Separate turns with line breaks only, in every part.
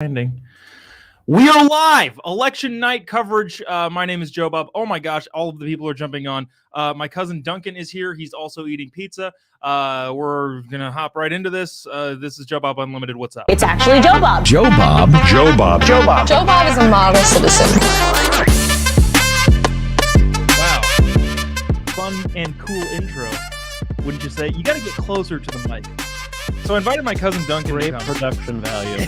Ending. We are live. Election night coverage. My name is Jobob. Oh my gosh, all of the people are jumping on. My cousin Duncan is here. He's also eating pizza. We're gonna hop right into this. This is Jobob Unlimited. What's up?
It's actually Jobob.
Jobob is a model citizen.
Wow. Fun and cool intro. Wouldn't you say? You got to get closer to the mic. So I invited my cousin Duncan.
Great production value.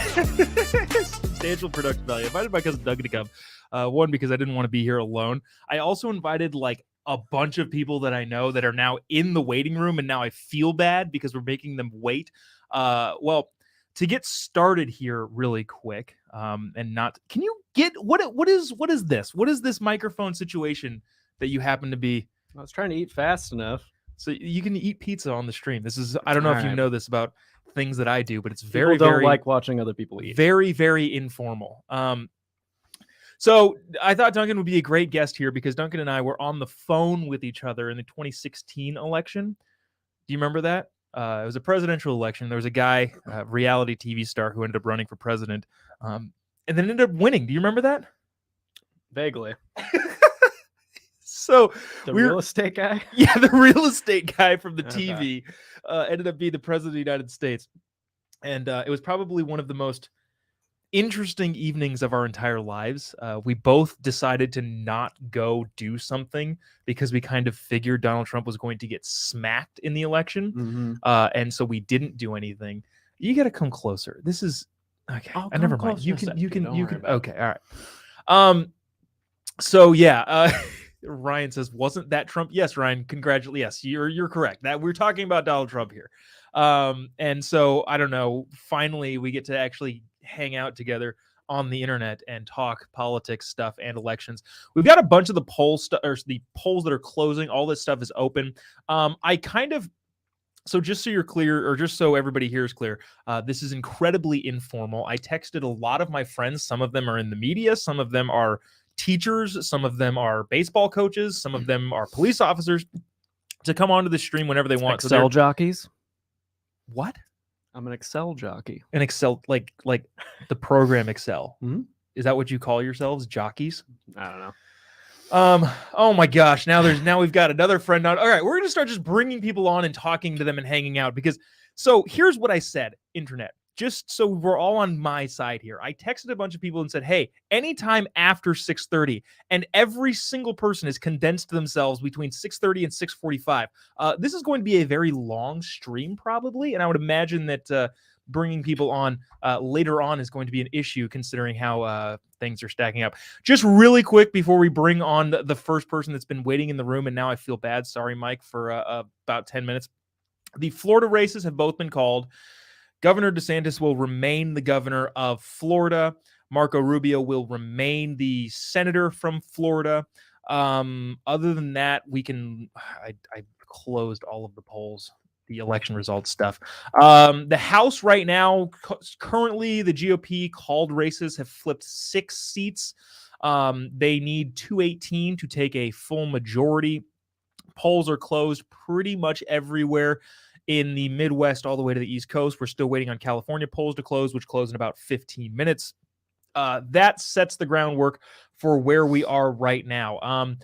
Substantial production value. I invited my cousin Duncan to come. One, because I didn't want to be here alone. I also invited like a bunch of people that I know that are now in the waiting room, and now I feel bad because we're making them wait. Well, to get started here really quick, and not, can you get what is this? What is this microphone situation that you happen to be?
I was trying to eat fast enough.
So you can eat pizza on the stream. This is, I don't know if you know this about things that I do, but it's
People don't like watching other people eat.
Very, very informal. So I thought Duncan would be a great guest here because Duncan and I were on the phone with each other in the 2016 election. Do you remember that? It was a presidential election. There was a guy, reality TV star, who ended up running for president, and then ended up winning. Do you remember that?
Vaguely.
So
the real estate guy?
Yeah, the real estate guy from the TV ended up being the president of the United States. And it was probably one of the most interesting evenings of our entire lives. We both decided to not go do something because we kind of figured Donald Trump was going to get smacked in the election.
Mm-hmm.
And so we didn't do anything. You got to come closer. This is okay. I never mind. You can okay. All right. So yeah, Ryan says, wasn't that Trump? Yes, Ryan, congratulations. Yes, you're correct. That we're talking about Donald Trump here. And so I don't know, finally we get to actually hang out together on the internet and talk politics stuff and elections. We've got a bunch of the polls or the polls that are closing. All this stuff is open. So just so you're clear, or just so everybody here is clear, this is incredibly informal. I texted a lot of my friends. Some of them are in the media. Some of them are teachers. Some of them are baseball coaches. Some of them are police officers, to come onto the stream whenever they want.
Excel jockeys?
What?
I'm an Excel jockey.
An Excel, like the program Excel.
Mm-hmm.
Is that what you call yourselves, jockeys?
I don't know.
Oh my gosh, now we've got another friend on. All right, we're gonna start just bringing people on and talking to them and hanging out, because so here's what I said, internet, just so we're all on my side here. I texted a bunch of people and said, hey, anytime after 6:30, and every single person has condensed themselves between 6:30 and 6:45. This is going to be a very long stream probably, and I would imagine that bringing people on later on is going to be an issue, considering how things are stacking up. Just really quick before we bring on the first person that's been waiting in the room, and now I feel bad. Sorry, Mike, for about 10 minutes. The Florida races have both been called. Governor DeSantis will remain the governor of Florida. Marco Rubio will remain the senator from Florida. Other than that, I closed all of the polls, the election results stuff. The House right now, currently the GOP called races have flipped 6 seats. They need 218 to take a full majority. Polls are closed pretty much everywhere in the Midwest all the way to the East Coast. We're still waiting on California polls to close, which close in about 15 minutes. That sets the groundwork for where we are right now.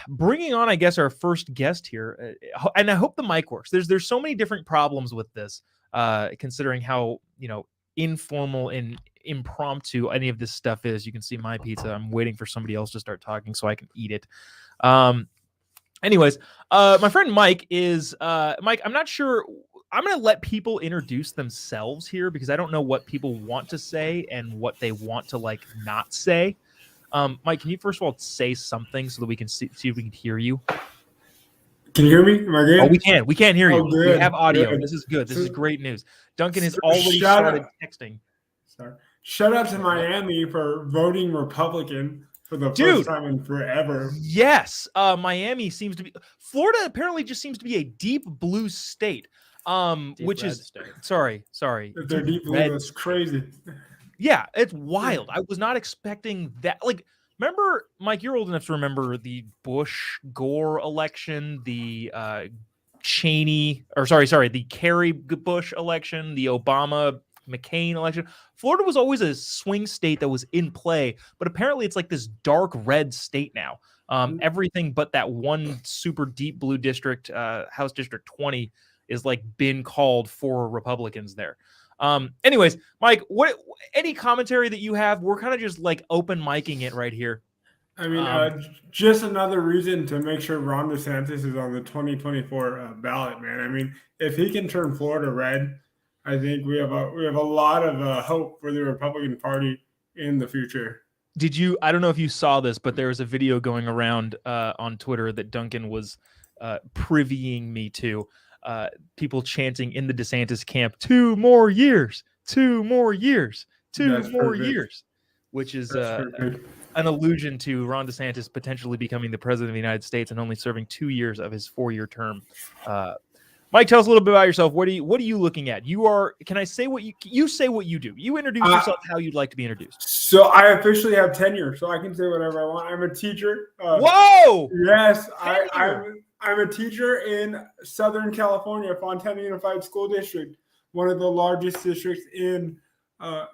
Bringing on, I guess, our first guest here, and I hope the mic works. There's so many different problems with this, considering how informal and impromptu any of this stuff is. You can see my pizza. I'm waiting for somebody else to start talking so I can eat it. Anyways, my friend Mike is Mike. I'm not sure. I'm going to let people introduce themselves here because I don't know what people want to say and what they want to not say. Mike, can you first of all say something so that we can see if we can hear you?
Can you hear me? Am I good?
Oh, we can. We can't hear you.
Good.
We have audio.
Good.
This is good. This is great news. Duncan has already started texting.
Sorry. Shout out to Miami for voting Republican for the first time in forever.
Yes. Miami seems to be. Florida apparently just seems to be a deep blue state. Which is
state.
Sorry.
If they're deep blue, that's crazy.
Yeah, it's wild. I was not expecting that. Remember, Mike, you're old enough to remember the Bush-Gore election, the the Kerry Bush election, the Obama McCain election. Florida was always a swing state that was in play, but apparently it's like this dark red state now. Everything but that one super deep blue district, House District 20, is like been called for Republicans there. Anyways, Mike, what any commentary that you have? We're kind of just like open micing it right here.
I mean, just another reason to make sure Ron DeSantis is on the 2024 ballot, man. I mean, if he can turn Florida red, I think we have a lot of hope for the Republican Party in the future.
Did you? I don't know if you saw this, but there was a video going around on Twitter that Duncan was privying me to. People chanting in the DeSantis camp, 2 more years, 2 more years, 2 more years, which is an allusion to Ron DeSantis potentially becoming the president of the United States and only serving 2 years of his 4-year term. Mike, tell us a little bit about yourself. What are you looking at? You are. Can I say what you say? What you do? You introduce yourself how you'd like to be introduced.
So I officially have tenure, so I can say whatever I want. I'm a teacher.
Whoa!
Yes, I'm a teacher in Southern California, Fontana Unified School District, one of the largest districts in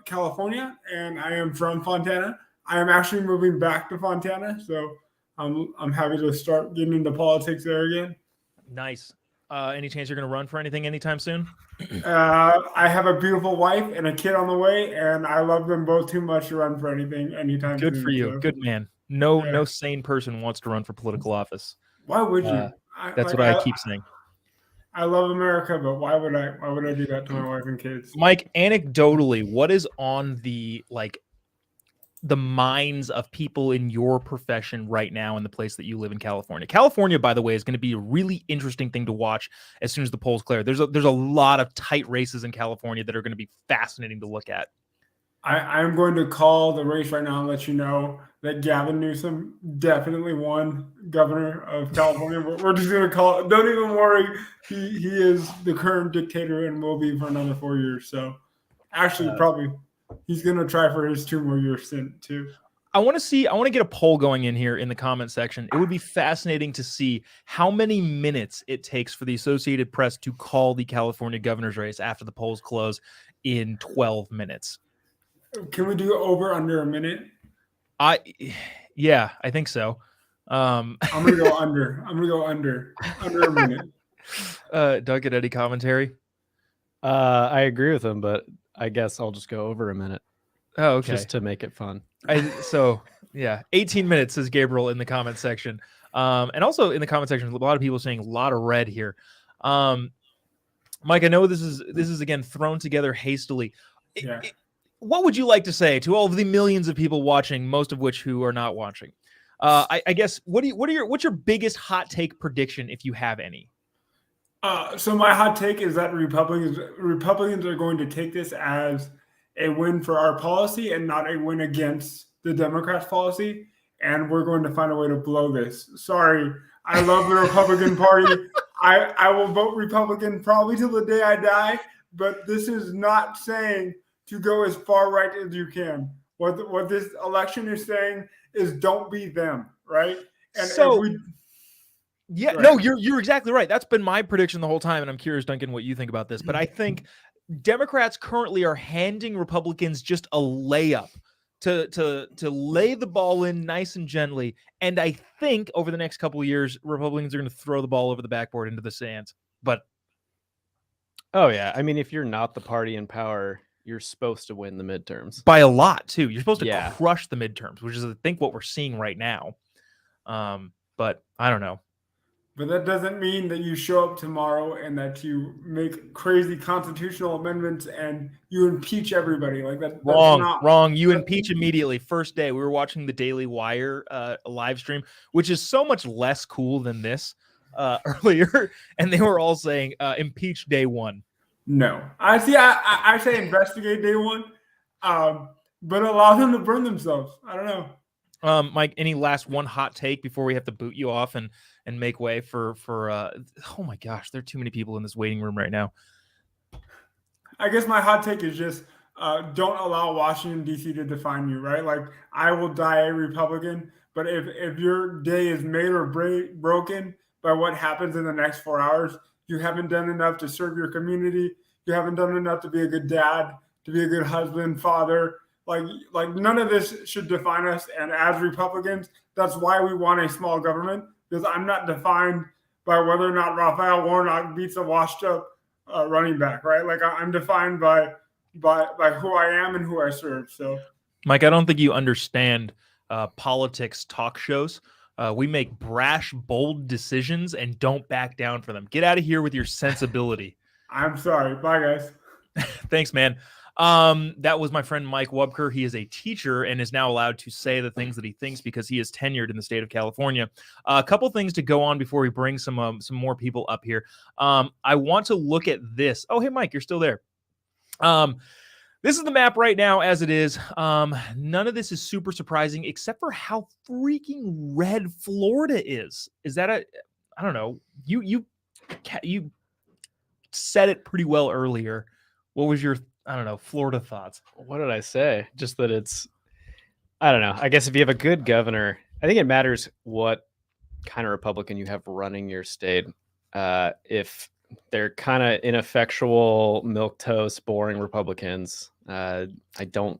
California, and I am from Fontana. I am actually moving back to Fontana, so I'm happy to start getting into politics there again.
Nice. Any chance you're going to run for anything anytime soon?
I have a beautiful wife and a kid on the way, and I love them both too much to run for anything anytime soon.
Good for you. So. Good man. No sane person wants to run for political office.
Why would you?
That's what I keep saying.
I love America, but why would I do that to my wife and kids?
Mike, anecdotally, what is on the minds of people in your profession right now in the place that you live in California? California, by the way, is going to be a really interesting thing to watch as soon as the polls clear. There's a lot of tight races in California that are going to be fascinating to look at.
I'm going to call the race right now and let you know that Gavin Newsom definitely won governor of California. We're just going to call it. Don't even worry. He is the current dictator and will be for another 4 years. So actually, probably he's going to try for his 2 more years stint too.
I want to get a poll going in here in the comment section. It would be fascinating to see how many minutes it takes for the Associated Press to call the California governor's race after the polls close in 12 minutes.
Can we do over under a minute?
Yeah, I think so.
I'm gonna go under. I'm gonna go under a minute.
Duncan, any commentary?
I agree with him, but I guess I'll just go over a minute.
Oh, okay.
Just to make it fun.
18 minutes, says Gabriel in the comment section. And also in the comment section, a lot of people saying a lot of red here. Mike, I know this is again thrown together hastily.
Yeah.
What would you like to say to all of the millions of people watching, most of which who are not watching? I guess what's your biggest hot take prediction, if you have any?
So my hot take is that Republicans are going to take this as a win for our policy and not a win against the Democrats' policy, and we're going to find a way to blow this. Sorry, I love the Republican Party. I will vote Republican probably till the day I die, but this is not saying to go as far right as you can. What this election is saying is don't be them, right? And
so, you're exactly right. That's been my prediction the whole time, and I'm curious, Duncan, what you think about this. But I think Democrats currently are handing Republicans just a layup to lay the ball in nice and gently. And I think over the next couple of years, Republicans are going to throw the ball over the backboard into the sands. But
oh yeah, I mean, if you're not the party in power, you're supposed to win the midterms
by a lot too. You're supposed to crush the midterms, which is I think what we're seeing right now. But I don't know.
But that doesn't mean that you show up tomorrow and that you make crazy constitutional amendments and you impeach everybody like that.
Wrong. You impeach immediately. First day, we were watching the Daily Wire live stream, which is so much less cool than this earlier, and they were all saying impeach day one.
No, I say investigate day one, but allow them to burn themselves. I don't know.
Mike, any last one hot take before we have to boot you off and make way for oh my gosh, there are too many people in this waiting room right now.
I guess my hot take is just don't allow Washington, D.C. to define you, right? Like, I will die a Republican, but if your day is made or broken by what happens in the next 4 hours, you haven't done enough to serve your community. You haven't done enough to be a good dad, to be a good husband, father. Like none of this should define us. And as Republicans, that's why we want a small government, because I'm not defined by whether or not Raphael Warnock beats a washed up running back, right? Like I'm defined by who I am and who I serve. So,
Mike, I don't think you understand politics talk shows. We make brash, bold decisions and don't back down for them. Get out of here with your sensibility.
I'm sorry. Bye, guys.
Thanks, man. That was my friend Mike Wubker. He is a teacher and is now allowed to say the things that he thinks because he is tenured in the state of California. A couple things to go on before we bring some more people up here. I want to look at this. Oh, hey, Mike, you're still there. This is the map right now as it is. None of this is super surprising except for how freaking red Florida is. Is that I don't know. You said it pretty well earlier. What was your, I don't know, Florida thoughts?
What did I say? Just that I don't know. I guess if you have a good governor, I think it matters what kind of Republican you have running your state. If they're kind of ineffectual, milquetoast, boring Republicans, I don't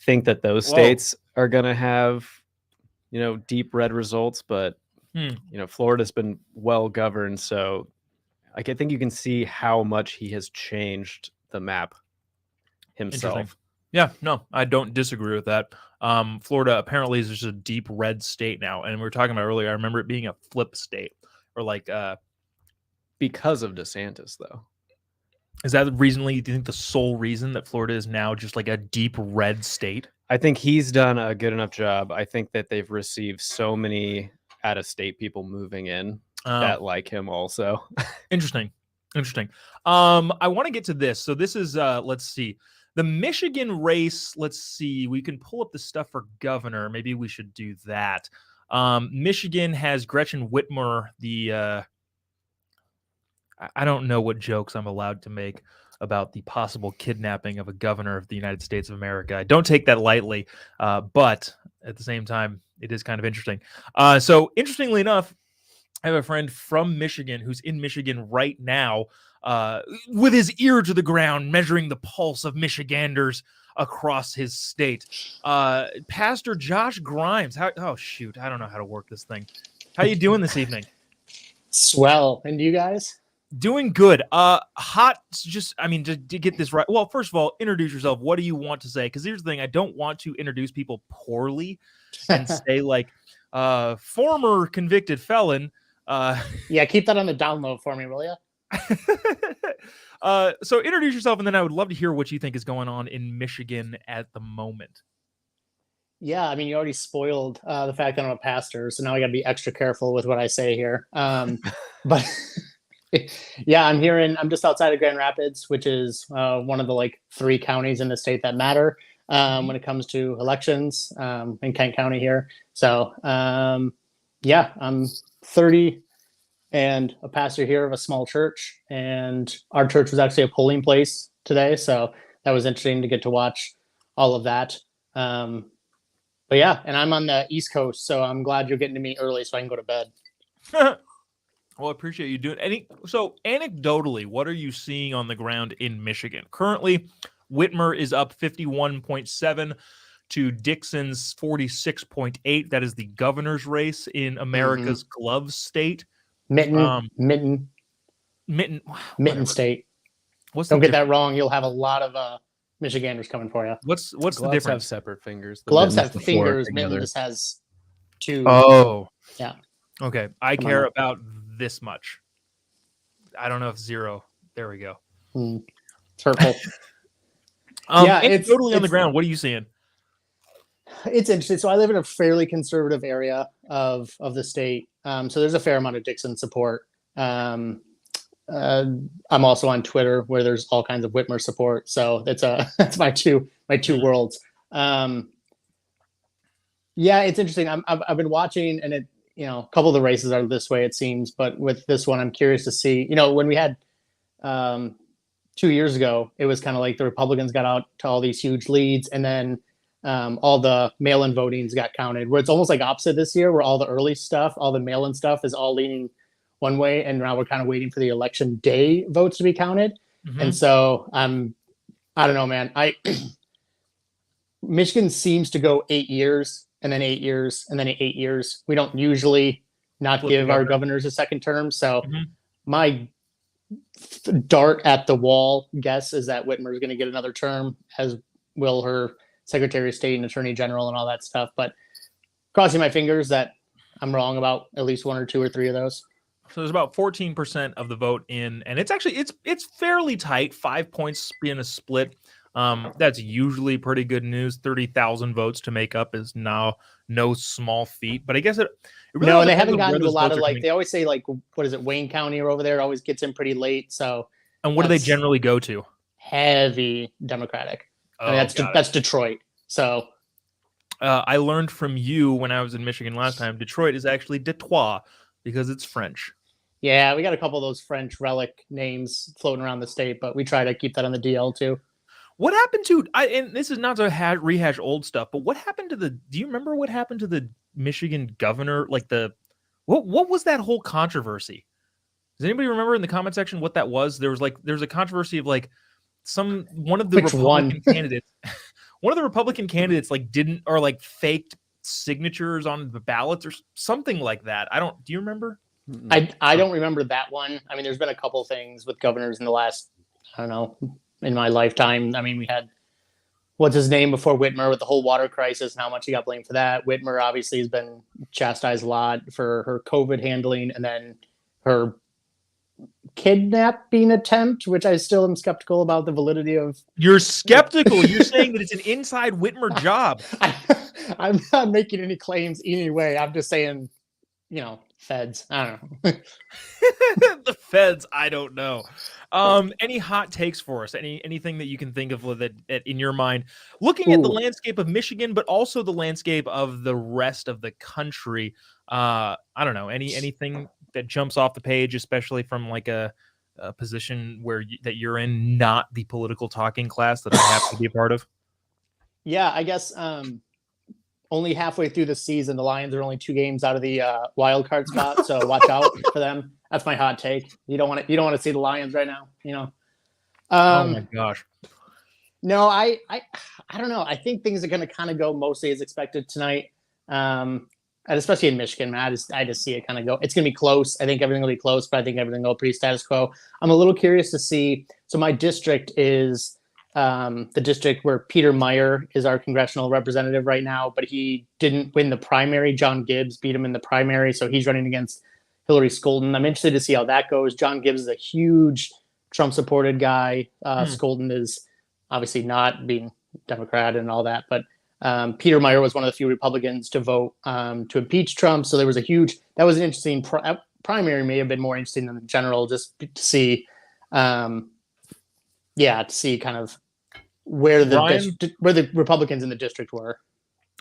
think that those states are going to have, deep red results. But, Florida's been well governed. So I think you can see how much he has changed the map himself.
Yeah, no, I don't disagree with that. Florida apparently is just a deep red state now. And we were talking about earlier, I remember it being a flip state or like
because of DeSantis, though.
Is that do you think the sole reason that Florida is now just like a deep red state?
I think he's done a good enough job. I think that they've received so many out-of-state people moving in that like him also. Interesting.
I want to get to this. So this is, let's see. The Michigan race, let's see. We can pull up the stuff for governor. Maybe we should do that. Michigan has Gretchen Whitmer, I don't know what jokes I'm allowed to make about the possible kidnapping of a governor of the United States of America. I don't take that lightly, but at the same time, it is kind of interesting. So interestingly enough, I have a friend from Michigan who's in Michigan right now with his ear to the ground, measuring the pulse of Michiganders across his state. Pastor Josh Grimes. Oh, shoot. I don't know how to work this thing. How you doing this evening?
Swell. And you guys?
Doing good. Hot. To get this right. Well, first of all, introduce yourself. What do you want to say? Because here's the thing. I don't want to introduce people poorly and say like former convicted felon.
Yeah, keep that on the down low for me, will you?
So introduce yourself, and then I would love to hear what you think is going on in Michigan at the moment.
Yeah, I mean, you already spoiled the fact that I'm a pastor, so now I got to be extra careful with what I say here. But yeah, I'm just outside of Grand Rapids, which is one of the 3 counties in the state that matter when it comes to elections in Kent County here. So yeah, I'm 30 and a pastor here of a small church, and our church was actually a polling place today, so that was interesting to get to watch all of that. But yeah, and I'm on the East Coast, so I'm glad you're getting to me early so I can go to bed.
Well, I appreciate you doing. So anecdotally, what are you seeing on the ground in Michigan? Currently, Whitmer is up 51.7 to Dixon's 46.8. That is the governor's race in America's glove state.
Mitten state. Don't get that wrong. You'll have a lot of Michiganders coming for you.
What's the
Gloves
difference?
have separate fingers.
Gloves have fingers. Mitten just has 2.
Oh,
yeah.
Okay, I care about this much. I don't know if 0. There we go.
Purple.
Yeah, it's totally on the ground. What are you seeing?
It's interesting. So I live in a fairly conservative area of the state. So there's a fair amount of Dixon support. I'm also on Twitter where there's all kinds of Whitmer support. So that's my two worlds. Yeah, it's interesting. I've been watching, and a couple of the races are this way, it seems, but with this one, I'm curious to see, when we had 2 years ago, it was kind of like the Republicans got out to all these huge leads, and then all the mail-in votings got counted, where it's almost like opposite this year, where all the early stuff, all the mail-in stuff is all leaning one way, and now we're kind of waiting for the election day votes to be counted. And so I'm I don't know, man. Michigan seems to go 8 years and then 8 years and then 8 years. We don't usually not
Flip the
give our
governor.
governors a second term. So
Mhm.
my dart at the wall guess is that Whitmer is going to get another term, as will her Secretary of State and Attorney General and all that stuff. But crossing my fingers that I'm wrong about at least one or two or three of those.
So there's about 14% of the vote in, and it's actually it's fairly tight. 5 points being a split. That's usually pretty good news. 30,000 votes to make up is now no small feat. But I guess it really
No,
all
and they
depends
haven't
on where
gotten to a
those
lot
votes
of
are
like
coming.
they always say like what is it, Wayne County or over there always gets in pretty late. So
And what do they
that's
generally go to?
heavy Democratic. I mean
Oh,
that's
got it.
that's Detroit. So
I learned from you when I was in Michigan last time. Detroit is actually Detroit because it's French.
yeah, we got a couple of those French relic names floating around the state, but we try to keep that on the DL too.
What happened to and this is not to rehash old stuff, but what happened to do you remember what happened to the Michigan governor? Like what was that whole controversy? Does anybody remember in the comment section what that was? There was a controversy of like one of the
Which
Republican
one?
candidates, one of the Republican candidates like didn't or like faked signatures on the ballots or something like that. Do you remember?
I don't remember that one. I mean, there's been a couple things with governors in the last, I don't know, in my lifetime. I mean, we had what's his name before Whitmer with the whole water crisis and how much he got blamed for that. Whitmer obviously has been chastised a lot for her COVID handling and then her kidnapping attempt, which I still am skeptical about the validity of.
You're skeptical. You're saying that it's an inside Whitmer job.
I'm not making any claims anyway. I'm just saying, feds. I don't know.
The feds, I don't know. Any hot takes for us? Anything that you can think of that in your mind, looking at the landscape of Michigan, but also the landscape of the rest of the country. I don't know. Anything that jumps off the page, especially from like a position where that you're in, not the political talking class that I have to be a part of.
Yeah, I guess only halfway through the season, the Lions are only 2 games out of the wild card spot, so watch out for them. That's my hot take. You don't want to see the Lions right now,
Oh my gosh.
No, I don't know. I think things are going to kind of go mostly as expected tonight, and especially in Michigan, man. I just see it kind of go. It's going to be close. I think everything will be close, but I think everything will go pretty status quo. I'm a little curious to see. So my district is the district where Peter Meyer is our congressional representative right now, but he didn't win the primary. John Gibbs beat him in the primary, so he's running against Hillary Skolden. I'm interested to see how that goes. John Gibbs is a huge Trump-supported guy. Skolden is obviously not, being Democrat and all that, but Peter Meyer was one of the few Republicans to vote to impeach Trump. So there was that was an interesting primary, may have been more interesting than the general, just to see, to see kind of where the Republicans in the district were.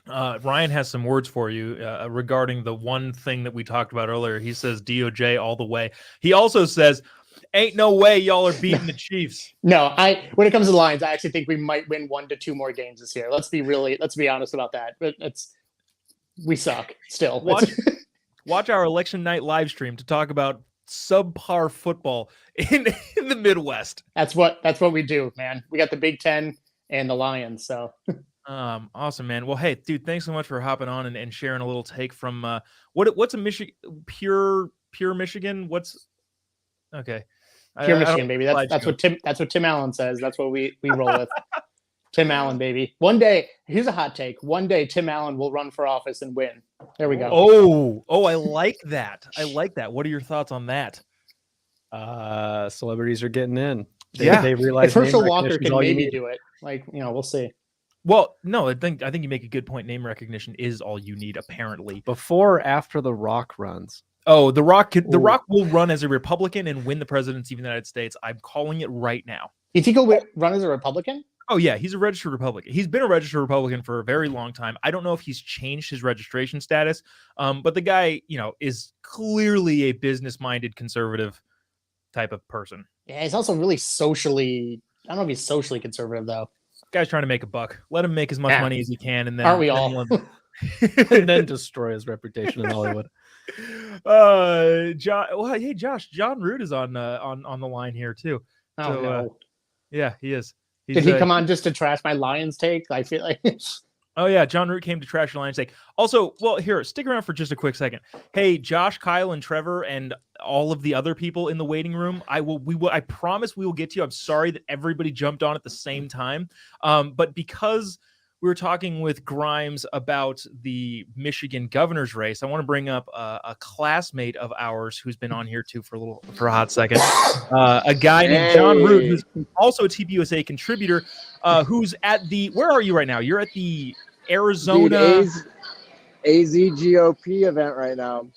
Ryan has some words for you regarding the one thing that we talked about earlier. He says DOJ all the way. He also says, ain't no way y'all are beating the Chiefs.
No, when it comes to the Lions, I actually think we might win 1 to 2 more games this year. Let's be honest about that. We suck still.
Watch our election night live stream to talk about subpar football in the Midwest.
That's what we do, man. We got the Big Ten and the Lions. So
awesome, man. Well, hey, dude, thanks so much for hopping on and sharing a little take from what's a Michigan pure Michigan? What's okay?
Pure Michigan, baby. That's what Tim Allen says. That's what we roll with. Tim Allen, baby. One day, here's a hot take. One day, Tim Allen will run for office and win. There we go.
Oh, I like that. What are your thoughts on that?
Celebrities are getting in.
They
realize
if Herschel Walker can maybe do it, we'll see.
Well, no, I think you make a good point. Name recognition is all you need, apparently.
Before or after The Rock runs?
Oh, The Rock will run as a Republican and win the presidency of the United States. I'm calling it right now.
You think he'll run as a Republican?
Oh, yeah, he's a registered Republican. He's been a registered Republican for a very long time. I don't know if he's changed his registration status, but the guy, is clearly a business-minded conservative type of person.
Yeah, he's also really socially. I don't know if he's socially conservative though.
Guy's trying to make a buck. Let him make as much money as he can, and then
aren't we all?
And then destroy his reputation in Hollywood.
John. Well, hey, Josh. John Root is on the line here too.
Oh no.
Yeah, he is.
Did he come on just to trash my Lions take? I feel like.
Oh yeah, John Root came to trash your Lions take. Also, well, here, stick around for just a quick second. Hey, Josh, Kyle, and Trevor, and all of the other people in the waiting room. I promise we will get to you. I'm sorry that everybody jumped on at the same time. But because we were talking with Grimes about the Michigan governor's race, I want to bring up a classmate of ours who's been on here too for a hot second. A guy named John Root, who's also a TPUSA contributor, who's at the. Where are you right now? You're at the Arizona
AZGOP event right now.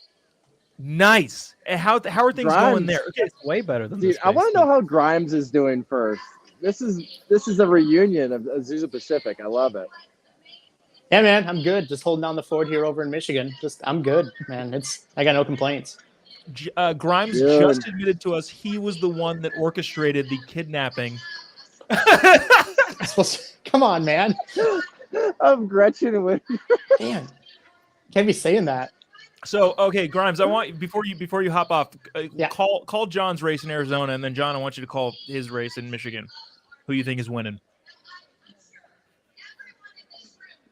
Nice. How are things going there?
Okay, it's way better than
Dude, I want to know how Grimes is doing first. This is a reunion of Azusa Pacific. I love it.
Yeah, man, I'm good. Just holding down the fort here over in Michigan. I'm good, man. I got no complaints.
Grimes just admitted to us he was the one that orchestrated the kidnapping.
Come on, man.
Of Gretchen with
Man, can't be saying that.
So, okay, Grimes, I want before you hop off,
Yeah.
call John's race in Arizona, and then John, I want you to call his race in Michigan. Who you think is winning?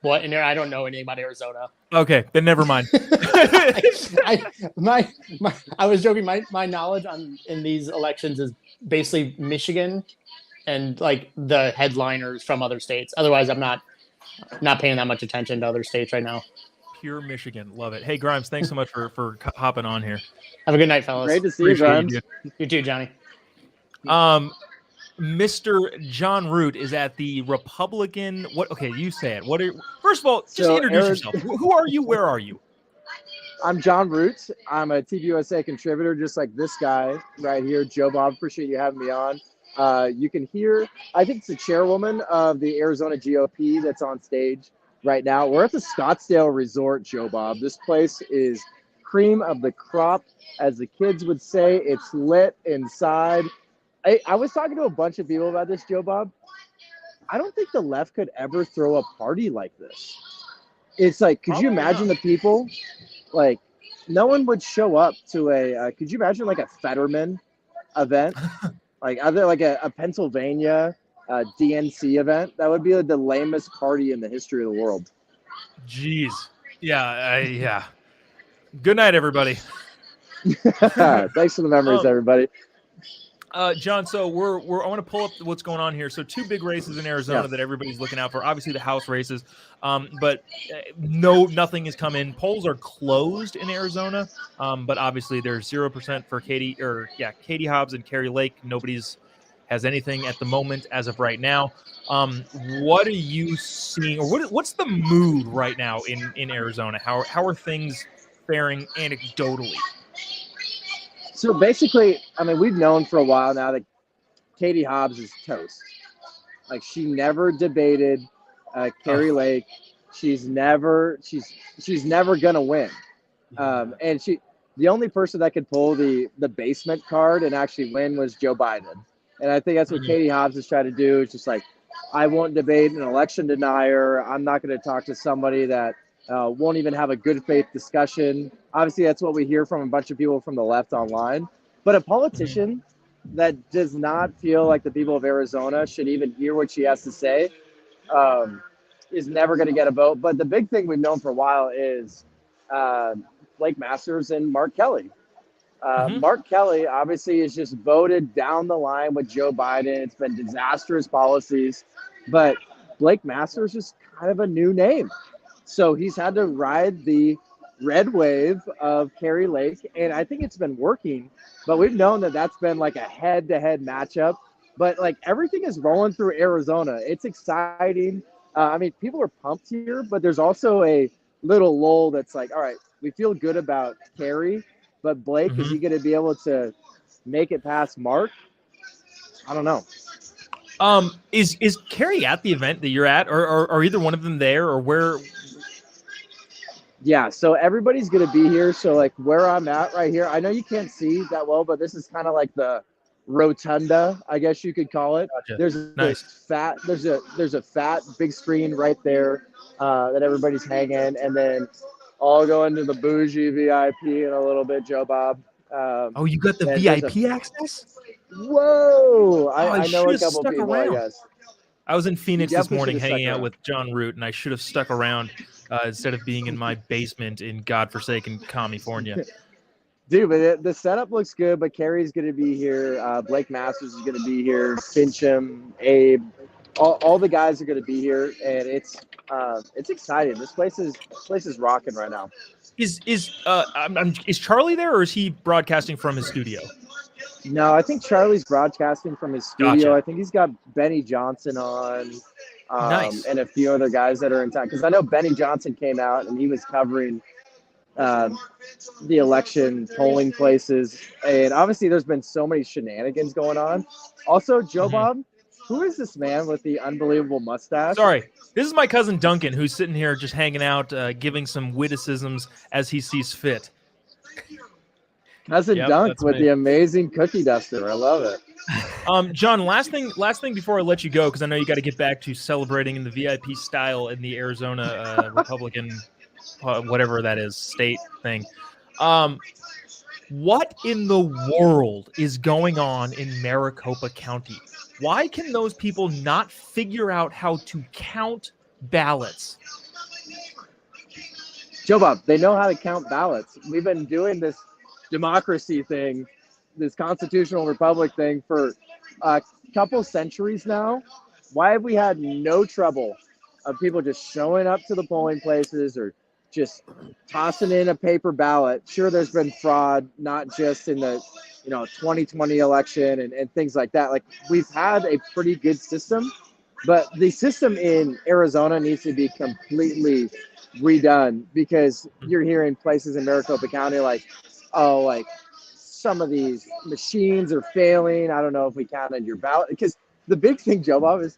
What in there? I don't know anything about Arizona.
Okay, then never mind.
I was joking. My knowledge in these elections is basically Michigan and like the headliners from other states. Otherwise, I'm not paying that much attention to other states right now.
Pure Michigan, love it. Hey, Grimes, thanks so much for hopping on here.
Have a good night, fellas.
Great to see you, Grimes.
You too, Johnny.
Mr. John Root is at the Republican. What? Okay, you say it. First of all, just
So,
introduce yourself. Who are you? Where are you?
I'm John Root. I'm a TPUSA contributor, just like this guy right here, Jobob. Appreciate you having me on. You can hear, I think it's the chairwoman of the Arizona GOP that's on stage right now. We're at the Scottsdale Resort, Jobob. This place is cream of the crop, as the kids would say. It's lit inside. I was talking to a bunch of people about this, Jobob. I don't think the left could ever throw a party like this. It's like, could you imagine the people? Like, no one would show up to could you imagine like a Fetterman event? Like other like a Pennsylvania DNC event? That would be like the lamest party in the history of the world.
Jeez. Yeah. Yeah. Good night, everybody.
Thanks for the memories, everybody.
John, so I want to pull up what's going on here. So 2 big races in Arizona that everybody's looking out for. Obviously the House races, but nothing has come in. Polls are closed in Arizona, but obviously there's 0% for Katie Hobbs and Kari Lake. Nobody's has anything at the moment as of right now. What are you seeing, or what's the mood right now in Arizona? How are things faring anecdotally?
So basically, I mean, we've known for a while now that Katie Hobbs is toast. Like, she never debated Kari Lake. She's never gonna win. And the only person that could pull the basement card and actually win was Joe Biden. And I think that's what Katie Hobbs is trying to do. It's just like, I won't debate an election denier. I'm not going to talk to somebody that won't even have a good faith discussion. Obviously, that's what we hear from a bunch of people from the left online. But a politician that does not feel like the people of Arizona should even hear what she has to say is never going to get a vote. But the big thing we've known for a while is Blake Masters and Mark Kelly. Mark Kelly obviously is just voted down the line with Joe Biden. It's been disastrous policies. But Blake Masters is kind of a new name. So he's had to ride the red wave of Kari Lake, and I think it's been working. But we've known that that's been like a head-to-head matchup. But like everything is rolling through Arizona. It's exciting. I mean, people are pumped here, but there's also a little lull that's like, all right, we feel good about Kari, but Blake, is he going to be able to make it past Mark? I don't know.
Is Kari at the event that you're at, or are either one of them there, or where?
Yeah, so everybody's going to be here. So like where I'm at right here, I know you can't see that well, but this is kind of like the rotunda, I guess you could call it.
Gotcha.
There's a fat big screen right there that everybody's hanging, and then I'll go into the bougie VIP in a little bit, Jobob.
You got the VIP access?
Whoa! I know a
should've
couple
stuck
people,
around.
I guess.
I was in Phoenix this
definitely
morning
should've stuck
hanging out
around.
with John Root, and I should have stuck around instead of being in my basement in godforsaken California.
Dude, but the setup looks good. But Carrie's going to be here. Blake Masters is going to be here. Fincham, Abe, all the guys are going to be here, and it's exciting. This place is rocking right now.
Is Charlie there, or is he broadcasting from his studio?
No, I think Charlie's broadcasting from his studio.
Gotcha.
I think he's got Benny Johnson on,
Nice.
and a few other guys that are in town. Because I know Benny Johnson came out and he was covering the election polling places, and obviously there's been so many shenanigans going on. Also, Jobob, who is this man with the unbelievable mustache?
Sorry, this is my cousin Duncan, who's sitting here just hanging out, giving some witticisms as he sees fit.
Cousin
Yep,
Dunk
that's
with
me.
the amazing cookie duster. I love it.
John, last thing before I let you go, because I know you got to get back to celebrating in the VIP style in the Arizona Republican, whatever that is, state thing. What in the world is going on in Maricopa County? Why can those people not figure out how to count ballots?
Jobob, they know how to count ballots. We've been doing this democracy thing, this constitutional republic thing for a couple centuries now. Why have we had no trouble of people just showing up to the polling places or just tossing in a paper ballot? Sure, there's been fraud, not just in the 2020 election and things like that. Like, we've had a pretty good system, but the system in Arizona needs to be completely redone, because you're hearing places in Maricopa County like, oh, like some of these machines are failing. I don't know if we counted your ballot. Because the big thing, Joe Bob, is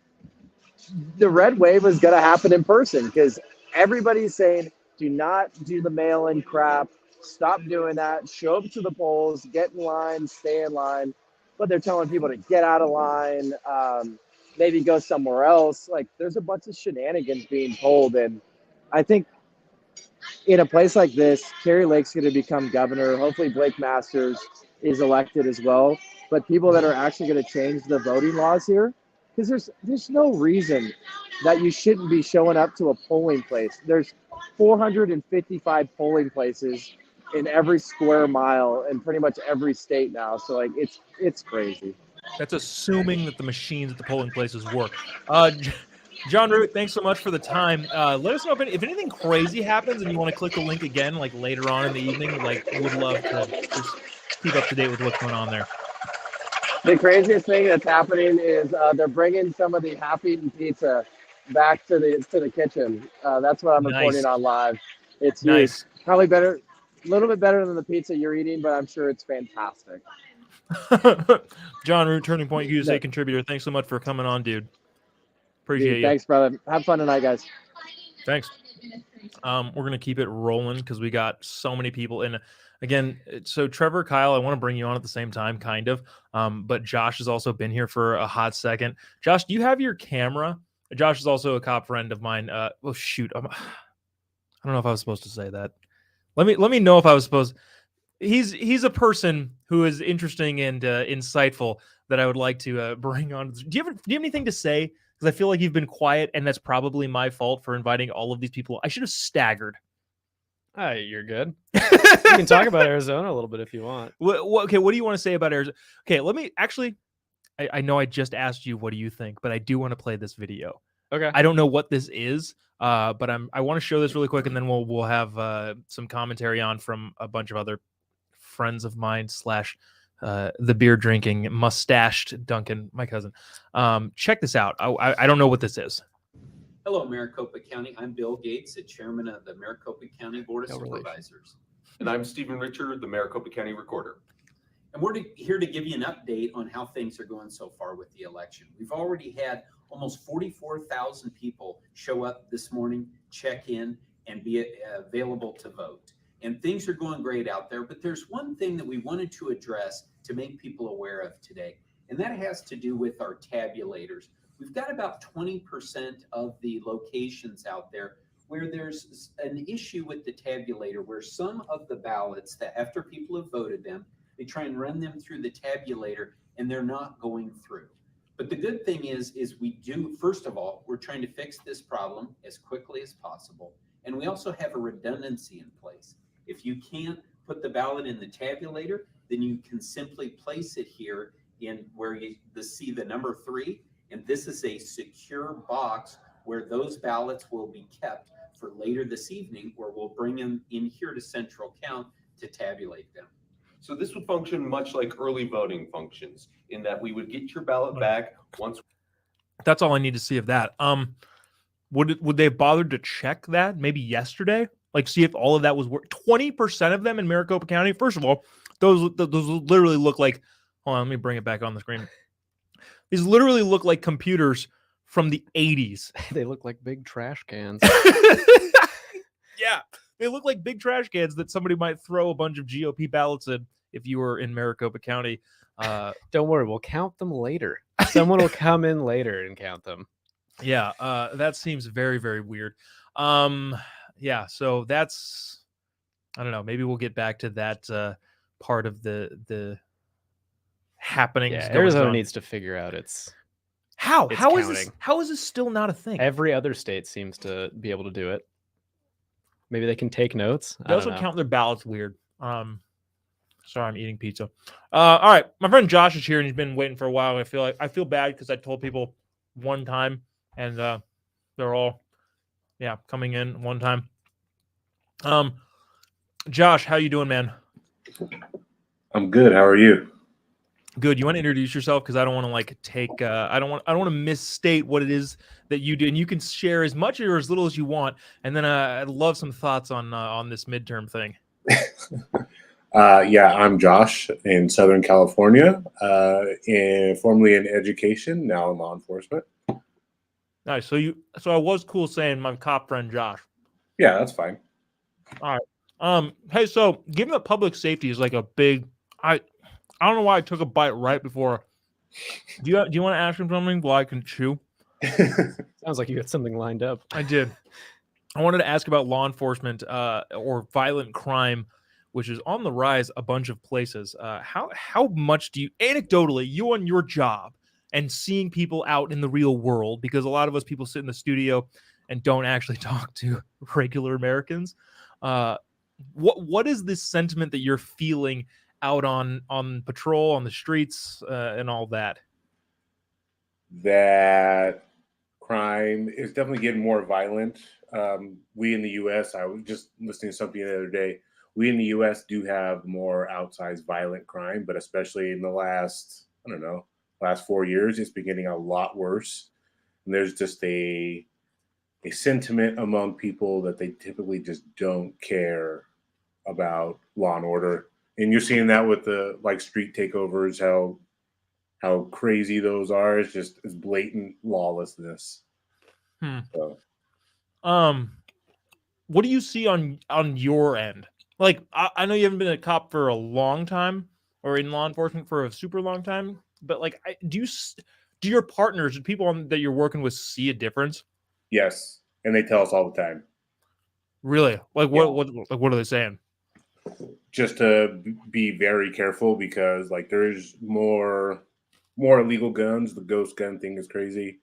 the red wave was going to happen in person, because everybody's saying, do not do the mail-in crap. Stop doing that. Show up to the polls, get in line, stay in line. But they're telling people to get out of line, maybe go somewhere else. Like, there's a bunch of shenanigans being pulled. And I think in a place like this, Carrie Lake's going to become governor. Hopefully Blake Masters is elected as well. But people that are actually going to change the voting laws here, because there's no reason that you shouldn't be showing up to a polling place. There's 455 polling places in every square mile in pretty much every state now. So, like, it's crazy.
That's assuming that the machines at the polling places work. John Root, thanks so much for the time. Let us know if anything crazy happens and you want to click the link again, like later on in the evening. Like, would love to just keep up to date with what's going on there.
The craziest thing that's happening is they're bringing some of the half-eaten pizza back to the kitchen. That's what I'm reporting on live. It's huge.
Nice.
Probably better, a little bit better than the pizza you're eating, but I'm sure it's fantastic.
John Root, Turning Point USA contributor. Thanks so much for coming on, dude. Appreciate you.
Thanks, brother. Have fun tonight, guys.
Thanks. We're gonna keep it rolling because we got so many people in. Again, so Trevor, Kyle, I want to bring you on at the same time, kind of. But Josh has also been here for a hot second. Josh, do you have your camera? Josh is also a cop friend of mine. Oh shoot, I don't know if I was supposed to say that. Let me know if I was supposed. He's a person who is interesting and insightful that I would like to bring on. Do you have anything to say? Because I feel like you've been quiet, and that's probably my fault for inviting all of these people. I should have staggered.
You're good. You can talk about Arizona a little bit if you want.
Okay, what do you want to say about Arizona? Okay, let me actually. I know I just asked you what do you think, but I do want to play this video.
Okay.
I don't know what this is, but I want to show this really quick, and then we'll have some commentary on from a bunch of other friends of mine / the beer drinking mustached Duncan, my cousin. Check this out. I don't know what this is.
Hello, Maricopa County. I'm Bill Gates, the chairman of the Maricopa County Board of Supervisors.
And I'm Stephen Richard, the Maricopa County Recorder.
And we're here to give you an update on how things are going so far with the election. We've already had almost 44,000 people show up this morning, check in, and be available to vote. And things are going great out there. But there's one thing that we wanted to address to make people aware of today, and that has to do with our tabulators. We've got about 20% of the locations out there where there's an issue with the tabulator, where some of the ballots that after people have voted them, they try and run them through the tabulator and they're not going through. But the good thing is we do, first of all, we're trying to fix this problem as quickly as possible. And we also have a redundancy in place. If you can't put the ballot in the tabulator, then you can simply place it here in where you see the number 3. And this is a secure box where those ballots will be kept for later this evening, where we'll bring them in here to central count to tabulate them.
So this would function much like early voting functions in that we would get your ballot back once.
That's all I need to see of that. Would they have bothered to check that maybe yesterday? Like see if all of that was 20% of them in Maricopa County. First of all, those literally look like, hold on, let me bring it back on the screen. These literally look like computers from the 80s.
They look like big trash cans.
Yeah, they look like big trash cans that somebody might throw a bunch of GOP ballots in if you were in Maricopa County.
Don't worry, we'll count them later. Someone will come in later and count them.
Yeah, that seems very, very weird. Yeah, so that's, I don't know, maybe we'll get back to that part of the happenings.
Yeah,
going
Arizona
on.
needs to figure out
How
it's
is this?
counting.
How is this still not a thing?
Every other state seems to be able to do it. Maybe they can take notes.
They
I
also
don't know.
count their ballots weird. Sorry, I'm eating pizza. All right, my friend Josh is here and he's been waiting for a while. I feel bad because I told people one time and they're all coming in one time. Josh, how you doing, man?
I'm good. How are you?
Good. You want to introduce yourself because I don't want to like take. I don't want to misstate what it is that you do, and you can share as much or as little as you want. And then I'd love some thoughts on this midterm thing.
Yeah, I'm Josh in Southern California, formerly in education, now in law enforcement.
Nice. So I was cool saying my cop friend Josh.
Yeah, that's fine.
All right. Hey, so given that public safety is like a big, I don't know why I took a bite right before. Do you want to ask him something while I can chew?
Sounds like you got something lined up.
I did. I wanted to ask about law enforcement or violent crime, which is on the rise a bunch of places. How much do you, anecdotally, you on your job and seeing people out in the real world, because a lot of us people sit in the studio and don't actually talk to regular Americans. What is this sentiment that you're feeling out on patrol, on the streets, and all that?
That crime is definitely getting more violent. We in the U.S., I was just listening to something the other day. We in the U.S. do have more outsized violent crime, but especially in the last 4 years, it's been getting a lot worse. And there's just a sentiment among people that they typically just don't care about law and order. And you're seeing that with the street takeovers, how crazy those are. It's blatant lawlessness. So.
What do you see on your end? Like, I know you haven't been a cop for a long time or in law enforcement for a super long time, but like, do your partners, people that you're working with, see a difference?
Yes, and they tell us all the time.
Really? Like, what are they saying?
Just to be very careful because there's more illegal guns. The ghost gun thing is crazy.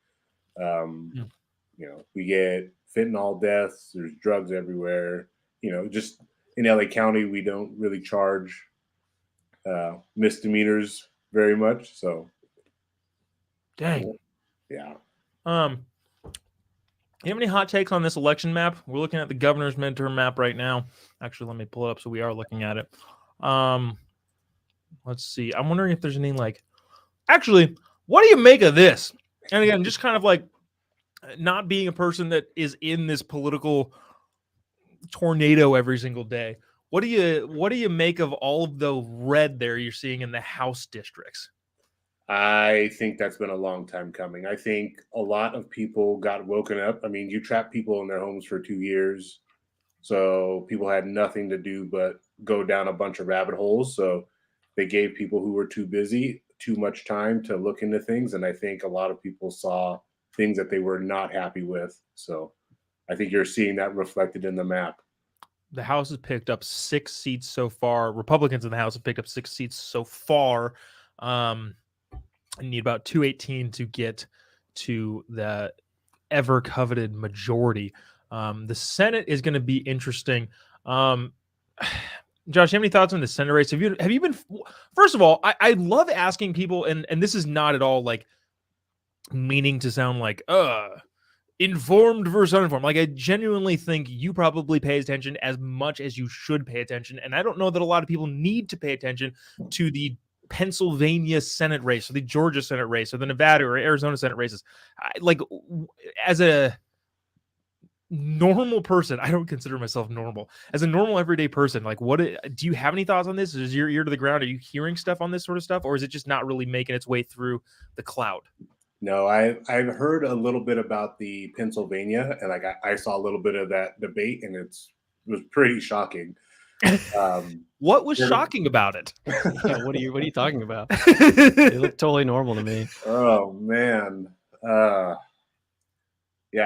We get fentanyl deaths. There's drugs everywhere. Just in LA County, we don't really charge misdemeanors very much. So,
dang.
Yeah.
You have any hot takes on this election map? We're looking at the governor's midterm map right now. Actually, let me pull it up so we are looking at it. Let's see. I'm wondering if there's any actually, what do you make of this? And again, just kind of not being a person that is in this political tornado every single day. What do you make of all of the red there you're seeing in the House districts?
I think that's been a long time coming. I think a lot of people got woken up. I mean, you trap people in their homes for 2 years. So people had nothing to do but go down a bunch of rabbit holes. So they gave people who were too busy too much time to look into things. And I think a lot of people saw things that they were not happy with. So I think you're seeing that reflected in the map.
The House has picked up 6 seats so far. Republicans in the House have picked up 6 seats so far. I need about 218 to get to the ever coveted majority. The Senate is going to be interesting. Josh, you have any thoughts on the Senate race? Have you been? First of all, I love asking people, and this is not at all like meaning to sound like informed versus uninformed. Like, I genuinely think you probably pay attention as much as you should pay attention, and I don't know that a lot of people need to pay attention to the Pennsylvania Senate race or the Georgia Senate race or the Nevada or Arizona Senate races. As a normal person, I don't consider myself normal. As a normal everyday person, like, what do you have any thoughts on this? Is your ear to the ground? Are you hearing stuff on this sort of stuff, or is it just not really making its way through the cloud?
No, I've heard a little bit about the Pennsylvania, and like I saw a little bit of that debate, and it was pretty shocking.
What was shocking about it?
Yeah, what are you talking about? They look totally normal to me.
Oh man, yeah,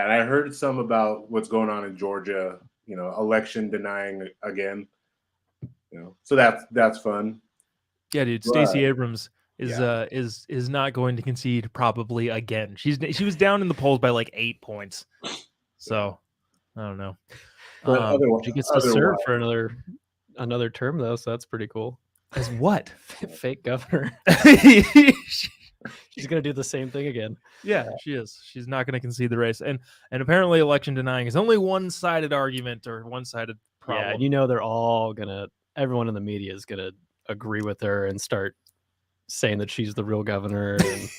and I heard some about what's going on in Georgia. You know, election denying again. You know, so that's fun.
Yeah, dude. Stacey Abrams is not going to concede probably again. She was down in the polls by like 8 points. So I don't know.
But
she gets to serve for another term though, so that's pretty cool.
As what?
Fake governor. She's gonna do the same thing again.
Yeah, she is. She's not gonna concede the race. And apparently election denying is only one-sided argument or one-sided problem.
Yeah, and you know they're all everyone in the media is gonna agree with her and start saying that she's the real governor and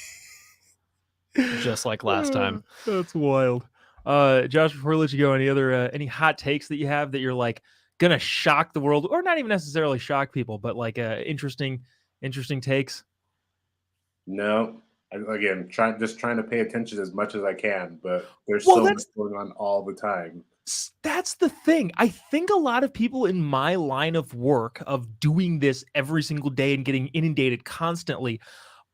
just like last time.
That's wild. Josh, before we let you go, any hot takes that you have that you're like gonna shock the world, or not even necessarily shock people, but like interesting takes?
No, again, trying to pay attention as much as I can, but there's so much going on all the time.
That's the thing. I think a lot of people in my line of work of doing this every single day and getting inundated constantly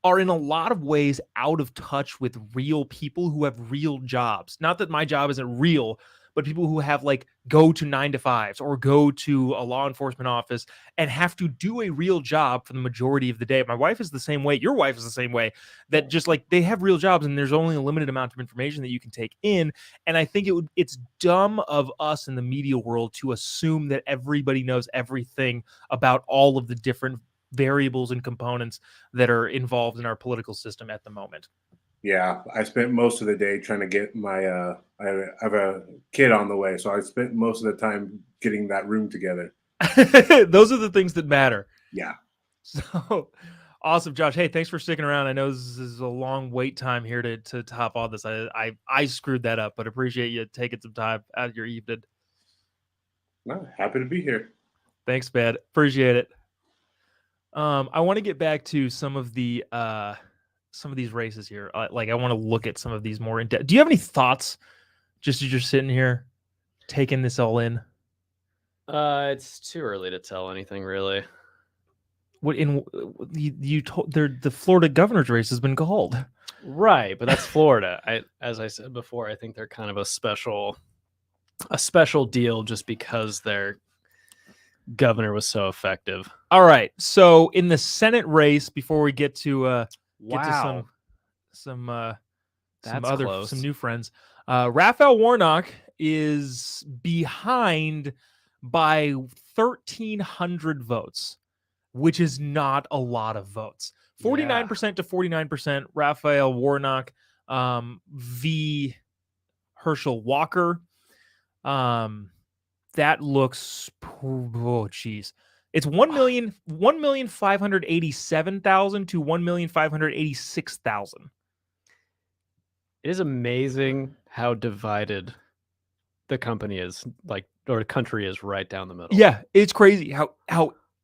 are in a lot of ways out of touch with real people who have real jobs. Not that my job isn't real, but people who have like go to 9-to-5s or go to a law enforcement office and have to do a real job for the majority of the day. My wife is the same way. Your wife is the same way, that just like they have real jobs and there's only a limited amount of information that you can take in. And I think it's dumb of us in the media world to assume that everybody knows everything about all of the different variables and components that are involved in our political system at the moment.
Yeah, I spent most of the day trying to get my I have a kid on the way, so I spent most of the time getting that room together.
Those are the things that matter.
Yeah.
So awesome, Josh. Hey, thanks for sticking around. I know this is a long wait time here to hop on this. I screwed that up, but appreciate you taking some time out of your evening.
No, happy to be here.
Thanks, man. Appreciate it. I want to get back to some of these races here. I want to look at some of these more in depth. Do you have any thoughts, just as you're sitting here taking this all in?
It's too early to tell anything really.
What you told the Florida governor's race has been called,
right? But that's Florida. As I said before, I think they're kind of a special deal just because their governor was so effective.
All right, so in the Senate race, before we get to some new friends, Raphael Warnock is behind by 1,300 votes, which is not a lot of votes. 49% to 49%. Raphael Warnock v. Herschel Walker. That looks, oh geez, it's 1,587,000 to 1,586,000.
It is amazing how divided the country is right down the middle.
Yeah, it's crazy how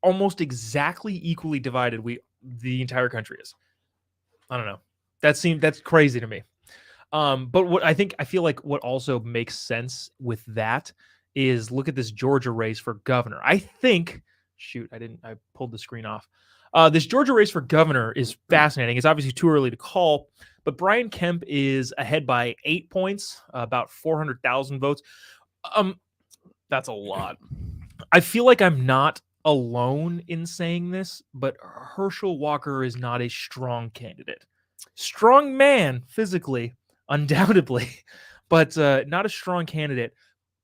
almost exactly equally divided the entire country is. I don't know. That's crazy to me. But I feel like what also makes sense with that is look at this Georgia race for governor. I think, I pulled the screen off. This Georgia race for governor is fascinating. It's obviously too early to call, but Brian Kemp is ahead by 8 points, about 400,000 votes.
That's a lot.
I feel like I'm not alone in saying this, but Herschel Walker is not a strong candidate. Strong man physically, undoubtedly, but not a strong candidate.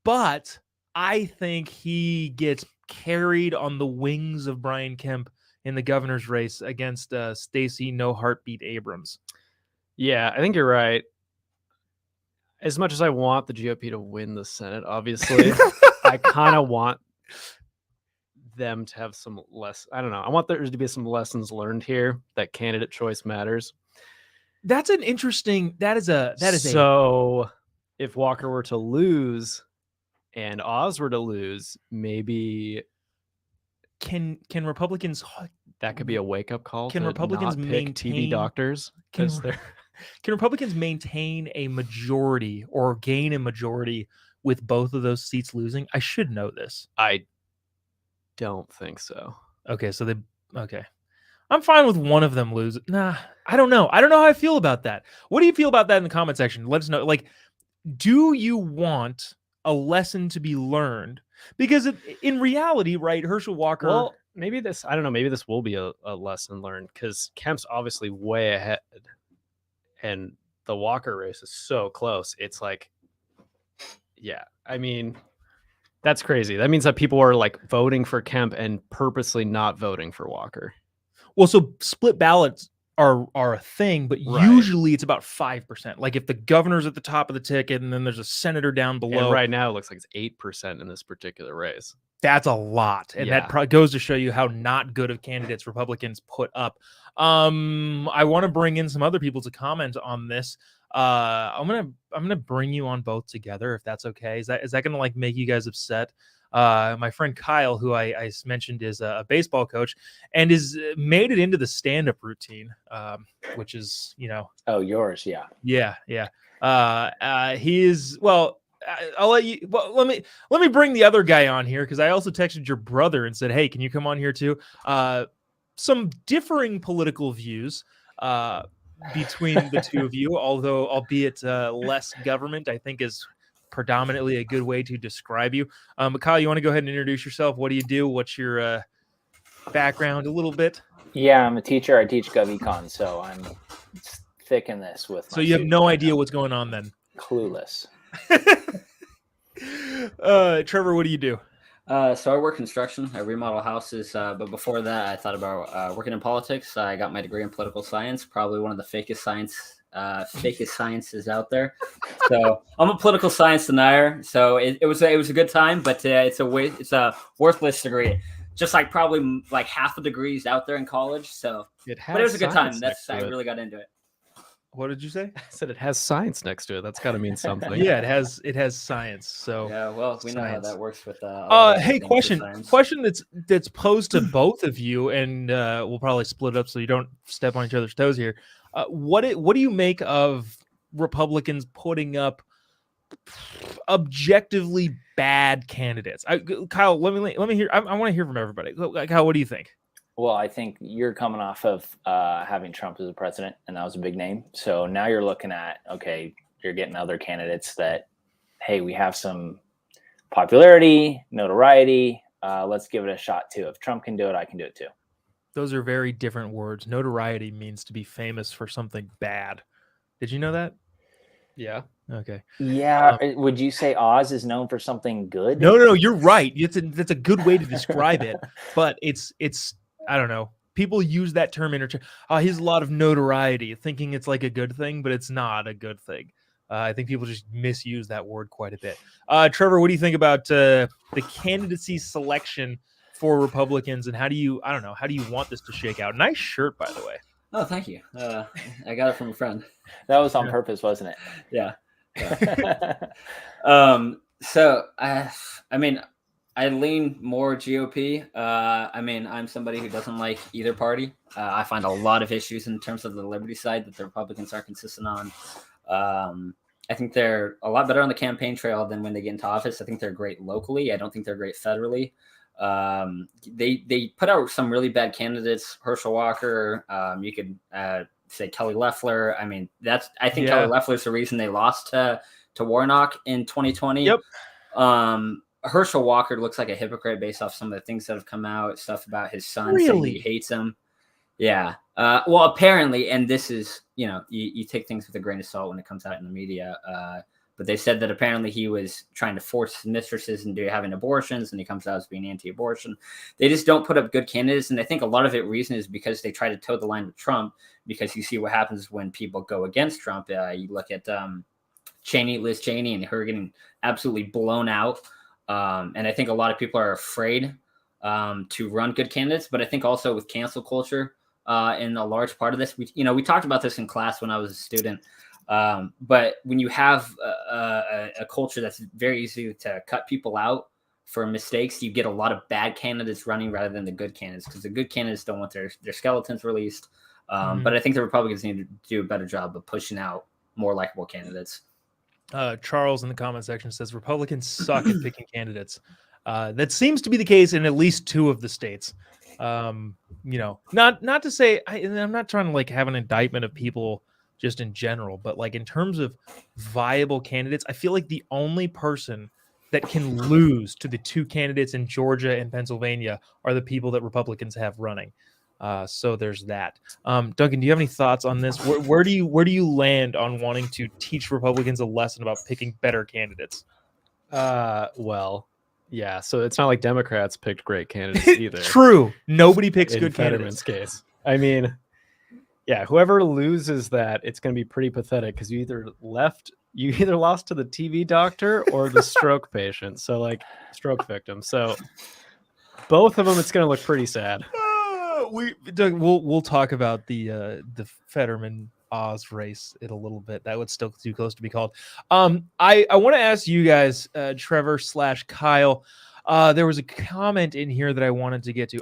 But I think he gets carried on the wings of Brian Kemp in the governor's race against Stacey No Heartbeat Abrams.
Yeah, I think you're right. As much as I want the GOP to win the Senate, obviously, I kind of want them to have some less. I don't know. I want there to be some lessons learned here that candidate choice matters.
That's an interesting. That is a.
So if Walker were to lose and Oz were to lose, maybe
Can Republicans?
that could be a wake up call.
Can
to
Republicans
not pick TV
maintain-
doctors?
Can,
As their
can Republicans maintain a majority or gain a majority with both of those seats losing? I should know this.
I don't think so.
Okay, so okay. I'm fine with one of them losing. Nah, I don't know. I don't know how I feel about that. What do you feel about that in the comment section? Let us know. Like, do you want a lesson to be learned? Because in reality, right, Herschel Walker.
Well, maybe this, I don't know, maybe this will be a lesson learned because Kemp's obviously way ahead and the Walker race is so close. It's like, yeah, I mean, that's crazy. That means that people are like voting for Kemp and purposely not voting for Walker.
Well, so split ballots are a thing, but
Right.
usually it's about 5%. Like if the governor's at the top of the ticket and then there's a senator down below.
And right now it looks like it's 8% in this particular race.
That's a lot. And
Yeah.
that probably goes to show you how not good of candidates Republicans put up. I want to bring in some other people to comment on this. I'm gonna bring you on both together if that's okay. Is that gonna like make you guys upset? My friend Kyle, who I mentioned, is a baseball coach and is made it into the stand-up routine, which is, you know.
Oh, yours, yeah.
Yeah. He is, well, I'll let you. Well, let me bring the other guy on here because I also texted your brother and said, "Hey, can you come on here too?" Some differing political views between the two of you, although albeit less government, I think is predominantly a good way to describe you. But Kyle, you want to go ahead and introduce yourself? What do you do? What's your background a little bit?
Yeah, I'm a teacher. I teach GovEcon, so I'm thick in this with.
So you have no idea what's going on then?
Clueless.
Trevor, what do you do?
So I work construction. I remodel houses. But before that, I thought about working in politics. I got my degree in political science, probably one of the fakest sciences out there. So I'm a political science denier. So it was a good time, but it's a worthless degree. Just like probably like half the degrees out there in college. So, but it was a good time. I really got into it.
What did you say?
I said it has science next to it. That's got to mean something.
Yeah, it has science. So
yeah, well, we know how that works with.
Hey, question that's posed to both of you, and we'll probably split up so you don't step on each other's toes here. What do you make of Republicans putting up objectively bad candidates? Kyle, let me hear. I want to hear from everybody. Kyle, what do you think?
Well, I think you're coming off of having Trump as a president, and that was a big name. So now you're looking at, okay, you're getting other candidates that, hey, we have some popularity, notoriety. Let's give it a shot too. If Trump can do it, I can do it too.
Those are very different words. Notoriety means to be famous for something bad. Did you know that?
Yeah.
Okay.
Yeah. Would you say Oz is known for something good?
No. You're right. That's a good way to describe it. But it's I don't know. People use that term interchange. He has a lot of notoriety, thinking it's like a good thing, but it's not a good thing. I think people just misuse that word quite a bit. Trevor, what do you think about the candidacy selection for Republicans, and how do you want this to shake out? Nice shirt, by the way.
Oh, thank you. I got it from a friend.
That was on purpose, wasn't it?
Yeah. So I mean, I lean more GOP. I mean, I'm somebody who doesn't like either party. I find a lot of issues in terms of the liberty side that the Republicans are consistent on. I think they're a lot better on the campaign trail than when they get into office. I think they're great locally. I don't think they're great federally. They put out some really bad candidates. Herschel Walker. You could say Kelly Loeffler. I mean, I think Kelly Loeffler is the reason they lost to Warnock in 2020.
Yep.
Herschel Walker looks like a hypocrite based off some of the things that have come out, stuff about his son saying he hates him. Yeah. Well, apparently, and this is, you take things with a grain of salt when it comes out in the media. But they said that apparently he was trying to force mistresses into having abortions, and he comes out as being anti-abortion. They just don't put up good candidates, and I think a lot of it reason is because they try to toe the line with Trump. Because you see what happens when people go against Trump. You look at Liz Cheney, and her getting absolutely blown out. And I think a lot of people are afraid to run good candidates. But I think also with cancel culture, in a large part of this, we talked about this in class when I was a student. But when you have a culture that's very easy to cut people out for mistakes, you get a lot of bad candidates running rather than the good candidates, because the good candidates don't want their skeletons released. But I think the Republicans need to do a better job of pushing out more likable candidates.
Charles in the comment section says Republicans suck at picking candidates. That seems to be the case in at least 2 of the states. Not to say I'm not trying to like have an indictment of people just in general, but like in terms of viable candidates, I feel like the only person that can lose to the 2 candidates in Georgia and Pennsylvania are the people that Republicans have running. So there's that. Duncan, do you have any thoughts on this? Where do you land on wanting to teach Republicans a lesson about picking better candidates?
Well, yeah. So it's not like Democrats picked great candidates either.
True. Nobody picks
in
good
Fetterman's
candidates.
case. I mean, yeah, whoever loses that, it's going to be pretty pathetic because you either lost to the TV doctor or the stroke patient. So like stroke victim. So both of them, it's going to look pretty sad.
We'll talk about the Fetterman Oz race in a little bit. That was still too close to be called. I want to ask you guys, Trevor / Kyle. There was a comment in here that I wanted to get to.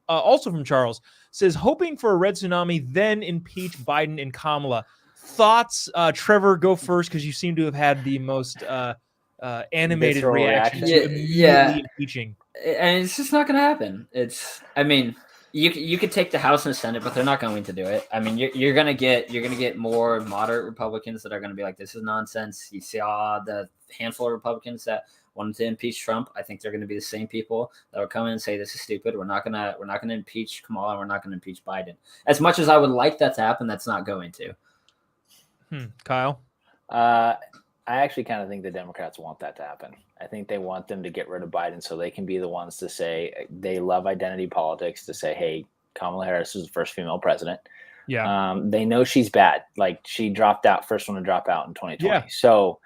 Also from Charles, says hoping for a red tsunami, then impeach Biden and Kamala. Thoughts, Trevor? Go first because you seem to have had the most animated
Visceral
reaction
reaction.
to immediately impeaching.
And it's just not going to happen. You could take the House and the Senate, but they're not going to do it. I mean, you're going to get more moderate Republicans that are going to be like, this is nonsense. You saw the handful of Republicans that wanted to impeach Trump. I think they're going to be the same people that will come in and say this is stupid. We're not going to impeach Kamala. We're not going to impeach Biden. As much as I would like that to happen, that's not going to.
Kyle?
I actually kind of think the Democrats want that to happen. I think they want them to get rid of Biden so they can be the ones to say they love identity politics, to say, hey, Kamala Harris is the first female president.
Yeah.
They know she's bad. Like, she dropped out, first one to drop out in 2020.
Yeah.
So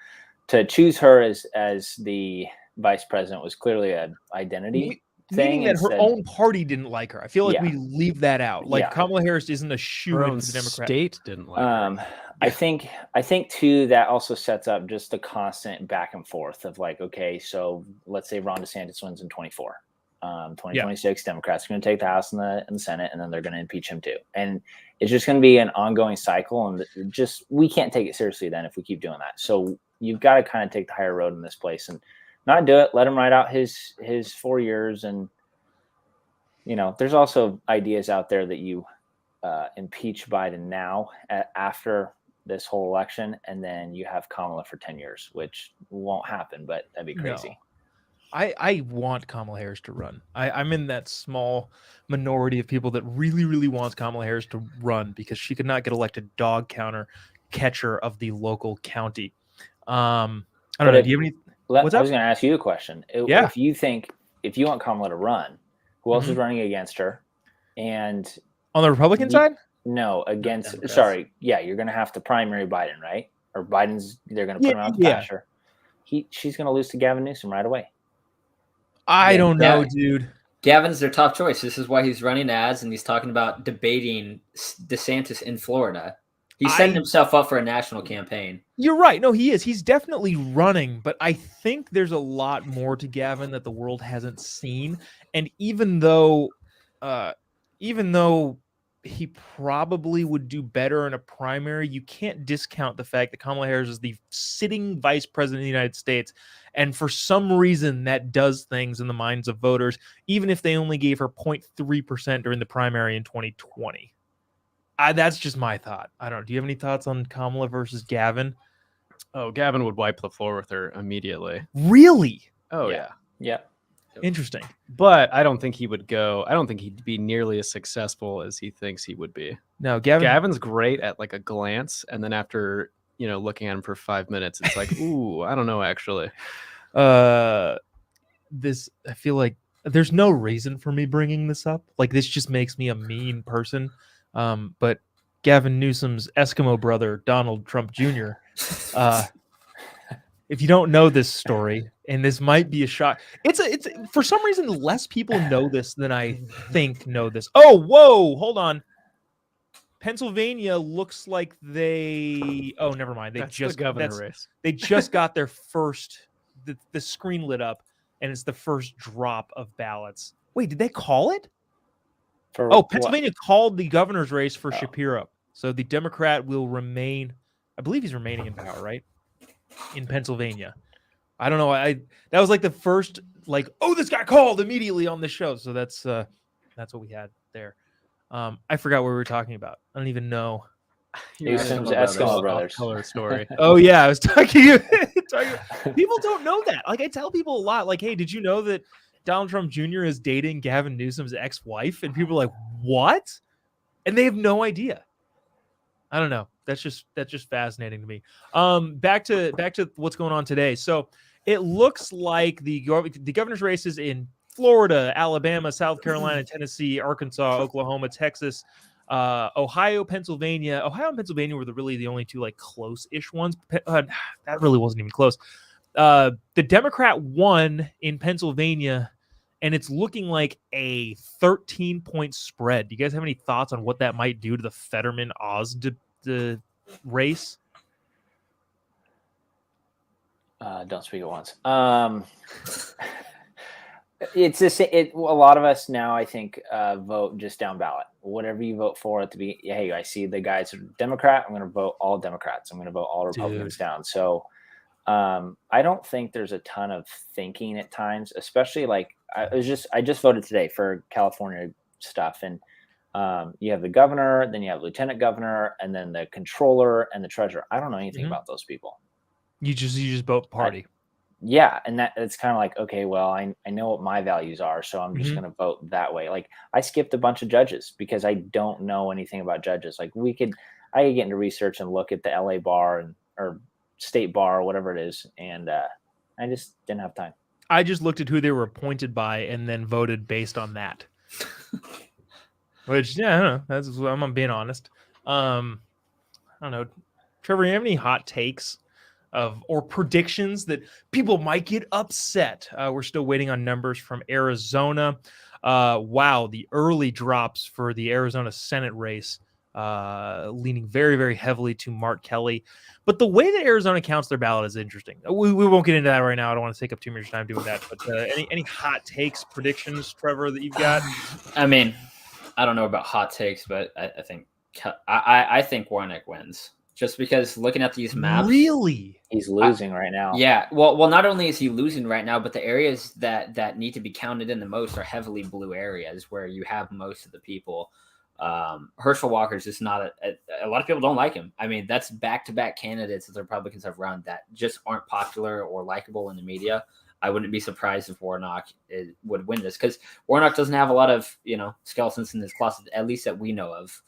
to choose her as the vice president was clearly an identity thing.
Meaning that her own party didn't like her. I feel like we leave that out. Like, Kamala Harris isn't a shoe-in for the Democrat.
State didn't like her.
I think too that also sets up just a constant back and forth of like, okay, so let's say Ron DeSantis wins in 2024. 2026, Democrats are going to take the House and the Senate, and then they're going to impeach him too. And it's just going to be an ongoing cycle, and we can't take it seriously then if we keep doing that. So you've got to kind of take the higher road in this place and not do it. Let him ride out his 4 years, and there's also ideas out there that you impeach Biden now after this whole election, and then you have Kamala for 10 years, which won't happen, but that'd be crazy.
No. I want Kamala Harris to run. I'm in that small minority of people that really, really wants Kamala Harris to run because she could not get elected dog catcher of the local county. I don't know. Do you have any?
I was going to ask you a question. If you want Kamala to run, who else is running against her? And
on the Republican side?
No, against. Sorry, you're going to have to primary Biden, right? Or they're going to put him out the pasture. She's going to lose to Gavin Newsom right away.
I don't know, dude.
Gavin's their top choice. This is why he's running ads, and he's talking about debating DeSantis in Florida. He's setting himself up for a national campaign. You're
right. No, he is. He's definitely running, but I think there's a lot more to Gavin that the world hasn't seen. And even though he probably would do better in a primary, you can't discount the fact that Kamala Harris is the sitting vice president of the United States. And for some reason, that does things in the minds of voters, even if they only gave her 0.3% during the primary in 2020. That's just my thought. I don't know. Do you have any thoughts on Kamala versus Gavin?
Oh, Gavin would wipe the floor with her immediately.
Really?
Oh, yeah.
Yeah.
Interesting.
But I don't think he would go. I don't think he'd be nearly as successful as he thinks he would be.
No, Gavin's
great at like a glance, and then after looking at him for 5 minutes, it's like, ooh, I don't know actually.
This, I feel like there's no reason for me bringing this up. Like, this just makes me a mean person. But Gavin Newsom's Eskimo brother, Donald Trump Jr. If you don't know this story, and this might be a shock, it's for some reason less people know this than I think know this. Oh, whoa, hold on. Pennsylvania looks like they. Oh, never mind.
That's the governor race.
They just got their first. The screen lit up, and it's the first drop of ballots. Wait, did they call it? Pennsylvania called the governor's race for Shapiro. So the Democrat will remain. I believe he's remaining in power, right? In Pennsylvania. I don't know. That was like the first, like, oh, this got called immediately on the show. So that's what we had there. I forgot what we were talking about. I don't even know.
Newsom's Eskimo brothers.
Color story.
Oh yeah, I was talking. People don't know that. Like, I tell people a lot. Like, hey, did you know that Donald Trump Jr. is dating Gavin Newsom's ex-wife? And people are like, what? And they have no idea. I don't know. That's just fascinating to me. Back to what's going on today. So it looks like the governor's races in Florida, Alabama, South Carolina, Tennessee, Arkansas, Oklahoma, Texas, Ohio, Pennsylvania. Ohio and Pennsylvania were really the only two like close-ish ones. That really wasn't even close. The Democrat won in Pennsylvania, and it's looking like a 13-point spread. Do you guys have any thoughts on what that might do to the Fetterman-Oz race?
Don't speak at once. It's just a lot of us now, I think, vote just down ballot. Whatever you vote for it to be, hey, I see the guys are Democrat, I'm going to vote all Democrats. I'm going to vote all Republicans down. So I don't think there's a ton of thinking at times, especially like I just voted today for California stuff. And you have the governor, then you have lieutenant governor, and then the controller and the treasurer. I don't know anything about those people.
You just vote party.
Yeah, and it's kind of like, okay, well, I know what my values are, so I'm just going to vote that way. Like, I skipped a bunch of judges because I don't know anything about judges. Like, I could get into research and look at the LA bar or state bar or whatever it is, and I just didn't have time.
I just looked at who they were appointed by and then voted based on that. Which, yeah, I don't know. I'm being honest. I don't know. Trevor, you have any hot takes or predictions that people might get upset? We're still waiting on numbers from Arizona. Wow, the early drops for the Arizona Senate race, leaning very, very heavily to Mark Kelly. But the way that Arizona counts their ballot is interesting. We won't get into that right now. I don't want to take up too much time doing that. But any hot takes, predictions, Trevor, that you've got?
I mean, I don't know about hot takes, but I think Warnock wins. Just because looking at these maps,
really,
he's losing right now.
Yeah, well, not only is he losing right now, but the areas that need to be counted in the most are heavily blue areas where you have most of the people. Herschel Walker's just not a lot of people don't like him. I mean, that's back-to-back candidates that the Republicans have run that just aren't popular or likable in the media. I wouldn't be surprised if Warnock would win this because Warnock doesn't have a lot of skeletons in his closet, at least that we know of.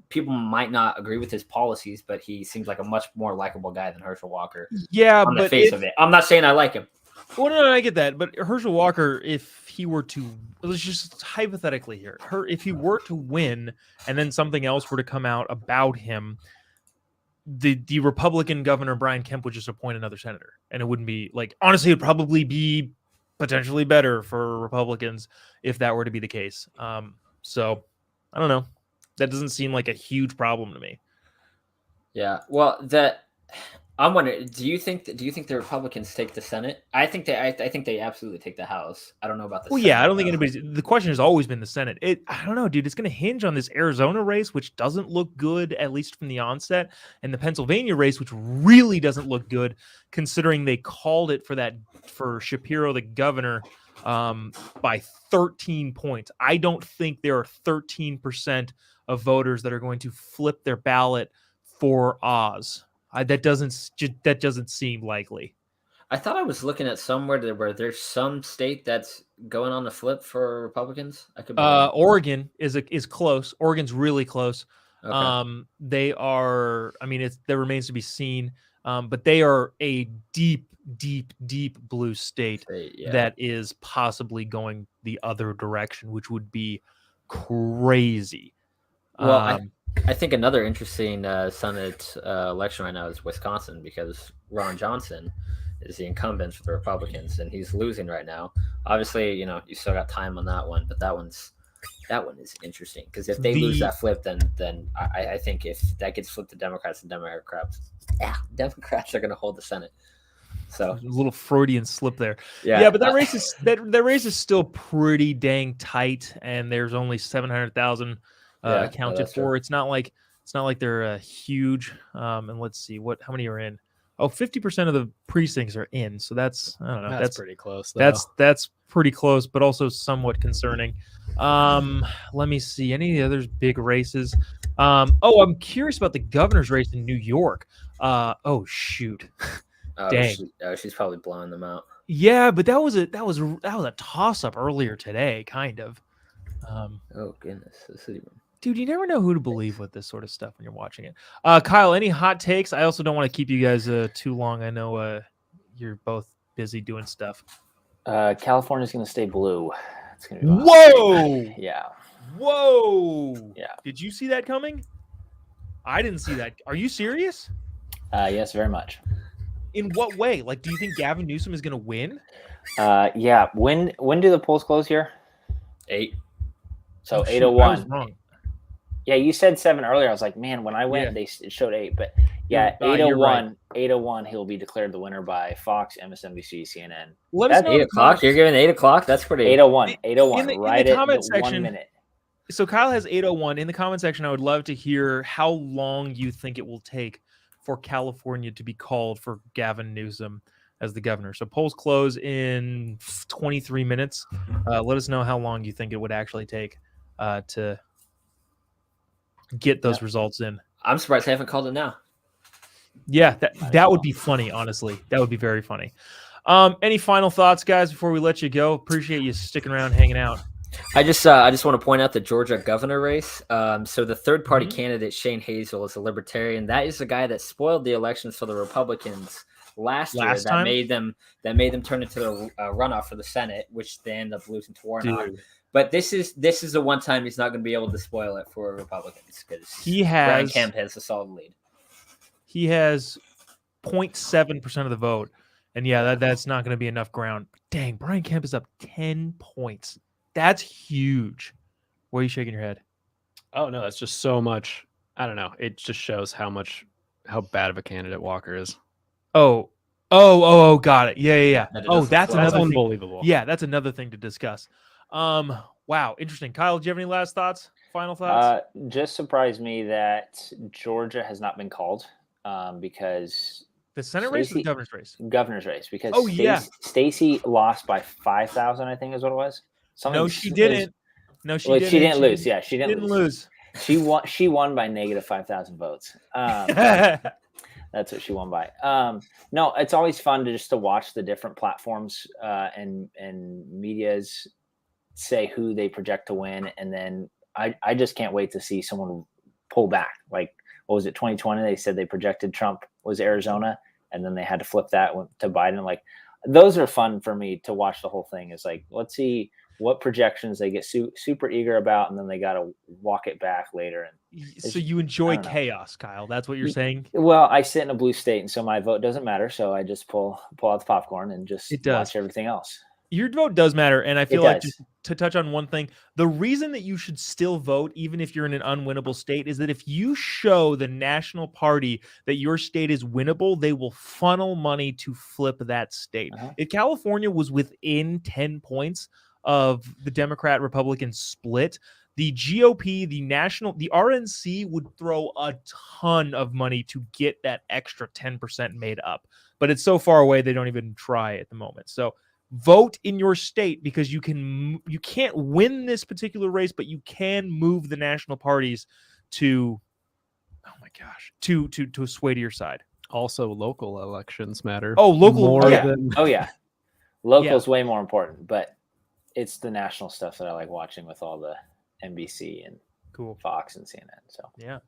People might not agree with his policies, but he seems like a much more likable guy than Herschel Walker.
Yeah,
on the face of it. I'm not saying I like him.
Well, no, I get that. But Herschel Walker, if he were to, let's just hypothetically here, if he were to win and then something else were to come out about him, the Republican governor, Brian Kemp, would just appoint another senator. And it wouldn't be like, honestly, it'd probably be potentially better for Republicans if that were to be the case. So I don't know. That doesn't seem like a huge problem to me.
Yeah. Well, I'm wondering. Do you think the Republicans take the Senate? I think they absolutely take the House. I don't know about the
Well,
Senate,
yeah, I don't think anybody's. The question has always been the Senate. I don't know, dude. It's going to hinge on this Arizona race, which doesn't look good, at least from the onset, and the Pennsylvania race, which really doesn't look good, considering they called it for Shapiro, the governor, by 13 points. I don't think there are 13% of voters that are going to flip their ballot for Oz. That doesn't seem likely.
I thought I was looking at somewhere where there's some state that's going on the flip for Republicans. I could be wrong.
Oregon is close. Oregon's really close.
Okay.
They are. I mean, there remains to be seen. But they are a deep, deep, deep blue state
Yeah.
that is possibly going the other direction, which would be crazy.
Well, I think another interesting Senate election right now is Wisconsin, because Ron Johnson is the incumbent for the Republicans, and he's losing right now. Obviously, you still got time on that one, but that one is interesting, because if they lose that flip, then I think if that gets flipped to Democrats, the Democrats are going to hold the Senate. So
a little Freudian slip there.
Yeah,
but that race is still pretty dang tight, and there's only 700,000 accounted for. It's not like they're huge. And let's see how many are in. 50% of the precincts are in, so that's, I don't know.
That's pretty close, though.
That's pretty close, but also somewhat concerning. Let me see any of the other big races. I'm curious about the governor's race in New York. Oh shoot. Dang.
She's probably blowing them out.
Yeah, but that was a toss up earlier today, kind of.
Oh goodness, this is even...
Dude, you never know who to believe with this sort of stuff when you're watching it. Kyle, any hot takes? I also don't want to keep you guys too long. I know you're both busy doing stuff.
California's going to stay blue. It's going to be
Whoa!
Yeah.
Whoa!
Yeah.
Did you see that coming? I didn't see that. Are you serious?
Yes, very much.
In what way? Like, do you think Gavin Newsom is going to win?
Yeah. When do the polls close here?
8.
So 8:01.
I was wrong.
Yeah, you said 7 earlier. I was like, man, when I went, it showed 8. But yeah, 8:01. Right. 8:01, he'll be declared the winner by Fox, MSNBC, CNN.
Let us know
8 o'clock. You're giving 8 o'clock. That's pretty.
8:01. 8:01.
Right in the comment section,
1 minute.
So Kyle has 8:01 in the comment section. I would love to hear how long you think it will take for California to be called for Gavin Newsom as the governor. So polls close in 23 minutes. Let us know how long you think it would actually take to get those results in.
I'm surprised they haven't called it now.
Yeah, that would be funny, honestly. That would be very funny. Any final thoughts, guys, before we let you go? Appreciate you sticking around, hanging out.
I just want to point out the Georgia governor race. So the third party candidate, Shane Hazel, is a libertarian. That is the guy that spoiled the elections for the Republicans last year.
Time?
That made them turn into the runoff for the Senate, which they ended up losing to Warnock. But this is the one time he's not going to be able to spoil it for Republicans, because Brian Kemp has a solid lead.
He has 0.7% of the vote, and that's not going to be enough ground. Dang, Brian Kemp is up 10 points. That's huge. Why are you shaking your head?
Oh no, that's just so much. I don't know. It just shows how bad of a candidate Walker is.
Oh, got it. Yeah. That's another
unbelievable.
Yeah, that's another thing to discuss. Wow, interesting. Kyle, do you have any last thoughts? Final thoughts?
Just surprised me that Georgia has not been called, because
the Senate race or the governor's race?
Governor's race, because Stacey lost by 5,000, I think is what it was.
No, she didn't.
She didn't lose. Yeah, she didn't
lose.
She won by negative 5,000 votes. That's what she won by. No, it's always fun to watch the different platforms and medias say who they project to win, and then I just can't wait to see someone pull back. Like, what was it, 2020? They said they projected Trump was Arizona, and then they had to flip that to Biden. Like, those are fun for me to watch. The whole thing is like, let's see what projections they get super eager about, and then they got to walk it back later. And
so you enjoy chaos, Kyle? That's what you're saying?
Well, I sit in a blue state, and so my vote doesn't matter. So I just pull out the popcorn and just watch everything else.
Your vote does matter, and I feel like, just to touch on one thing, the reason that you should still vote, even if you're in an unwinnable state, is that if you show the national party that your state is winnable, they will funnel money to flip that state. If California was within 10 points of the Democrat-Republican split, the GOP, the RNC would throw a ton of money to get that extra 10% made up. But it's so far away, they don't even try at the moment. So vote in your state, because you can't win this particular race, but you can move the national parties to sway to your side.
Also, local elections matter.
Oh, local-
more
yeah.
than
Oh yeah, local's way more important, but it's the national stuff that I like watching with all the NBC and
Cool.
Fox and CNN. So
Yeah.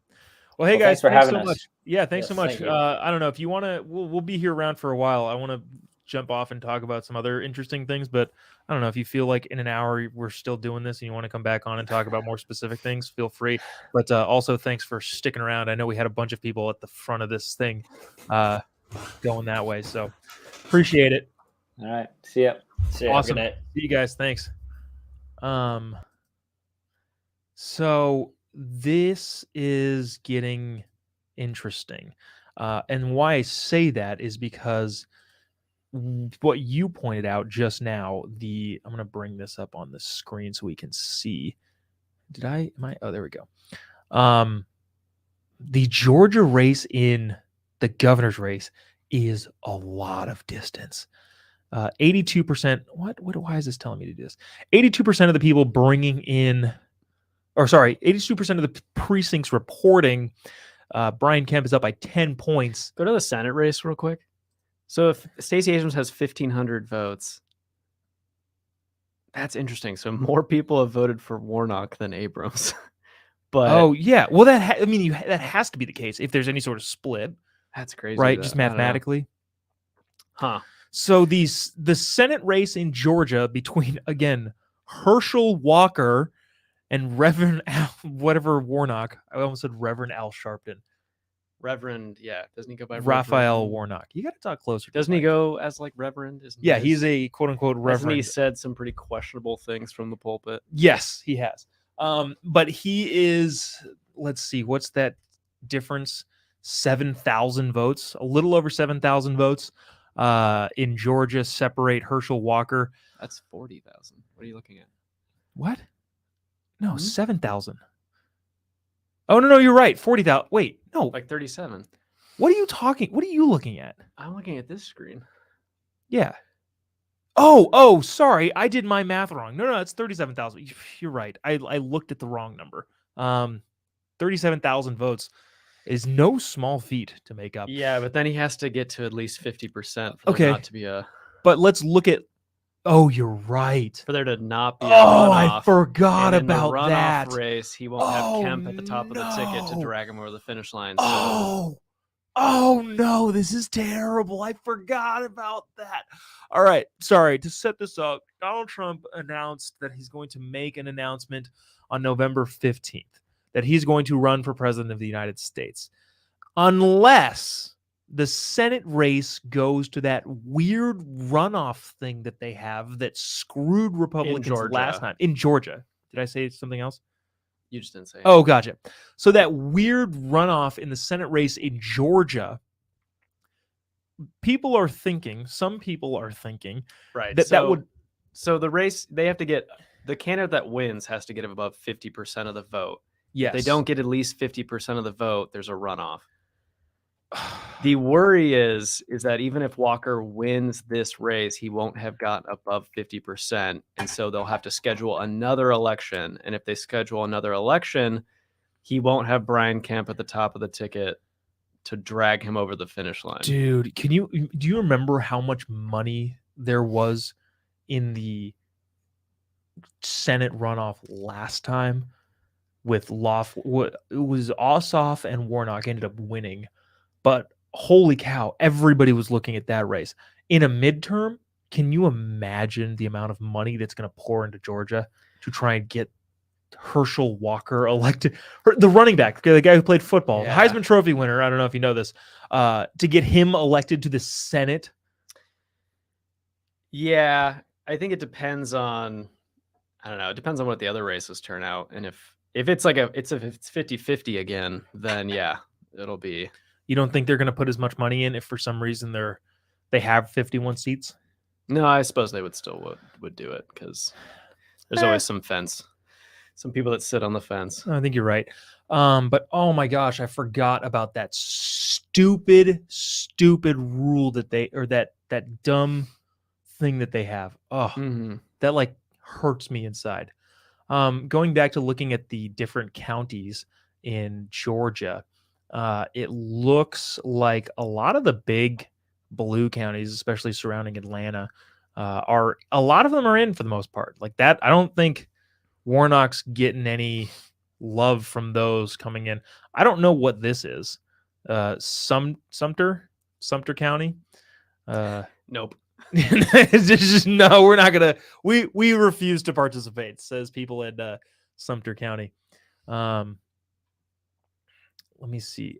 Well, hey
Well,
guys,
thanks for having
so
us.
much. Yeah, thanks so
Yes,
much.
thank you.
I don't know if you want to. We'll be here around for a while. I want to jump off and talk about some other interesting things, but I don't know if you feel like in an hour we're still doing this and you want to come back on and talk about more specific things. Feel free. But also, thanks for sticking around. I know we had a bunch of people at the front of this thing, going that way, so appreciate it.
all right, see ya.
See ya.
Awesome.
Good night.
See you guys. Thanks. So this is getting interesting. And why I say that is because what you pointed out just now, I'm going to bring this up on the screen so we can see. Oh, there we go. The Georgia race in the governor's race is a lot of distance. 82%. Why is this telling me to do this? 82% of the people bringing in, 82% of the precincts reporting Brian Kemp is up by 10 points.
Go to the Senate race real quick. So if Stacey Abrams has 1,500 votes, that's interesting. So more people have voted for Warnock than Abrams. But
oh yeah, well that has to be the case if there's any sort of split.
That's crazy,
right? Just mathematically,
huh?
So the Senate race in Georgia between again Herschel Walker and Reverend whatever Warnock. I almost said Reverend Al Sharpton.
Reverend, yeah, doesn't he go by
Raphael
Reverend?
Warnock? You got to talk closer.
Doesn't he go as like Reverend?
Yeah, he's a quote unquote Reverend.
Hasn't he said some pretty questionable things from the pulpit?
Yes, he has. But he is. Let's see, what's that difference? 7,000 votes, a little over 7,000 votes in Georgia separate Herschel Walker.
That's 40,000. What are you looking at?
What? No, 7,000. Oh, no, you're right. 40,000. Wait, no.
Like 37.
What are you looking at?
I'm looking at this screen.
Yeah. Oh, sorry. I did my math wrong. No, it's 37,000. You're right. I looked at the wrong number. 37,000 votes is no small feat to make up.
Yeah, but then he has to get to at least 50% for
Okay.
there not to be a.
But let's look at. Oh, you're right.
For there to not be a
Oh, I
runoff.
forgot
And in
about
the runoff
that.
race, he won't have Kemp at the top of the ticket to
no.
drag him over the finish line. So.
Oh no, this is terrible. I forgot about that. All right, sorry. To set this up, Donald Trump announced that he's going to make an announcement on November 15th that he's going to run for president of the United States. Unless the Senate race goes to that weird runoff thing that they have that screwed Republicans last time in Georgia. Did I say something else?
You just didn't say.
Oh, gotcha. So that weird runoff in the Senate race in Georgia, some people are thinking
right.
that would.
So the race, they have to get, the candidate that wins has to get above 50% of the vote.
Yes.
If they don't get at least 50% of the vote, there's a runoff. The worry is that even if Walker wins this race, he won't have gotten above 50%. And so they'll have to schedule another election. And if they schedule another election, he won't have Brian Kemp at the top of the ticket to drag him over the finish line.
Dude, do you remember how much money there was in the Senate runoff last time with it was Ossoff and Warnock ended up winning. But holy cow, everybody was looking at that race. In a midterm, can you imagine the amount of money that's going to pour into Georgia to try and get Herschel Walker elected? The running back, the guy who played football, the Heisman Trophy winner, I don't know if you know this, to get him elected to the Senate?
Yeah, I think it depends on, I don't know, it depends on what the other races turn out. And if it's like if it's 50-50 again, then yeah, it'll be.
You don't think they're going to put as much money in if for some reason they have 51 seats?
No, I suppose they would still would do it because there's always some people that sit on the fence.
I think you're right. But oh my gosh, I forgot about that stupid rule that dumb thing that they have. Oh, that like hurts me inside. Going back to looking at the different counties in Georgia, it looks like a lot of the big blue counties, especially surrounding Atlanta, a lot of them are in for the most part. Like that, I don't think Warnock's getting any love from those coming in. I don't know what this is. Sumter County.
Nope.
It's just no, we're not gonna. We refuse to participate. Says people in Sumter County. Let me see.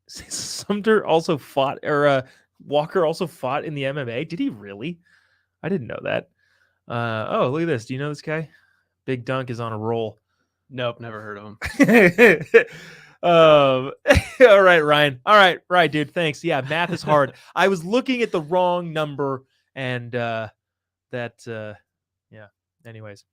Sumter also fought, or Walker also fought in the MMA. Did he really? I didn't know that. Oh, look at this. Do you know this guy? Big Dunk is on a roll.
Nope, never heard of him.
All right, Ryan. All right, dude. Thanks. Yeah, math is hard. I was looking at the wrong number, and yeah. Anyways,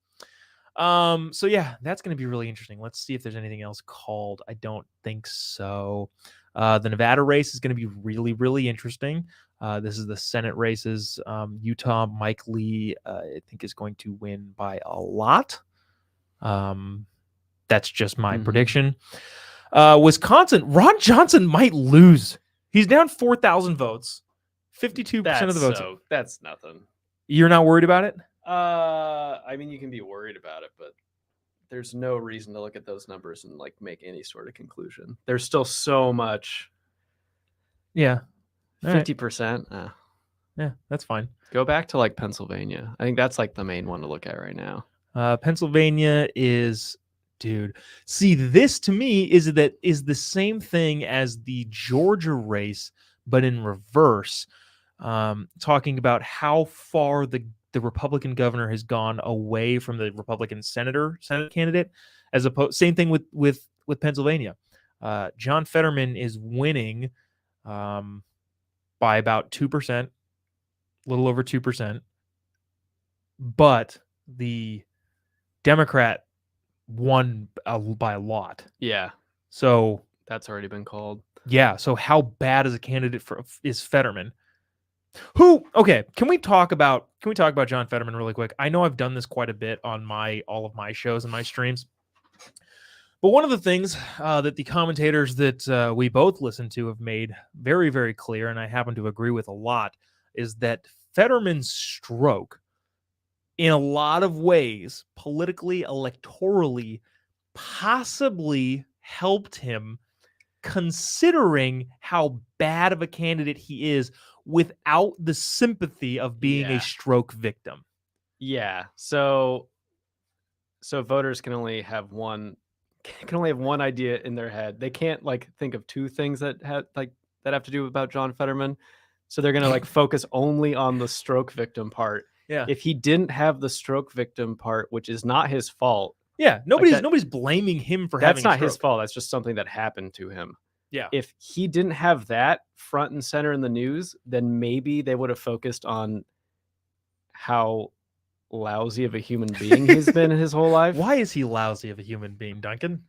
so yeah, that's going to be really interesting. Let's see if there's anything else called. I don't think so. The Nevada race is going to be really, really interesting. This is the Senate races. Utah, Mike Lee, I think, is going to win by a lot. That's just my prediction. Wisconsin, Ron Johnson might lose. He's down 4,000 votes. 52% of the votes.
So that's nothing.
You're not worried about it?
I mean, you can be worried about it, but there's no reason to look at those numbers and like make any sort of conclusion. There's still so much.
Yeah.
50%.
Yeah, that's fine.
Go back to like Pennsylvania. I think that's like the main one to look at right now.
Pennsylvania is, dude. See, this to me is the same thing as the Georgia race, but in reverse. Talking about how far the Republican governor has gone away from the Republican Senate candidate, as opposed. Same thing with Pennsylvania. John Fetterman is winning by about 2%, a little over 2%, but the Democrat won by a lot.
Yeah.
So
that's already been called.
Yeah. So how bad as a candidate is Fetterman? Okay, can we talk about John Fetterman really quick? I know I've done this quite a bit on all of my shows and my streams. But one of the things that the commentators that we both listen to have made very, very clear, and I happen to agree with a lot, is that Fetterman's stroke, in a lot of ways, politically, electorally, possibly helped him, considering how bad of a candidate he is without the sympathy of being a stroke victim.
Yeah. So voters can only have one idea in their head. They can't like think of two things that have to do about John Fetterman. So they're going to like focus only on the stroke victim part.
Yeah.
If he didn't have the stroke victim part, which is not his fault.
Yeah. Nobody's blaming him for having a stroke.
That's not his fault. That's just something that happened to him.
Yeah.
If he didn't have that front and center in the news, then maybe they would have focused on how lousy of a human being he's been his whole life.
Why is he lousy of a human being, Duncan?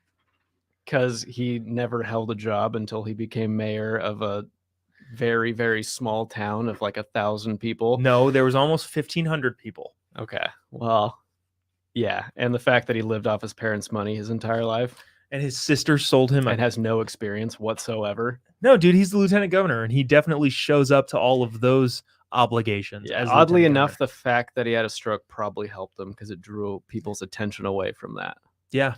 Because he never held a job until he became mayor of a very, very small town of like 1,000 people.
No, there was almost 1,500 people.
Okay. Well, yeah. And the fact that he lived off his parents' money his entire life.
And his sister sold him
and has no experience whatsoever.
No, dude, he's the lieutenant governor, and he definitely shows up to all of those obligations.
Yeah, oddly enough, the fact that he had a stroke probably helped him because it drew people's attention away from that.
Yeah.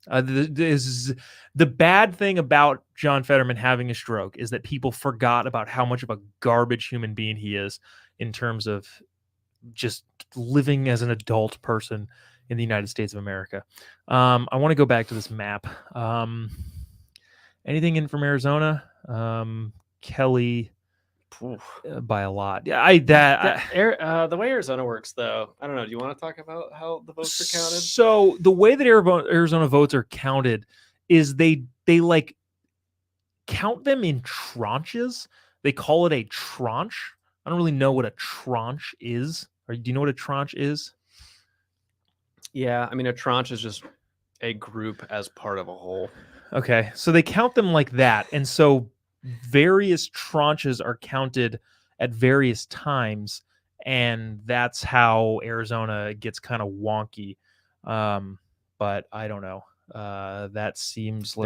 The bad thing about John Fetterman having a stroke is that people forgot about how much of a garbage human being he is in terms of just living as an adult person in the United States of America. I want to go back to this map. Anything in from Arizona? Kelly by a lot. Yeah,
the way Arizona works, though, I don't know. Do you want to talk about how the votes are counted?
So the way that Arizona votes are counted is they like count them in tranches. They call it a tranche. I don't really know what a tranche is. Or do you know what a tranche is?
Yeah, I mean, a tranche is just a group as part of a whole.
Okay, so they count them like that. And so various tranches are counted at various times. And that's how Arizona gets kind of wonky. But I don't know. That seems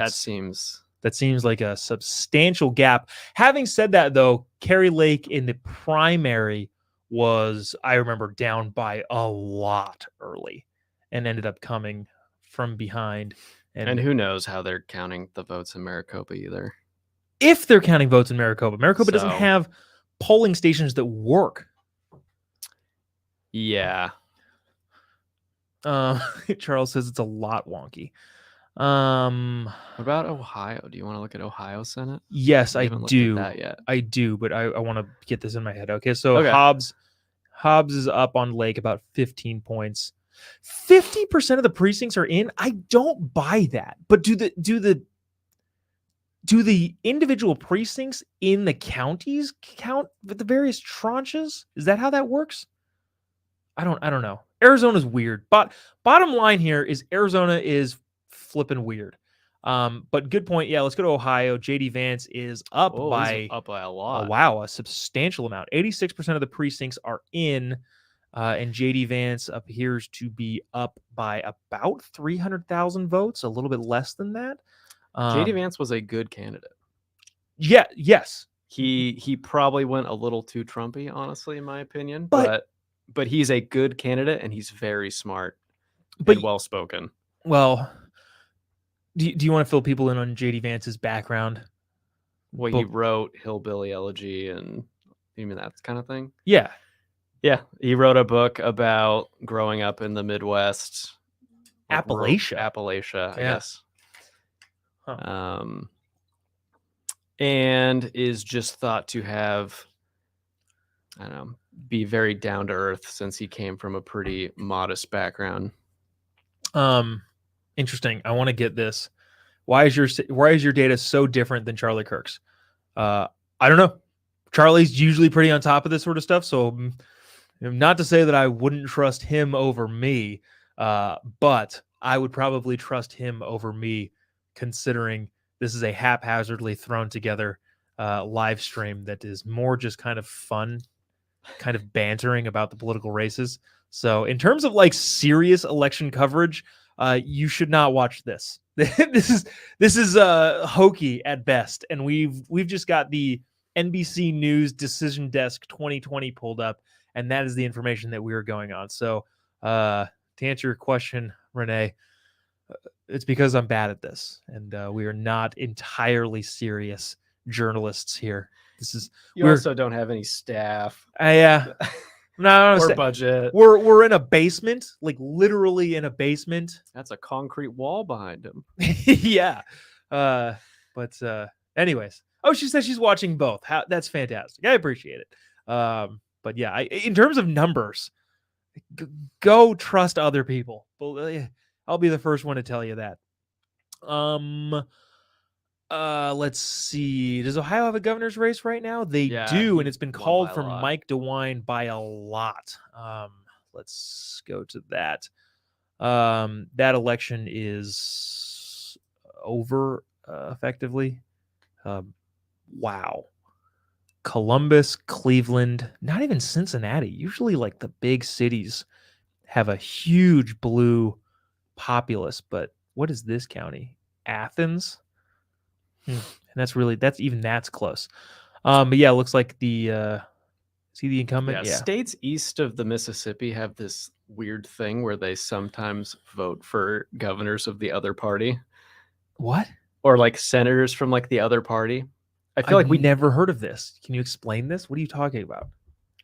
That seems like a substantial gap. Having said that, though, Kari Lake in the primary was, I remember, down by a lot early and ended up coming from behind.
And who knows how they're counting the votes in Maricopa either.
If they're counting votes in Maricopa. Maricopa doesn't
So-
have polling stations that work.
Yeah.
Charles says it's a lot wonky.
What about Ohio? Do you want to look at Ohio Senate?
Yes,
We
I
haven't looked at
do.
that yet.
I do, but I want to get this in my head. Okay, so
Okay.
Hobbs is up on Lake about 15 points. 50% of the precincts are in. I don't buy that. But do the individual precincts in the counties count with the various tranches? Is that how that works? I don't know. Arizona's weird. But bottom line here is Arizona is flipping weird. But good point. Yeah, let's go to Ohio. JD Vance is up
Oh,
by
he's up by a lot.
wow, a substantial amount. 86% of the precincts are in, and JD Vance appears to be up by about 300,000 votes, a little bit less than that.
JD Vance was a good candidate.
Yeah, yes.
He probably went a little too Trumpy, honestly, in my opinion.
But
But he's a good candidate, and he's very smart
But-
and well spoken.
well, do you want to fill people in on JD Vance's background?
What he
Book-
wrote, Hillbilly Elegy, and even that kind of thing.
Yeah.
Yeah, he wrote a book about growing up in the Midwest,
Appalachia.
Appalachia, I
Yeah.
guess.
Huh.
And is just thought to have, I don't know, be very down to earth since he came from a pretty modest background.
Interesting. I want to get this. Why is your data so different than Charlie Kirk's? I don't know. Charlie's usually pretty on top of this sort of stuff, so not to say that I wouldn't trust him over me, but I would probably trust him over me, considering this is a haphazardly thrown together live stream that is more just kind of fun, kind of bantering about the political races. So in terms of like serious election coverage, you should not watch this. This is hokey at best, and we've just got the NBC News Decision Desk 2020 pulled up, and that is the information that we're going on. So to answer your question, Renee, it's because I'm bad at this, and we are not entirely serious journalists here.
You also don't have any staff
no,
or budget.
We're in a basement, like literally in a basement.
That's a concrete wall behind him.
Yeah. But anyways. Oh, she says she's watching both. That's fantastic. I appreciate it. But yeah, in terms of numbers, go trust other people. I'll be the first one to tell you that. Let's see. Does Ohio have a governor's race right now? They
Yeah,
do,
he
and it's been
won
called
by a
for
lot.
Mike DeWine by a lot. Let's go to that. That election is over effectively. Wow. Columbus, Cleveland, not even Cincinnati. Usually like the big cities have a huge blue populace, but what is this county? Athens? And that's close. But yeah, it looks like the see the incumbent. Yeah.
States east of the Mississippi have this weird thing where they sometimes vote for governors of the other party.
What?
Or like senators from like the other party. I feel like we
never heard of this. Can you explain this? What are you talking about?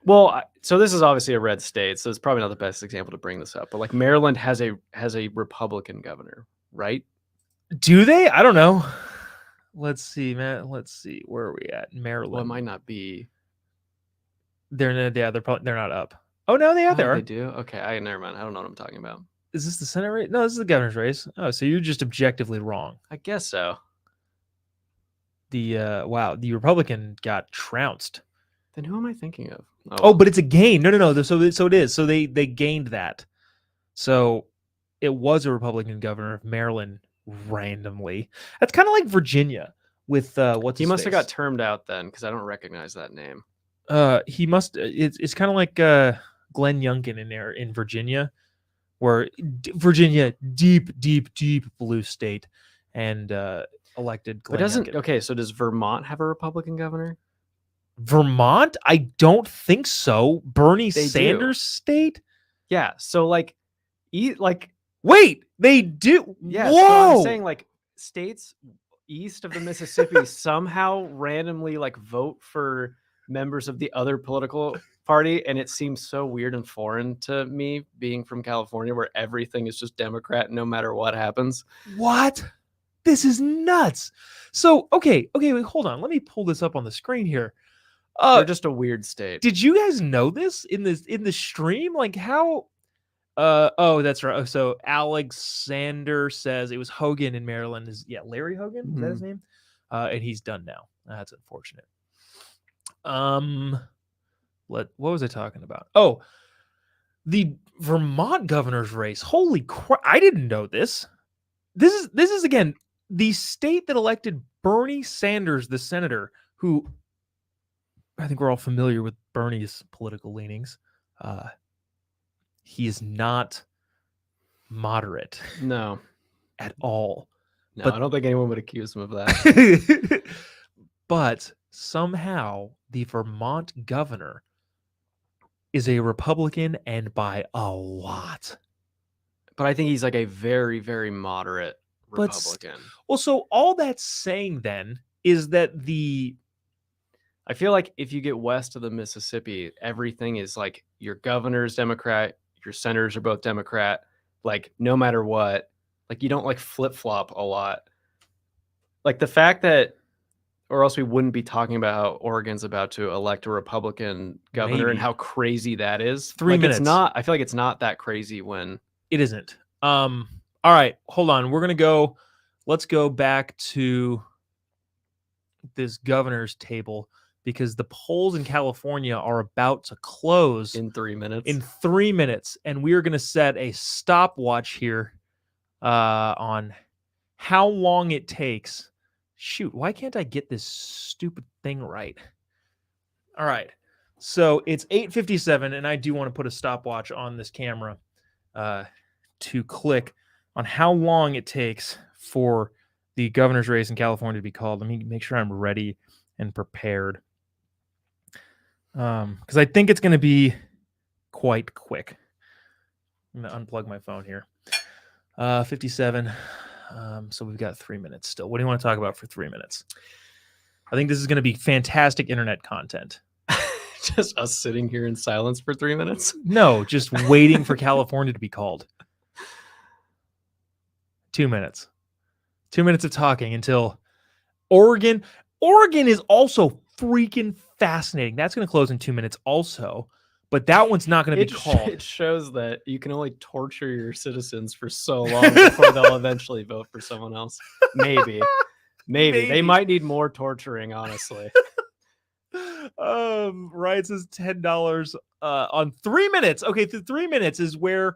Well, so this is obviously a red state, so it's probably not the best example to bring this up. But like Maryland has a Republican governor, right?
Do they? I don't know. Let's see, man. Let's see. Where are we at? Maryland.
Well, it might not be.
They're not up. Oh no, they are.
They do. Okay, never mind. I don't know what I'm talking about.
Is this the Senate race? No, this is the governor's race. Oh, so you're just objectively wrong.
I guess so.
The Republican got trounced.
Then who am I thinking of?
Oh, but it's a gain. No. So it is. So they gained that. So it was a Republican governor of Maryland randomly. That's kind of like Virginia with what's
he
his
must have
face?
got termed out then because I don't recognize that name.
He must. It's kind of like Glenn Youngkin in there in Virginia, where Virginia deep blue state, and elected
But
Glenn Youngkin.
okay, so does Vermont have a Republican governor?
Vermont? I don't think so. Bernie
They do.
Sanders state?
Yeah. So like,
Wait, they do.
yeah.
Whoa.
So I'm saying like states east of the Mississippi somehow randomly like vote for members of the other political party, and it seems so weird and foreign to me being from California where everything is just Democrat no matter what happens.
What? This is nuts. So, okay, wait, hold on. Let me pull this up on the screen here.
They're just a weird state.
Did you guys know this in the stream? Like how oh, that's right. So Alexander says it was Hogan in Maryland. Larry Hogan? Is that his name? And he's done now. That's unfortunate. What was I talking about? Oh, the Vermont governor's race. Holy crap. I didn't know this. This is again the state that elected Bernie Sanders, the senator, who I think we're all familiar with Bernie's political leanings. He is not moderate.
No.
At all.
No,
But
I don't think anyone would accuse him of that.
But somehow the Vermont governor is a Republican, and by a lot.
But I think he's like a very, very moderate Republican.
Well, so all that's saying then is that
I feel like if you get west of the Mississippi, everything is like your governor's Democrat, your senators are both Democrat, like no matter what, like you don't like flip-flop a lot. Like the fact that, or else we wouldn't be talking about how Oregon's about to elect a Republican governor and how crazy that is.
3 minutes.
It's not, I feel like it's not that crazy when
it isn't. All right, hold on. Let's go back to this governor's table because the polls in California are about to close
in 3 minutes.
And we are going to set a stopwatch here on how long it takes. Shoot, why can't I get this stupid thing right? All right. So it's 8:57, and I do want to put a stopwatch on this camera to click on how long it takes for the governor's race in California to be called. Let me make sure I'm ready and prepared. Because I think it's going to be quite quick. I'm going to unplug my phone here. 57. So we've got 3 minutes still. What do you want to talk about for 3 minutes? I think this is going to be fantastic internet content.
Just us sitting here in silence for 3 minutes?
No, just waiting for California to be called. 2 minutes. 2 minutes of talking until Oregon. Oregon is also freaking fascinating. That's going to close in 2 minutes also. But that one's not going to be called.
It shows that you can only torture your citizens for so long before they'll eventually vote for someone else. Maybe. They might need more torturing, honestly.
Right, says $10 on 3 minutes. Okay, 3 minutes is where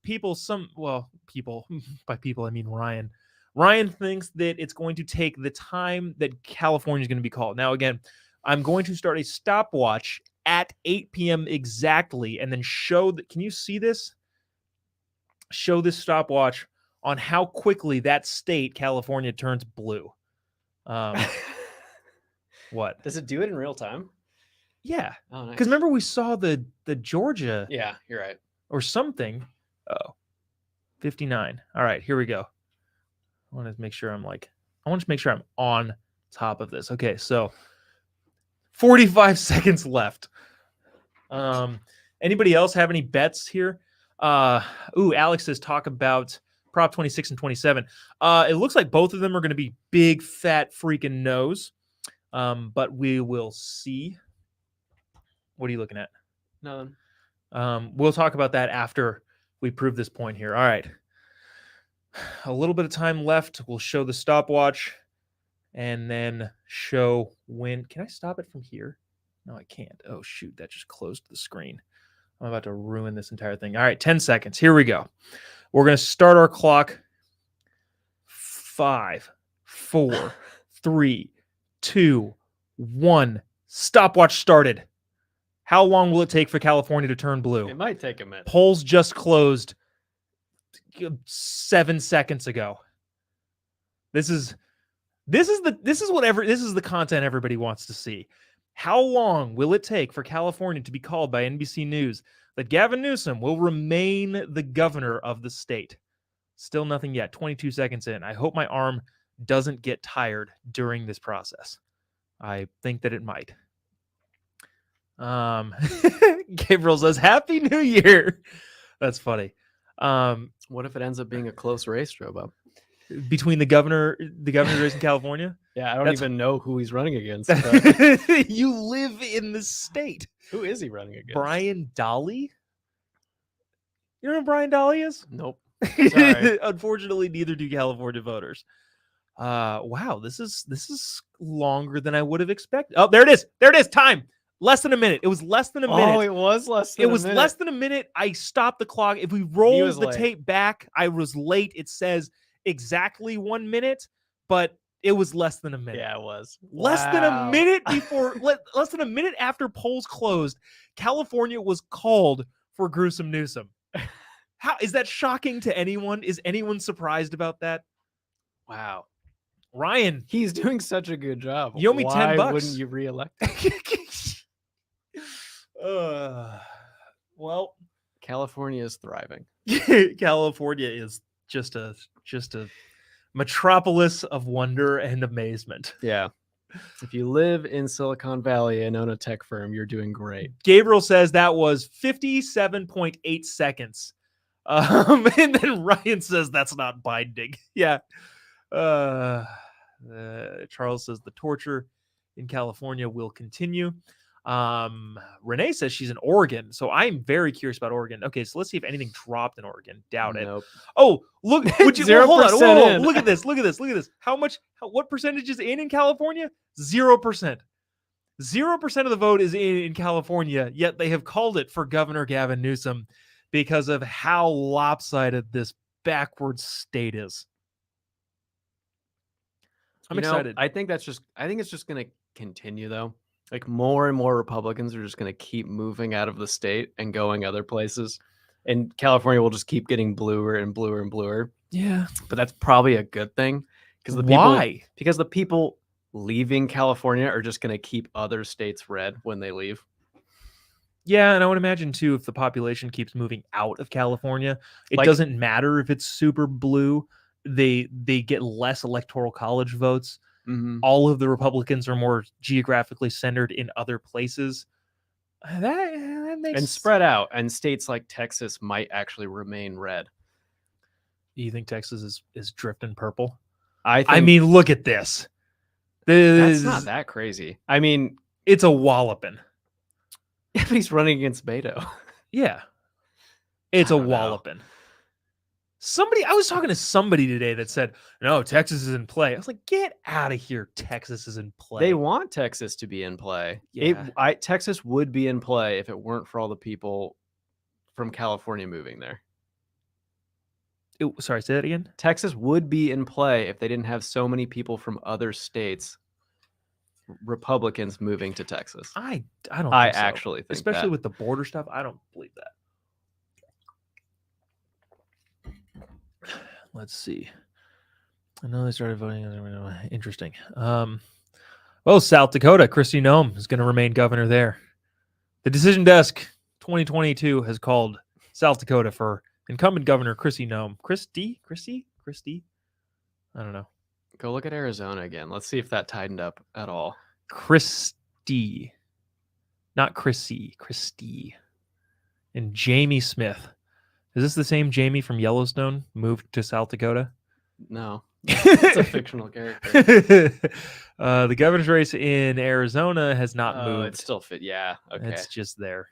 people by people I mean Ryan thinks that it's going to take the time that California is going to be called. Now again, I'm going to start a stopwatch at 8 p.m. exactly, and then show that. Can you see this? Show this stopwatch on how quickly that state, California, turns blue. What?
Does it do it in real time?
Yeah.
Oh, nice.
Because remember we saw the Georgia.
Yeah, you're right.
Or something. Oh, 59. All right, here we go. I want to make sure I'm on top of this. Okay, so 45 seconds left. Anybody else have any bets here? Alex says talk about Prop 26 and 27. It looks like both of them are going to be big, fat, freaking no's. But we will see. What are you looking at?
Nothing.
We'll talk about that after we prove this point here. All right. A little bit of time left. We'll show the stopwatch and then show when. Can I stop it from here? No, I can't. Oh, shoot. That just closed the screen. I'm about to ruin this entire thing. All right. 10 seconds. Here we go. We're going to start our clock. 5, 4, 3, 2, 1. Stopwatch started. How long will it take for California to turn blue?
It might take a minute.
Polls just closed 7 seconds ago. This is the content everybody wants to see. How long will it take for California to be called by NBC News that Gavin Newsom will remain the governor of the state? Still nothing yet. 22 seconds in. I hope my arm doesn't get tired during this process. I think that it might. Gabriel says, "Happy New Year." That's funny.
What if it ends up being a close race, Jobob?
Between the governor race in California?
Yeah, I don't even know who he's running against.
You live in the state.
Who is he running against?
Brian Dolly? You know who Brian Dolly is?
Nope. Sorry.
Unfortunately, neither do California voters. Wow, this is longer than I would have expected. Oh, there it is. There it is. Time. Less than a minute. It was less than a minute.
Oh, it was less than a minute.
It was less than a minute. I stopped the clock. If we roll the tape back, I was late. It says exactly 1 minute, but it was less than a minute.
Yeah, it was.
Less than a minute before, less than a minute after polls closed, California was called for gruesome Newsom. How is that shocking to anyone? Is anyone surprised about that?
Wow.
Ryan,
he's doing such a good job.
You owe me $10.
Why wouldn't you reelect him?
Well,
California is thriving.
California is just a metropolis of wonder and amazement.
Yeah. If you live in Silicon Valley and own a tech firm, you're doing great.
Gabriel says that was 57.8 seconds. And then Ryan says that's not binding. Yeah. Charles says the torture in California will continue. Renee says she's in Oregon, so I'm very curious about Oregon. Okay, so let's see if anything dropped in Oregon. Doubt it. Oh, look! Would you hold on? Whoa, look at this! Look at this! Look at this! What percentage is in California? 0%. 0% of the vote is in California. Yet they have called it for Governor Gavin Newsom because of how lopsided this backward state is. I'm excited.
I think it's just going to continue though. Like more and more Republicans are just going to keep moving out of the state and going other places. And California will just keep getting bluer and bluer and bluer.
Yeah.
But that's probably a good thing. Because Because the people leaving California are just going to keep other states red when they leave.
Yeah, and I would imagine too, if the population keeps moving out of California, it doesn't matter if it's super blue. They get less electoral college votes.
Mm-hmm.
All of the Republicans are more geographically centered in other places. That makes
and spread out. And states like Texas might actually remain red.
You think Texas is drifting purple?
I
mean, look at this.
That's not that crazy. I mean,
it's a walloping.
Yeah, but he's running against Beto.
Yeah, it's a walloping. I was talking to somebody today that said, no, Texas is in play. I was like, get out of here. Texas is in play.
They want Texas to be in play.
Yeah.
Texas would be in play if it weren't for all the people from California moving there.
Sorry, say that again?
Texas would be in play if they didn't have so many people from other states, Republicans moving to Texas.
I don't think
I
so.
actually think
especially
that.
with the border stuff, I don't believe that. Let's see. I know they started voting. Interesting. Well, South Dakota, Kristi Noem is going to remain governor there. The Decision Desk 2022 has called South Dakota for incumbent governor Kristi Noem. Kristi? I don't know.
Go look at Arizona again. Let's see if that tightened up at all.
Kristi. Not Chrissy. Kristi. And Jamie Smith. Is this the same Jamie from Yellowstone moved to South Dakota?
No. It's a fictional character.
The governor's race in Arizona has not moved.
It's still fit. Yeah. Okay.
It's just there.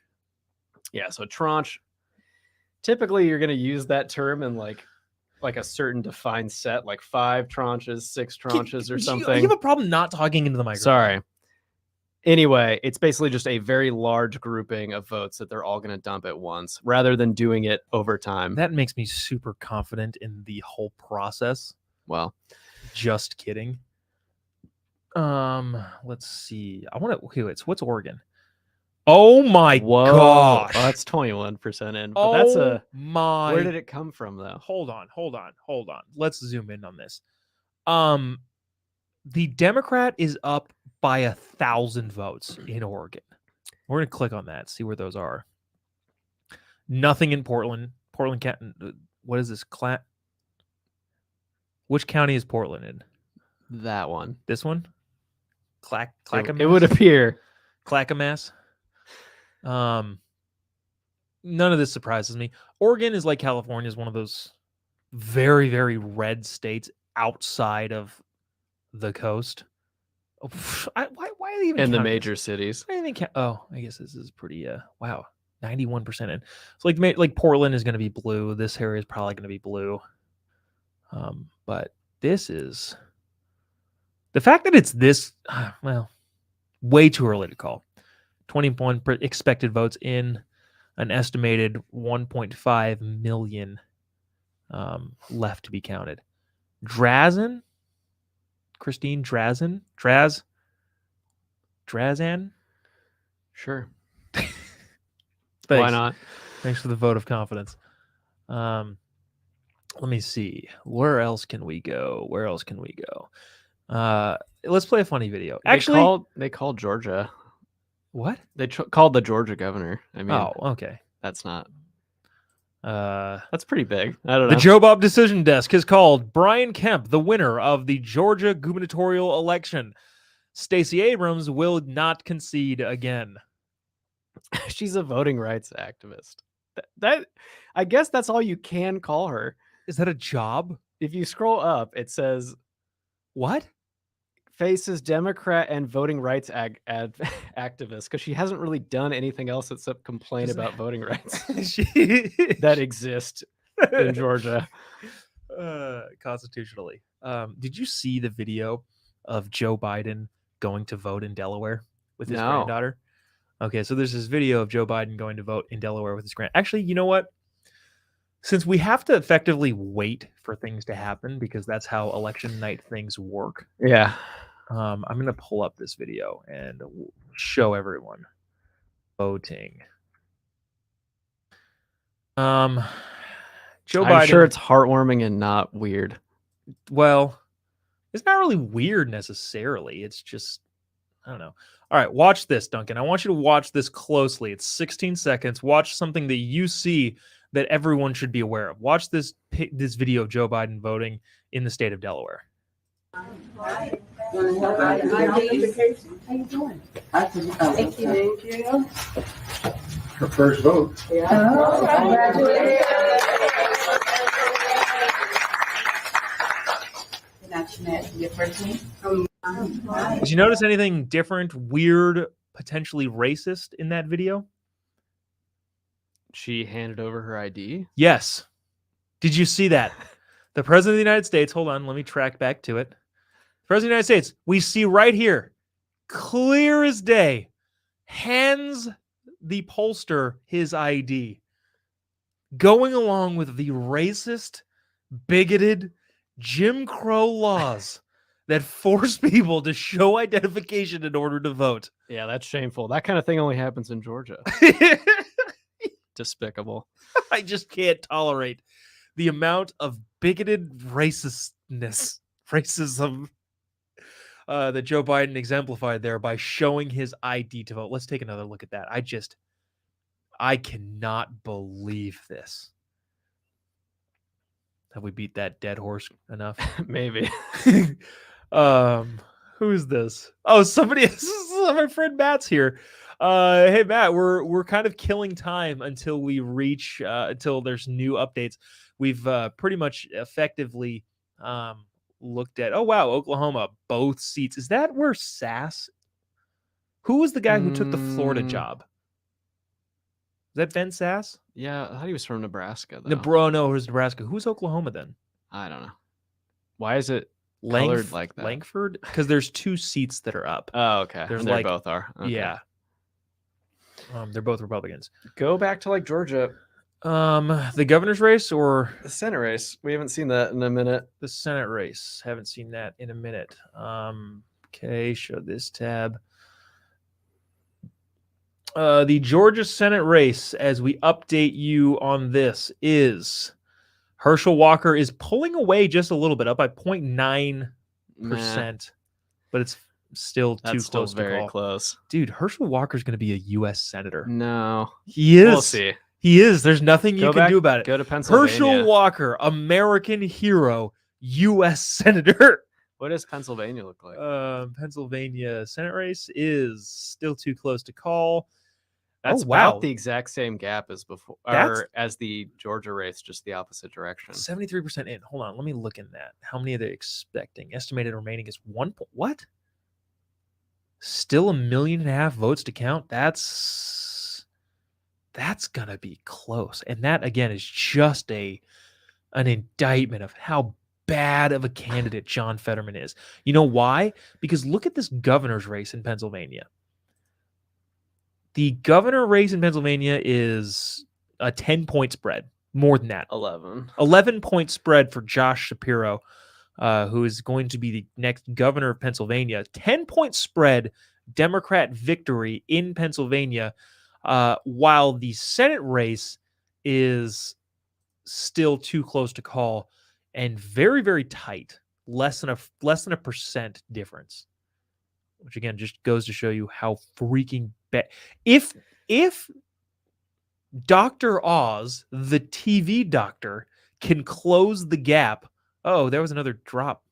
Yeah. So tranche. Typically, you're going to use that term in like a certain defined set, like 5 tranches, 6 tranches, or something.
You have a problem not talking into the microphone.
Sorry. Anyway, it's basically just a very large grouping of votes that they're all going to dump at once, rather than doing it over time.
That makes me super confident in the whole process.
Well,
just kidding. Let's see. I want to. Okay, what's Oregon? Oh my gosh!
Oh, that's 21% in. But that's
my.
Where did it come from, though?
Hold on. Let's zoom in on this. The Democrat is up by 1,000 votes in Oregon. We're gonna click on that, see where those are. Nothing in Portland. Portland County. What is this? Which county is Portland in?
That one.
This one? Clackamas?
It would appear.
Clackamas. None of this surprises me. Oregon is like California, is one of those very, very red states outside of the coast. Why are they even
In the
counting
major
this?
cities.
Why do they count? Oh, I guess this is pretty. Wow, 91% in. So like Portland is going to be blue. This area is probably going to be blue. But this is the fact that it's this. Well, way too early to call. 21 expected votes in an estimated 1.5 million left to be counted. Christine Drazan? Drazan?
Sure.
Thanks.
Why not?
Thanks for the vote of confidence. Let me see. Where else can we go? Let's play a funny video. Actually,
they called Georgia.
What?
They called the Georgia governor. I mean,
okay.
That's not. That's pretty big. I don't
The
know.
Jobob decision desk has called Brian Kemp the winner of the Georgia gubernatorial election. Stacey Abrams will not concede again.
She's a voting rights activist. That I guess that's all you can call her.
Is that a job?
If you scroll up, it says
what?
Faces Democrat and voting rights activist, because she hasn't really done anything else except complain about voting rights that exist in Georgia.
Constitutionally. Did you see the video of Joe Biden going to vote in Delaware with his granddaughter? Okay, so there's this video of Joe Biden going to vote in Delaware with his grand. Actually, you know what? Since we have to effectively wait for things to happen because that's how election night things work.
Yeah.
I'm going to pull up this video and show everyone voting. Joe Biden.
I'm sure it's heartwarming and not weird.
Well, it's not really weird necessarily. It's just, I don't know. All right, watch this, Duncan. I want you to watch this closely. It's 16 seconds. Watch something that you see that everyone should be aware of. Watch this video of Joe Biden voting in the state of Delaware.
How you doing? Thank you.
Her first vote.
Yeah. Congratulations. Your first name?
Did you notice anything different, weird, potentially racist in that video?
She handed over her ID?
Yes. Did you see that? The President of the United States, hold on, let me track back to it. The President of the United States, we see right here, clear as day, hands the pollster his ID, going along with the racist, bigoted, Jim Crow laws that force people to show identification in order to vote.
Yeah, that's shameful. That kind of thing only happens in Georgia. Despicable.
I just can't tolerate the amount of bigoted racism that Joe Biden exemplified there by showing his ID to vote. Let's take another look at that. I cannot believe this. Have we beat that dead horse enough?
Maybe.
Who's this? Oh, somebody. My friend Matt's here. Hey Matt, we're kind of killing time until we reach until there's new updates. We've pretty much effectively looked at. Oh wow, Oklahoma, both seats. Is that where Sass? Who was the guy who took the Florida job? Is that Ben Sass?
Yeah, I thought he was from Nebraska. Though.
No, it was Nebraska. Who's Oklahoma then?
I don't know. Why is it colored like that?
Langford? Because there's two seats that are up.
Oh, okay.
There's
they both are. Okay.
Yeah. They're both Republicans.
Go back to like Georgia.
The governor's race or
the Senate race? We haven't seen that in a minute.
The Senate race. Haven't seen that in a minute. Okay, show this tab. The Georgia Senate race, as we update you on this, is Herschel Walker is pulling away just a little bit, up by 0.9%,
Nah,
but it's still too
that's still
close to
very
call.
close.
Dude, Herschel Walker's going to be a U.S. senator.
No,
He is.
we'll see.
He is. There's nothing you
Go
can
back,
do about it.
Go to Pennsylvania.
Herschel Walker, American hero, U.S. senator.
What does Pennsylvania look like?
Pennsylvania Senate race is still too close to call.
That's about the exact same gap as before, or as the Georgia race, just the opposite direction.
73% in. Hold on, let me look in that. How many are they expecting? Estimated remaining is what? Still 1.5 million votes to count. That's gonna be close, and that again is just an indictment of how bad of a candidate John Fetterman is. You know why? Because look at this governor's race in Pennsylvania. The governor race in Pennsylvania is a 10-point spread, more than that. 11-point spread for Josh Shapiro, who is going to be the next governor of Pennsylvania. 10-point spread, Democrat victory in Pennsylvania, while the Senate race is still too close to call and very, very tight, less than a percent difference, which again just goes to show you how freaking bad. If Dr. Oz, the TV doctor, can close the gap. Oh, there was another drop.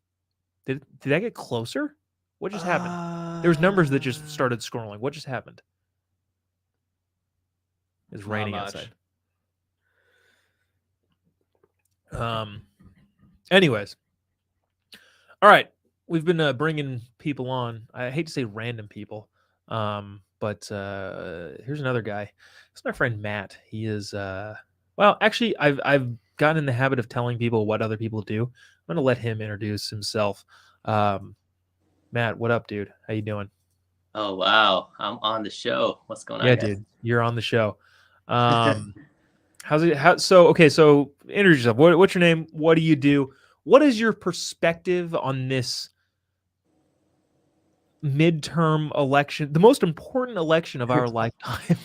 Did I get closer? What just happened? There was numbers that just started scrolling. What just happened? It's raining outside. Anyways, all right. We've been bringing people on. I hate to say random people, but here's another guy. It's my friend Matt. He is well, actually, I've gotten in the habit of telling people what other people do. I'm gonna let him introduce himself. Matt, what up, dude? How you doing?
Oh wow, I'm on the show. What's going on?
Yeah,
guys?
dude, you're on the show. How's it? So introduce yourself. What's your name? What do you do? What is your perspective on this midterm election, the most important election of our lifetime?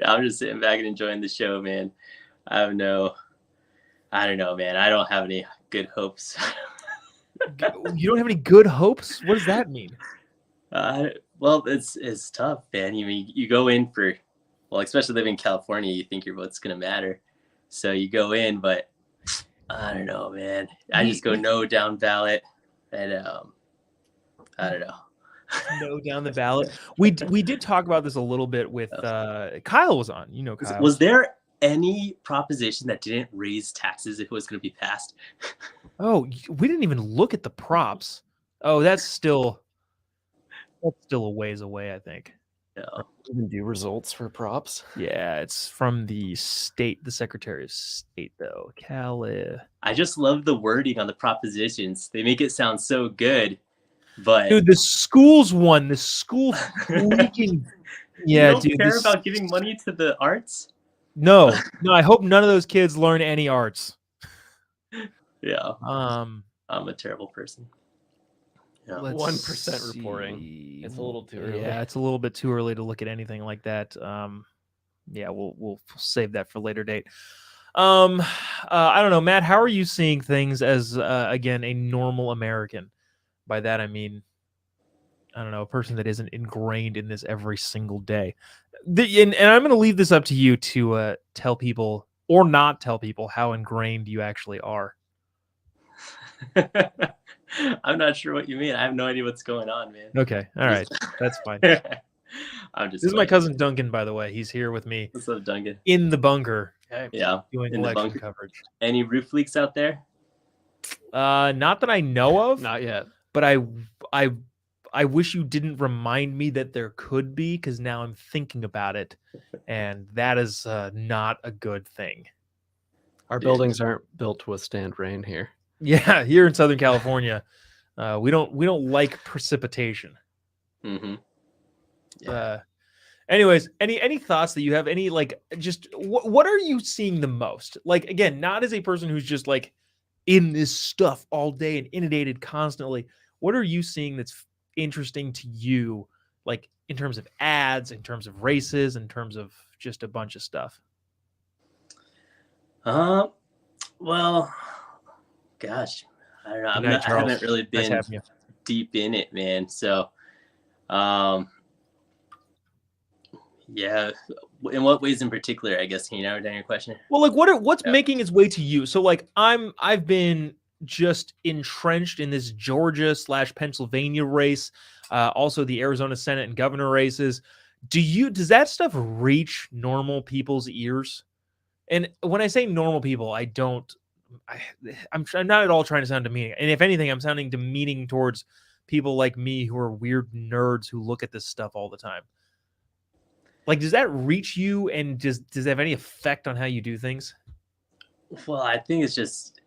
I'm just sitting back and enjoying the show, man. I don't know, man. I don't have any good hopes.
You don't have any good hopes? What does that mean?
Well, it's tough, man. You go in for, well, especially living in California, you think your vote's gonna matter, so you go in, but I don't know, man. I just go no down ballot, and I don't know.
No down the ballot. We did talk about this a little bit with Kyle was on. You know, Kyle.
Was there any proposition that didn't raise taxes if it was going to be passed?
Oh, we didn't even look at the props. Oh, that's still a ways away, I think.
Yeah.
Even do results for props?
Yeah, it's from the state, the Secretary of State, though.
I just love the wording on the propositions. They make it sound so good, but
dude, the schools won. The school freaking yeah,
you don't
dude.
care about giving money to the arts?
No. I hope none of those kids learn any arts.
Yeah.
I'm
a terrible person. Yeah.
1% reporting. It's a little too early.
Yeah, it's a little bit too early to look at anything like that. Yeah, we'll save that for a later date. I don't know, Matt. How are you seeing things as again a normal American? By that I mean, I don't know, a person that isn't ingrained in this every single day. And I'm going to leave this up to you to tell people or not tell people how ingrained you actually are.
I'm not sure what you mean. I have no idea what's going on, man.
Okay. All right. That's fine. This is my cousin Duncan, by the way. He's here with me.
What's up, Duncan?
In the bunker.
Okay. Yeah.
Doing election coverage.
Any roof leaks out there?
Not that I know of.
Not yet.
But I wish you didn't remind me that there could be, because now I'm thinking about it, and that is not a good thing.
Our buildings aren't built to withstand rain here.
Yeah, here in Southern California, we don't like precipitation.
Mm-hmm. Yeah.
Anyways, any thoughts that you have? Any just what are you seeing the most? Like, again, not as a person who's just like in this stuff all day and inundated constantly. What are you seeing that's interesting to you, like in terms of ads, in terms of races, in terms of just a bunch of stuff?
Well, gosh, I don't know.
Good night,
I
Charles.
haven't really
Nice
been
having you.
deep in it, man. So, yeah. In what ways in particular? I guess can you narrow down your question?
Well, like what's making its way to you? So like I've been just entrenched in this Georgia/Pennsylvania race, also the Arizona Senate and governor races. Does that stuff reach normal people's ears? And when I say normal people, I'm not at all trying to sound demeaning. And if anything, I'm sounding demeaning towards people like me who are weird nerds who look at this stuff all the time. Like, does that reach you, and does it have any effect on how you do things?
Well, I think it's just,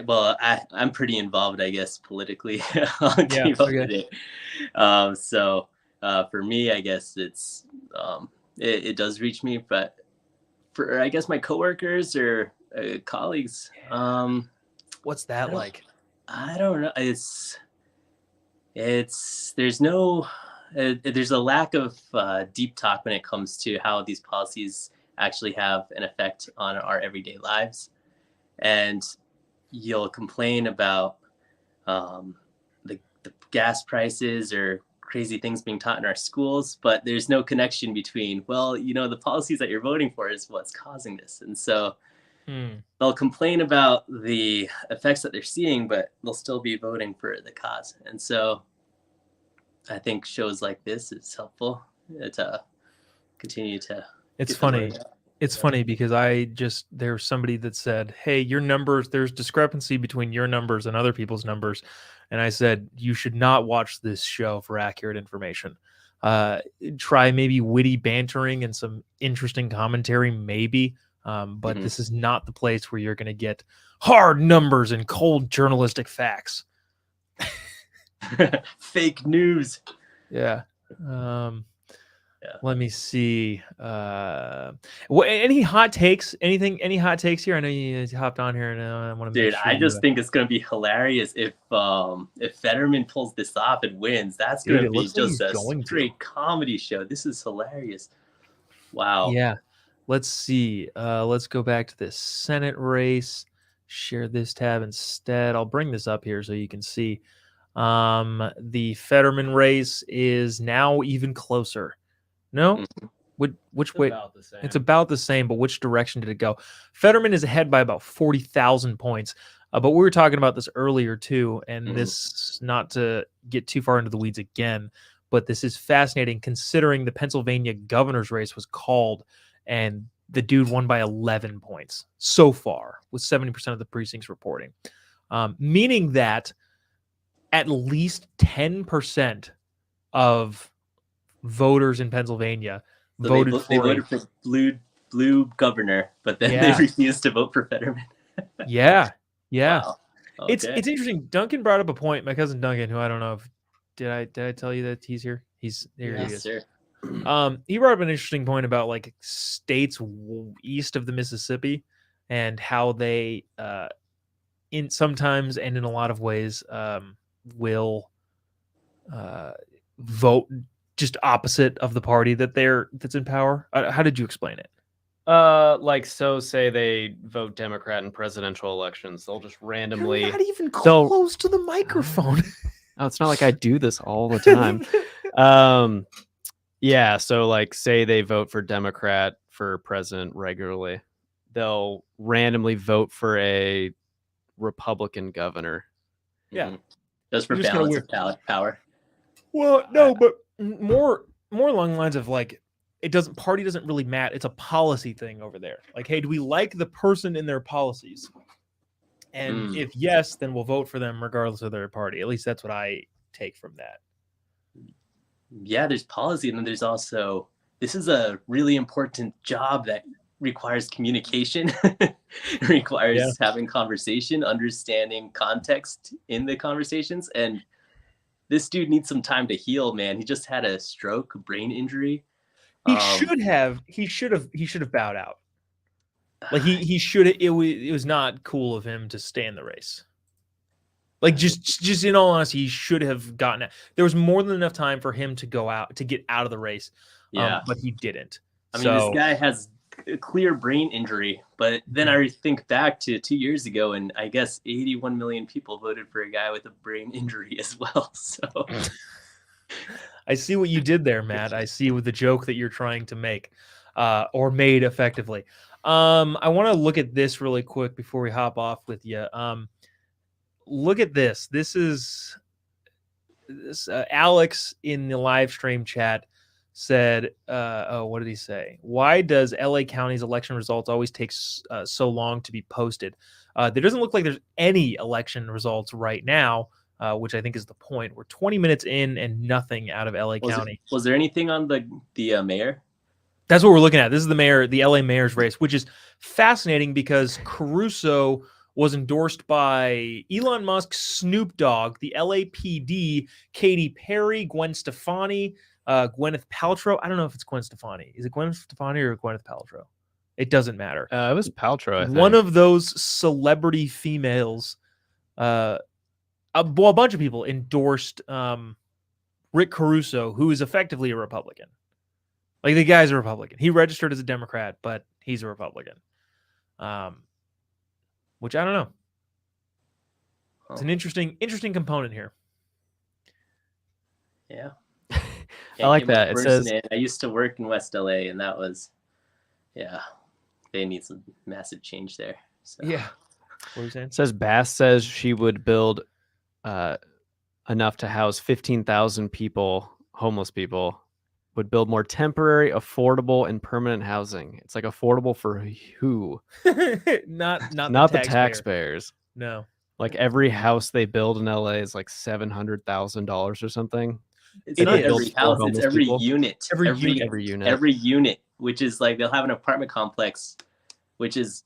well, I'm pretty involved, I guess, politically. I'll keep up with it. So for me, I guess it's it does reach me, but for I guess my coworkers or colleagues,
what's that like?
I don't know. There's no. There's a lack of deep talk when it comes to how these policies actually have an effect on our everyday lives. And you'll complain about the gas prices or crazy things being taught in our schools, but there's no connection between, well, the policies that you're voting for is what's causing this. And so they'll complain about the effects that they're seeing, but they'll still be voting for the cause. And so I think shows like this is helpful to continue to.
It's funny. It's funny because there's somebody that said, hey, your numbers, there's discrepancy between your numbers and other people's numbers. And I said, you should not watch this show for accurate information. Try maybe witty bantering and some interesting commentary, maybe. But this is not the place where you're going to get hard numbers and cold journalistic facts.
Fake news.
Yeah. Let me see. Any hot takes? Any hot takes here? I know you hopped on here, and I want to.
Dude, I just think it's gonna be hilarious if Fetterman pulls this off and wins. That's gonna be just a great comedy show. This is hilarious. Wow.
Yeah. Let's see. Let's go back to this Senate race. Share this tab instead. I'll bring this up here so you can see. The Fetterman race is now even closer. No? Which way? It's about the same, but which direction did it go? Fetterman is ahead by about 40,000 points. But we were talking about this earlier too, and this, not to get too far into the weeds again, but this is fascinating considering the Pennsylvania governor's race was called and the dude won by 11 points so far, with 70% of the precincts reporting. Meaning that at least 10% of voters in Pennsylvania voted
for blue governor, but then they refused to vote for Fetterman.
Yeah.
Wow. Okay.
It's interesting. Duncan brought up a point. My cousin Duncan, who I don't know if did I tell you that he's here? He's here.
Yes,
he is.
sir.
He brought up an interesting point about like states east of the Mississippi and how they in sometimes and in a lot of ways will vote just opposite of the party that's in power. How did you explain it?
Say they vote Democrat in presidential elections, they'll just randomly.
You're not even close to the microphone.
Oh, it's not like I do this all the time. Yeah, so like say they vote for Democrat for president regularly, they'll randomly vote for a Republican governor.
Yeah.
Just for balance of power.
Well, no, but more along the lines of like party doesn't really matter. It's a policy thing over there. Like, hey, do we like the person in their policies? And if yes, then we'll vote for them regardless of their party. At least that's what I take from that.
Yeah, there's policy, and then there's also, this is a really important job that requires communication. It requires having conversation, understanding context in the conversations, and this dude needs some time to heal, man. He just had a stroke, a brain injury.
He should have bowed out. Like he should. It was not cool of him to stay in the race. Like just in all honesty, he should have gotten it. There was more than enough time for him to go out, to get out of the race.
Yeah,
but he didn't.
I mean, this guy has a clear brain injury. But then I think back to 2 years ago, and I guess 81 million people voted for a guy with a brain injury as well. So
I see what you did there, Matt. I see with the joke that you're trying to make, or made effectively. I want to look at this really quick before we hop off with you. Look at this. This is Alex in the live stream chat said, what did he say? Why does LA County's election results always take so long to be posted? There doesn't look like there's any election results right now, which I think is the point. We're 20 minutes in and nothing out of LA County.
Was there anything on the mayor?
That's what we're looking at. This is the LA mayor's race, which is fascinating because Caruso was endorsed by Elon Musk, Snoop Dogg, the LAPD, Katy Perry, Gwen Stefani, Gwyneth Paltrow. I don't know if it's Gwen Stefani. Is it Gwen Stefani or Gwyneth Paltrow? It doesn't matter.
It was Paltrow, I think.
One of those celebrity females, a bunch of people endorsed Rick Caruso, who is effectively a Republican. Like, the guy's a Republican. He registered as a Democrat, but he's a Republican. Which I don't know. It's an interesting component here.
Yeah.
I like that. It says,
I used to work in West LA, and that was, they need some massive change there. So.
Yeah. What are you saying?
It says Bass says she would build enough to house 15,000 people, homeless people, would build more temporary, affordable, and permanent housing. It's like affordable for who?
not
the taxpayers.
No.
Like every house they build in LA is like $700,000 or something.
It's not every house, it's every unit.
Every unit.
Every unit, which is like they'll have an apartment complex, which is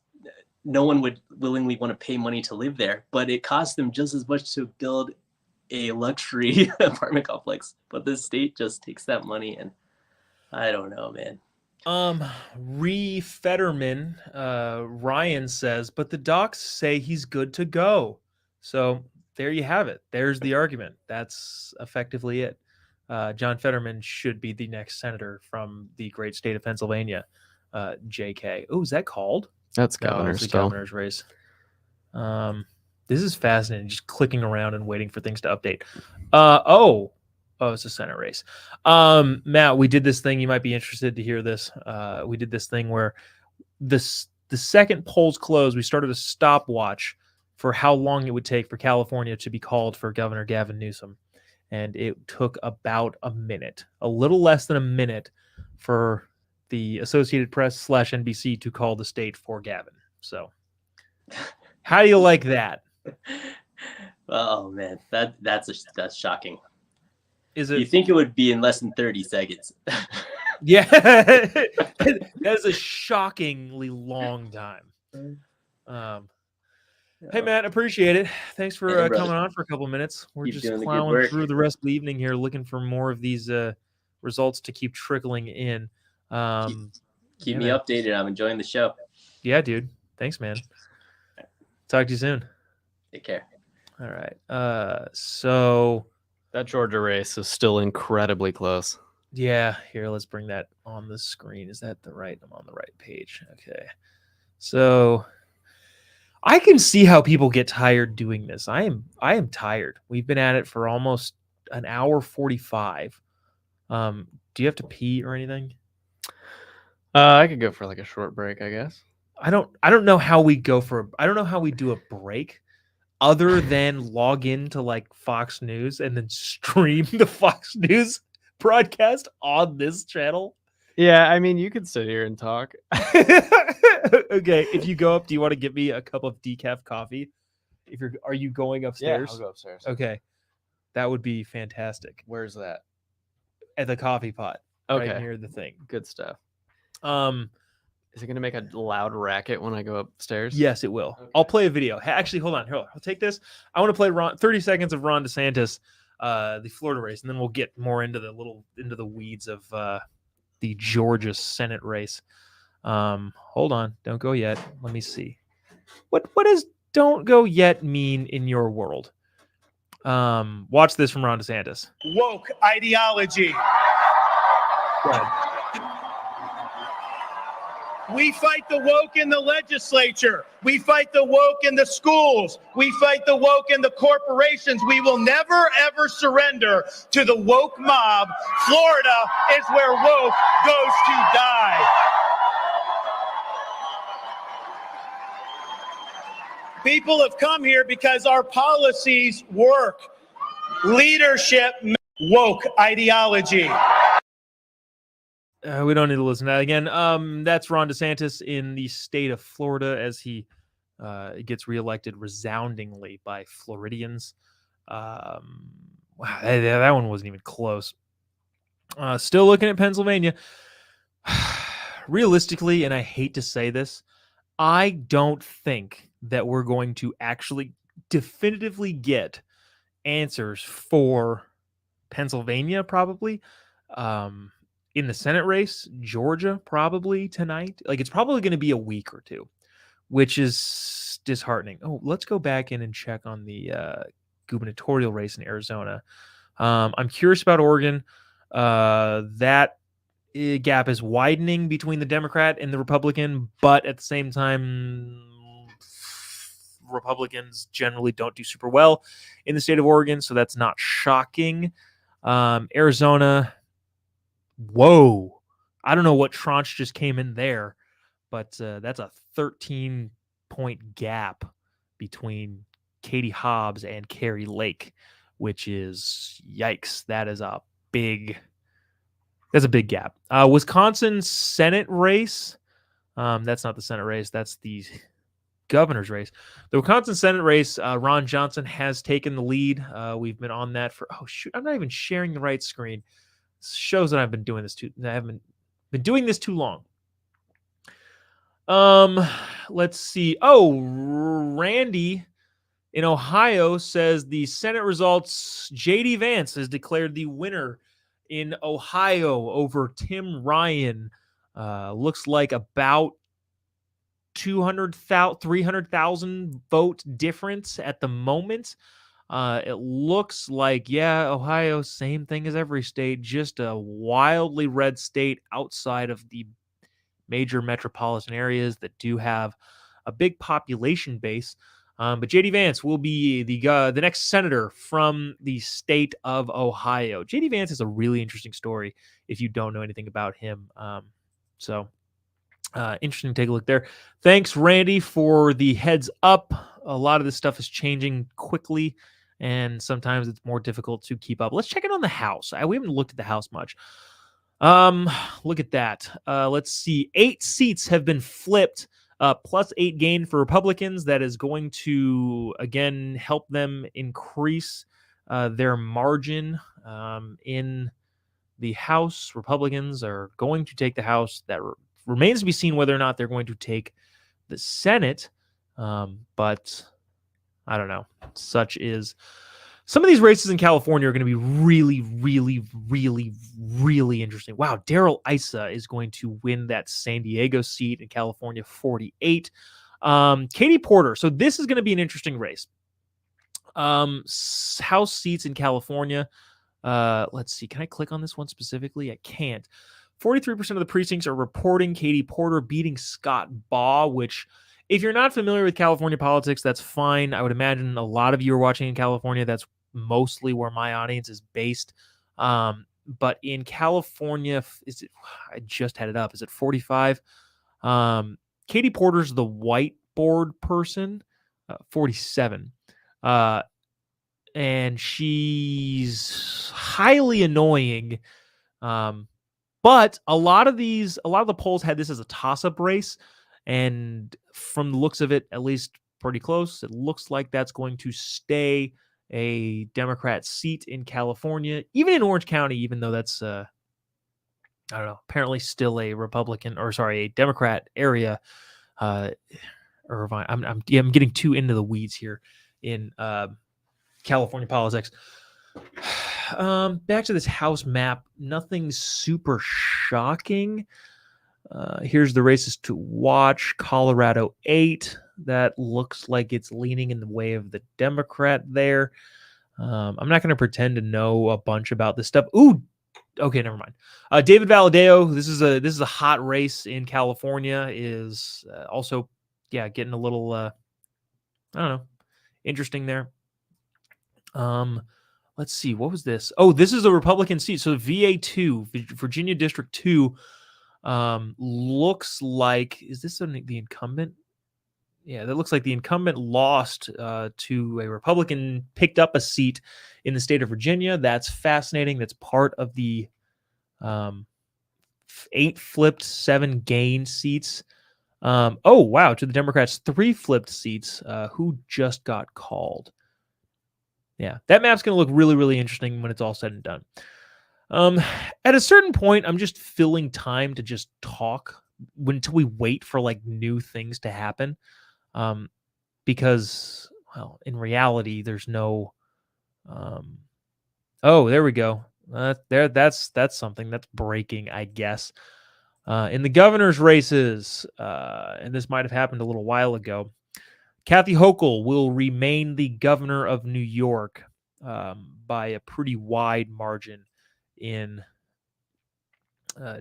no one would willingly want to pay money to live there, but it costs them just as much to build a luxury apartment complex. But the state just takes that money, and I don't know, man.
Fetterman, Ryan says, but the docs say he's good to go. So there you have it. There's the argument. That's effectively it. John Fetterman should be the next senator from the great state of Pennsylvania. JK. Oh, is that called?
That's governor's
the governor's race. This is fascinating. Just clicking around and waiting for things to update. Oh, it's a Senate race. Matt, we did this thing. You might be interested to hear this. We did this thing where the second polls closed, we started a stopwatch for how long it would take for California to be called for Governor Gavin Newsom. And it took about a minute, a little less than a minute, for the Associated Press / NBC to call the state for Gavin. So how do you like that?
Oh man, that's shocking.
Is it?
You think it would be in less than 30 seconds?
Yeah, that is a shockingly long time. Hey Matt, appreciate it. Thanks for coming on for a couple of minutes. We're just plowing through the rest of the evening here, looking for more of these results to keep trickling in.
Keep me updated. I'm enjoying the show.
Yeah, dude. Thanks, man. Talk to you soon.
Take care.
All right. So
that Georgia race is still incredibly close.
Yeah. Here, let's bring that on the screen. Is that the right? I'm on the right page. Okay. So I can see how people get tired doing this. I am tired. We've been at it for almost an hour 45. Do you have to pee or anything?
I could go for like a short break, I guess.
I don't know how we go for. I don't know how we do a break, other than log into like Fox News and then stream the Fox News broadcast on this channel.
Yeah, I mean, you could sit here and talk.
Okay, if you go up, do you want to get me a cup of decaf coffee? Are you going upstairs?
Yeah, I'll go upstairs.
Okay, that would be fantastic.
Where's that?
At the coffee pot.
Okay,
right near the thing.
Good stuff. Is it going to make a loud racket when I go upstairs?
Yes, it will. Okay. I'll play a video. Actually, hold on. I'll take this. I want to play 30 seconds of Ron DeSantis, the Florida race, and then we'll get more into the weeds of the Georgia Senate race. Hold on. Don't go yet. Let me see. What does "don't go yet" mean in your world? Watch this from Ron DeSantis.
Woke ideology.
Go ahead.
We fight the woke in the legislature. We fight the woke in the schools. We fight the woke in the corporations. We will never, ever surrender to the woke mob. Florida is where woke goes to die. People have come here because our policies work. Leadership, woke ideology.
We don't need to listen to that again. That's Ron DeSantis in the state of Florida as he gets reelected resoundingly by Floridians. Wow, that one wasn't even close. Still looking at Pennsylvania. Realistically, and I hate to say this, I don't think that we're going to actually definitively get answers for Pennsylvania, probably. In the Senate race, Georgia, probably tonight. Like, it's probably going to be a week or two, which is disheartening. Oh, let's go back in and check on the gubernatorial race in Arizona. I'm curious about Oregon. That gap is widening between the Democrat and the Republican, but at the same time, Republicans generally don't do super well in the state of Oregon, so that's not shocking. Arizona, whoa. I don't know what tranche just came in there, but that's a 13-point gap between Katie Hobbs and Carrie Lake, which is yikes. That's a big gap. Wisconsin Senate race. That's not the Senate race. That's the governor's race. The Wisconsin Senate race, Ron Johnson has taken the lead. We've been on that for, oh shoot, I'm not even sharing the right screen. This shows that I've been doing this I haven't been doing this too long. Let's see. Oh, Randy in Ohio says the Senate results, J.D. Vance has declared the winner in Ohio over Tim Ryan. Looks like about 300,000 vote difference at the moment. It looks like, Ohio, same thing as every state, just a wildly red state outside of the major metropolitan areas that do have a big population base. But J.D. Vance will be the next senator from the state of Ohio. J.D. Vance is a really interesting story if you don't know anything about him. Interesting to take a look there. Thanks, Randy, for the heads up. A lot of this stuff is changing quickly, and sometimes it's more difficult to keep up. Let's check in on the House. We haven't looked at the House much. Look at that. Let's see. 8 seats have been flipped, plus 8 gain for Republicans. That is going to, again, help them increase their margin in the House. Republicans are going to take the House. That remains to be seen whether or not they're going to take the Senate. But I don't know. Such is. Some of these races in California are going to be really, really, really, really interesting. Wow, Darrell Issa is going to win that San Diego seat in California, 48. Katie Porter. So this is going to be an interesting race. House seats in California. Let's see. Can I click on this one specifically? I can't. 43% of the precincts are reporting Katie Porter beating Scott Baugh, which, if you're not familiar with California politics, that's fine. I would imagine a lot of you are watching in California. That's mostly where my audience is based. But in California, I just had it up. Is it 45? Katie Porter's the whiteboard person, 47. And she's highly annoying. But a lot of the polls had this as a toss-up race. And from the looks of it, at least pretty close, it looks like that's going to stay a Democrat seat in California, even in Orange County, even though that's, I don't know, apparently still a a Democrat area. Irvine, I'm getting too into the weeds here in California politics. Back to this House map, nothing super shocking. Here's the races to watch. Colorado 8. That looks like it's leaning in the way of the Democrat there. I'm not going to pretend to know a bunch about this stuff. Ooh, Okay, never mind. David Valadeo, this is a hot race in California, is also getting a little I don't know, interesting there. Let's see, what was this? Oh, this is a Republican seat. So VA2, Virginia District 2, looks like, is this the incumbent? Yeah, that looks like the incumbent lost to a Republican, picked up a seat in the state of Virginia. That's fascinating. That's part of the 8 flipped, 7 gained seats. Oh, wow, to the Democrats, 3 flipped seats. Who just got called? Yeah, that map's going to look really, really interesting when it's all said and done. At a certain point, I'm just filling time to just talk until we wait for like new things to happen. Because, well, in reality, there's no. Oh, there we go. That's something that's breaking, I guess. In the governor's races, and this might have happened a little while ago, Kathy Hochul will remain the governor of New York by a pretty wide margin in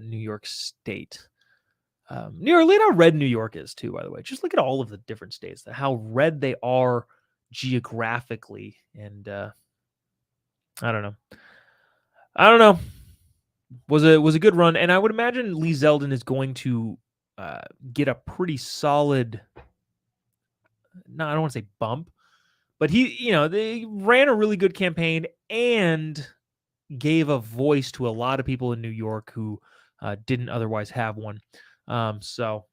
New York State. Look at how red New York is, too, by the way. Just look at all of the different states, how red they are geographically. And I don't know. Was a good run. And I would imagine Lee Zeldin is going to get a pretty solid, no, I don't want to say bump, but they ran a really good campaign and gave a voice to a lot of people in New York who didn't otherwise have one. So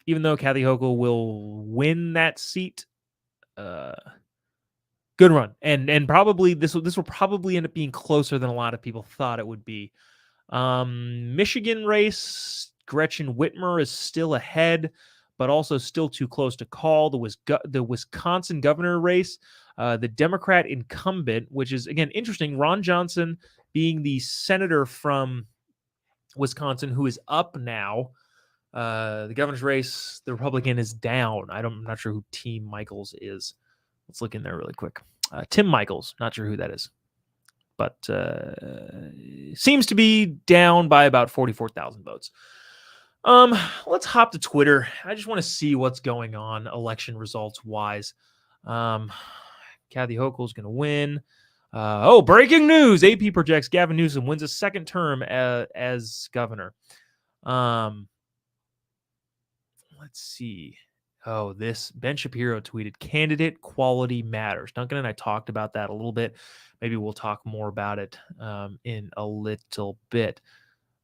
even though Kathy Hochul will win that seat, good run. And probably this will probably end up being closer than a lot of people thought it would be. Michigan race, Gretchen Whitmer is still ahead, but also still too close to call. The Wisconsin governor race, the Democrat incumbent, which is, again, interesting. Ron Johnson being the senator from Wisconsin who is up now. The governor's race, the Republican is down. I'm not sure who Team Michaels is. Let's look in there really quick. Tim Michaels, not sure who that is, but seems to be down by about 44,000 votes. Let's hop to Twitter. I just want to see what's going on election results wise. Kathy Hochul is going to win. Breaking news. AP projects Gavin Newsom wins a second term as governor. Let's see. Oh, this Ben Shapiro tweeted, candidate quality matters. Duncan and I talked about that a little bit. Maybe we'll talk more about it in a little bit.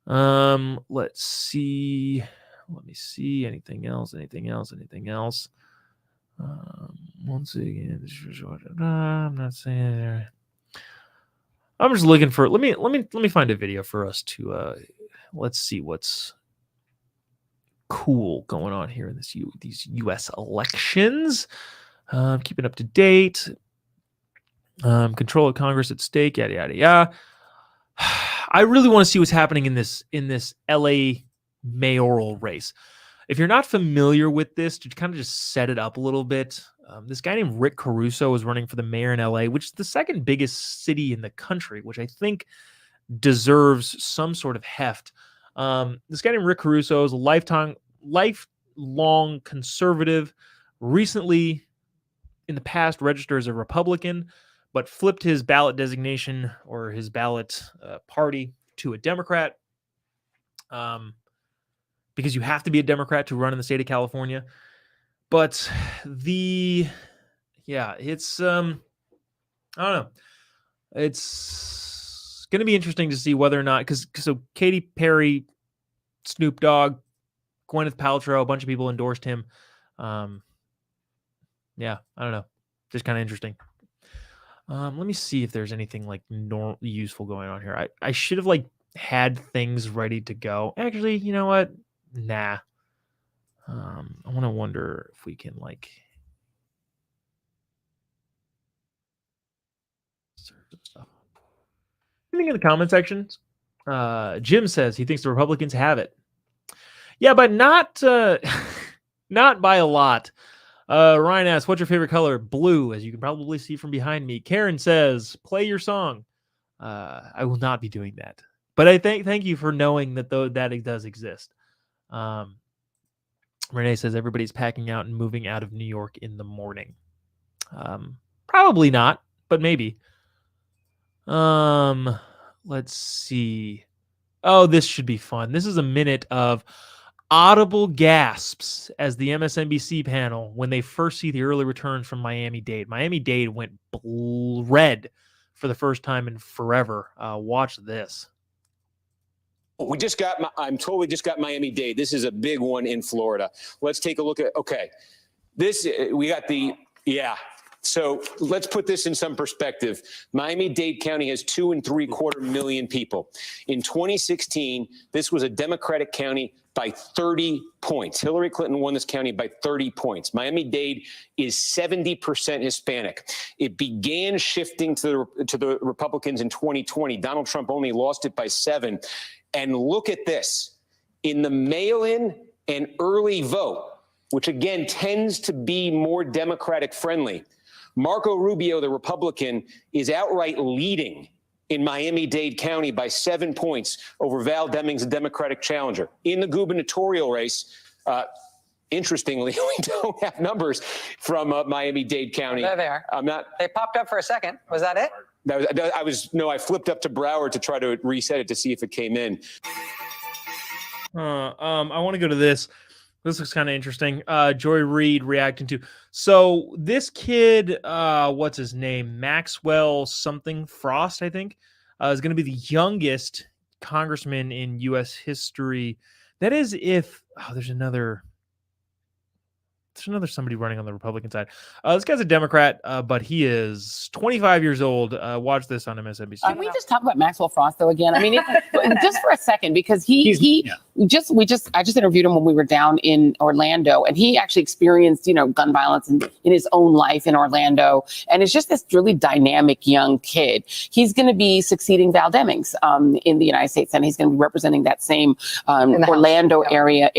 Let's see. Let me see. Anything else? Once again, I'm not saying. I'm just looking for. Let me find a video for us to. Let's see what's cool going on here in these U.S. elections. Keeping up to date. Control of Congress at stake. Yada yada yada. I really want to see what's happening in this LA mayoral race. If you're not familiar with this, to kind of just set it up a little bit, this guy named Rick Caruso is running for the mayor in LA, which is the second biggest city in the country, which I think deserves some sort of heft. This guy named Rick Caruso is a lifelong conservative, recently in the past registered as a Republican, but flipped his ballot designation or his ballot party to a Democrat because you have to be a Democrat to run in the state of California. But it's I don't know. It's going to be interesting to see whether or not, because Katy Perry, Snoop Dogg, Gwyneth Paltrow, a bunch of people endorsed him. I don't know. Just kind of interesting. Let me see if there's anything like useful going on here. I should have had things ready to go. Actually, you know what? Nah. I want to wonder if we can stuff. Anything in the comment sections? Jim says he thinks the Republicans have it. Yeah, but not not by a lot. Ryan asks, what's your favorite color? Blue, as you can probably see from behind me. Karen says, play your song. I will not be doing that. But I thank you for knowing that that it does exist. Renee says everybody's packing out and moving out of New York in the morning. Probably not, but maybe. Let's see. Oh, this should be fun. This is a minute of audible gasps as the MSNBC panel when they first see the early returns from Miami-Dade. Miami-Dade went red for the first time in forever. Watch this.
I'm told we just got Miami-Dade. This is a big one in Florida. Let's take a look at, So let's put this in some perspective. Miami-Dade County has 2.75 million people. In 2016, this was a Democratic county by 30 points. Hillary Clinton won this county by 30 points. Miami-Dade is 70% Hispanic. It began shifting to the Republicans in 2020. Donald Trump only lost it by 7. And look at this. In the mail-in and early vote, which again tends to be more Democratic friendly, Marco Rubio, the Republican, is outright leading in Miami-Dade County by 7 points over Val Demings, the Democratic challenger. In the gubernatorial race, interestingly, we don't have numbers from Miami-Dade County.
There they are. They popped up for a second. Was that it?
I flipped up to Broward to try to reset it to see if it came in.
I want to go to this. This looks kind of interesting. Joy Reid reacting to. So this kid, what's his name? Maxwell something Frost, I think, is going to be the youngest congressman in U.S. history. That is if there's another somebody running on the Republican side. This guy's a Democrat, but he is 25 years old. Watch this on MSNBC.
Can we just talk about Maxwell Frost though again? I mean, just for a second, because I just interviewed him when we were down in Orlando, and he actually experienced, gun violence in his own life in Orlando, and it's just this really dynamic young kid. He's going to be succeeding Val Demings in the United States, and he's going to be representing that same Orlando area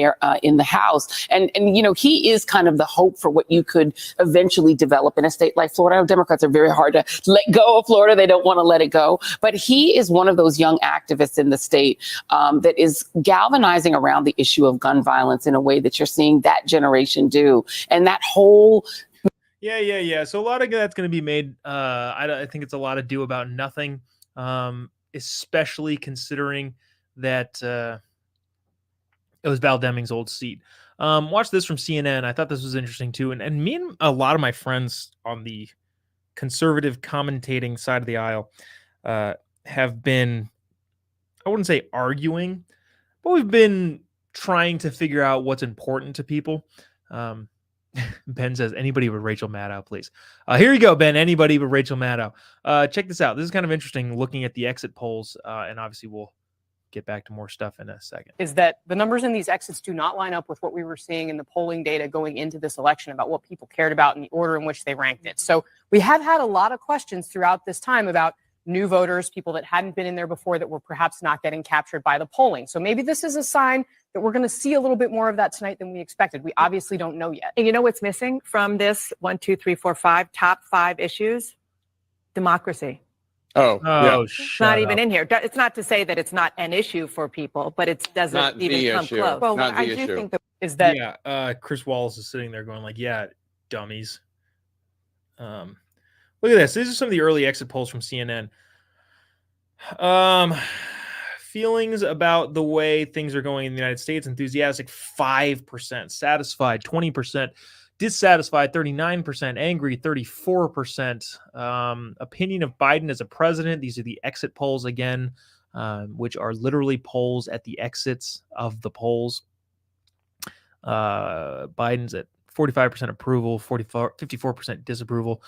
in the House, and he is kind of the hope for what you could eventually develop in a state like Florida. Democrats are very hard to let go of Florida. They don't want to let it go. But he is one of those young activists in the state that is galvanizing around the issue of gun violence in a way that you're seeing that generation do. And that whole...
Yeah. So a lot of that's going to be made. I think it's a lot ado about nothing, especially considering that it was Val Demings' old seat. Watch this from CNN. I thought this was interesting too. And me and a lot of my friends on the conservative commentating side of the aisle have been, I wouldn't say arguing, but we've been trying to figure out what's important to people. Ben says, anybody but Rachel Maddow, please. Here you go, Ben. Anybody but Rachel Maddow. Check this out. This is kind of interesting looking at the exit polls, and obviously we'll get back to more stuff in a second.
Is that the numbers in these exits do not line up with what we were seeing in the polling data going into this election about what people cared about and the order in which they ranked it. So we have had a lot of questions throughout this time about new voters, people that hadn't been in there before that were perhaps not getting captured by the polling. So maybe this is a sign that we're going to see a little bit more of that tonight than we expected. We obviously don't know yet.
And you know what's missing from this 1, 2, 3, 4, 5 top 5 issues? Democracy. It's not even in here. It's not to say that it's not an issue for people, but it doesn't even come close.
Well, I do think that is that.
Yeah, Chris Wallace is sitting there going like, "Yeah, dummies." Look at this. These are some of the early exit polls from CNN. Feelings about the way things are going in the United States: enthusiastic 5%, satisfied 20%. Dissatisfied, 39%, angry, 34%. Opinion of Biden as a president. These are the exit polls again, which are literally polls at the exits of the polls. Biden's at 45% approval, 54% disapproval.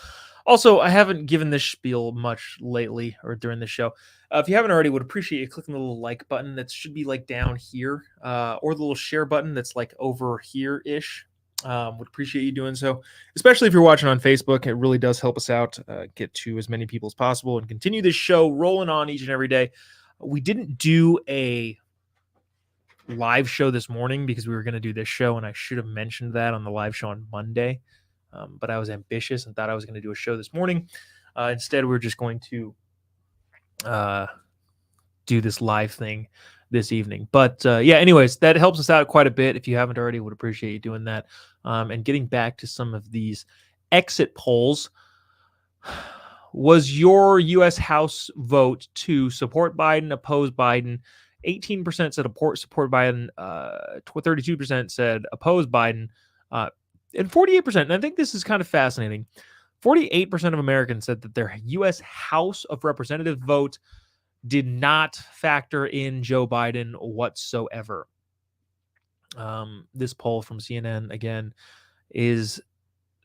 Also, I haven't given this spiel much lately or during the show. If you haven't already, would appreciate you clicking the little like button that should be like down here, or the little share button that's like over here-ish. Would appreciate you doing so, especially if you're watching on Facebook. It really does help us out, get to as many people as possible and continue this show rolling on each and every day. We didn't do a live show this morning because we were going to do this show, and I should have mentioned that on the live show on Monday, but I was ambitious and thought I was going to do a show this morning. Instead, we're just going to do this live thing this evening. But yeah, anyways, that helps us out quite a bit. If you haven't already, would appreciate you doing that. And getting back to some of these exit polls, was your U.S. House vote to support Biden, oppose Biden? 18% said support Biden, 32% said oppose Biden, and 48%, and I think this is kind of fascinating, 48% of Americans said that their U.S. House of Representative vote did not factor in Joe Biden whatsoever. This poll from CNN, again, is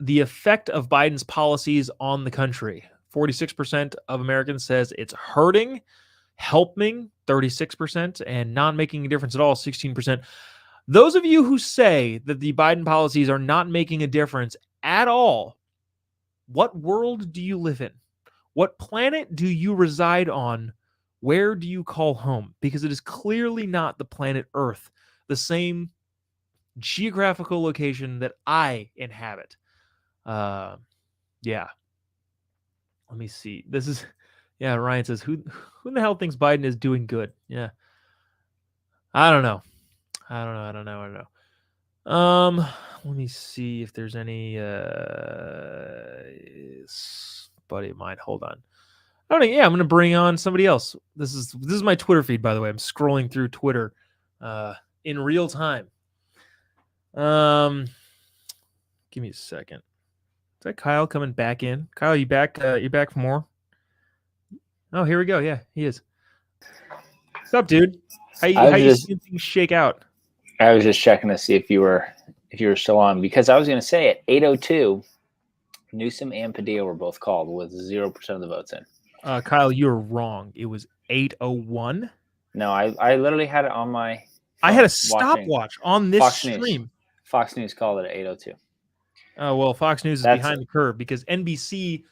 the effect of Biden's policies on the country. 46% of Americans says it's hurting, helping, 36%, and not making a difference at all, 16%. Those of you who say that the Biden policies are not making a difference at all, what world do you live in? What planet do you reside on? Where do you call home? Because it is clearly not the planet Earth, the same geographical location that I inhabit. Yeah. Let me see. This is, yeah, Ryan says, who in the hell thinks Biden is doing good? Yeah. I don't know. Let me see if there's any buddy of mine. Hold on. I don't know. Yeah, I'm gonna bring on somebody else. This is my Twitter feed, by the way. I'm scrolling through Twitter in real time. Give me a second. Is that Kyle coming back in? Kyle, you back? You back for more? Oh, here we go. Yeah, he is. What's up, dude? How you seeing things shake out?
I was just checking to see if you were still on, because I was going to say at 8:02, Newsom and Padilla were both called with 0% of the votes in.
Kyle, you're wrong. It was 8:01.
No, I literally had it on my phone.
I had a stopwatch on this stream.
Fox News called it at 8:02.
Oh, well, Fox News is behind the curve because NBC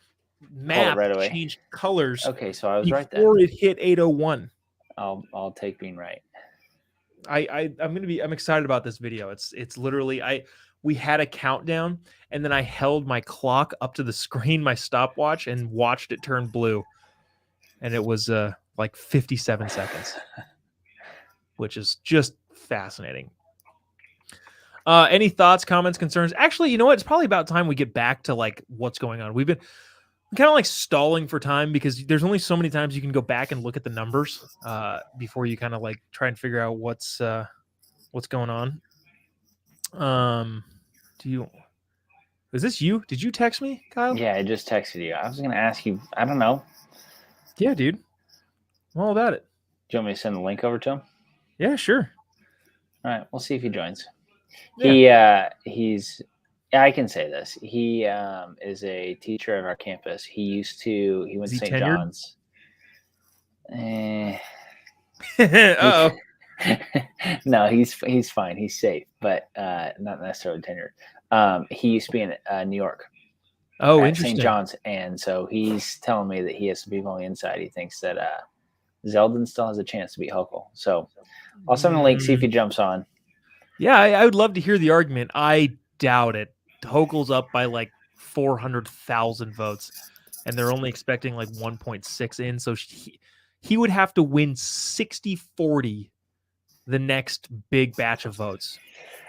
map changed colors.
Okay, so I was right then.
Before it hit 8:01.
I'll take being right.
I'm excited about this video. It's literally we had a countdown, and then I held my clock up to the screen, my stopwatch, and watched it turn blue. And it was like 57 seconds, which is just fascinating. Any thoughts, comments, concerns? Actually, you know what? It's probably about time we get back to like what's going on. We've been kind of like stalling for time because there's only so many times you can go back and look at the numbers before you kind of like try and figure out what's going on. Is this you? Did you text me, Kyle?
Yeah, I just texted you. I was going to ask you. I don't know.
Yeah, dude. I'm all about it.
Do you want me to send the link over to him?
Yeah, sure.
All right, we'll see if he joins.
Yeah.
I can say this. He is a teacher at our campus. He went to St. John's.
Uh-oh.
No, he's fine. He's safe, but not necessarily tenured. He used to be in New York.
Oh,
at
interesting.
St. John's, and so he's telling me that he has some people on the inside. He thinks that Zeldin still has a chance to beat Hochul. So I'll send him a link, see if he jumps on.
Yeah, I would love to hear the argument. I doubt it. Hochul's up by like 400,000 votes, and they're only expecting like 1.6 in. So he would have to win 60-40 the next big batch of votes.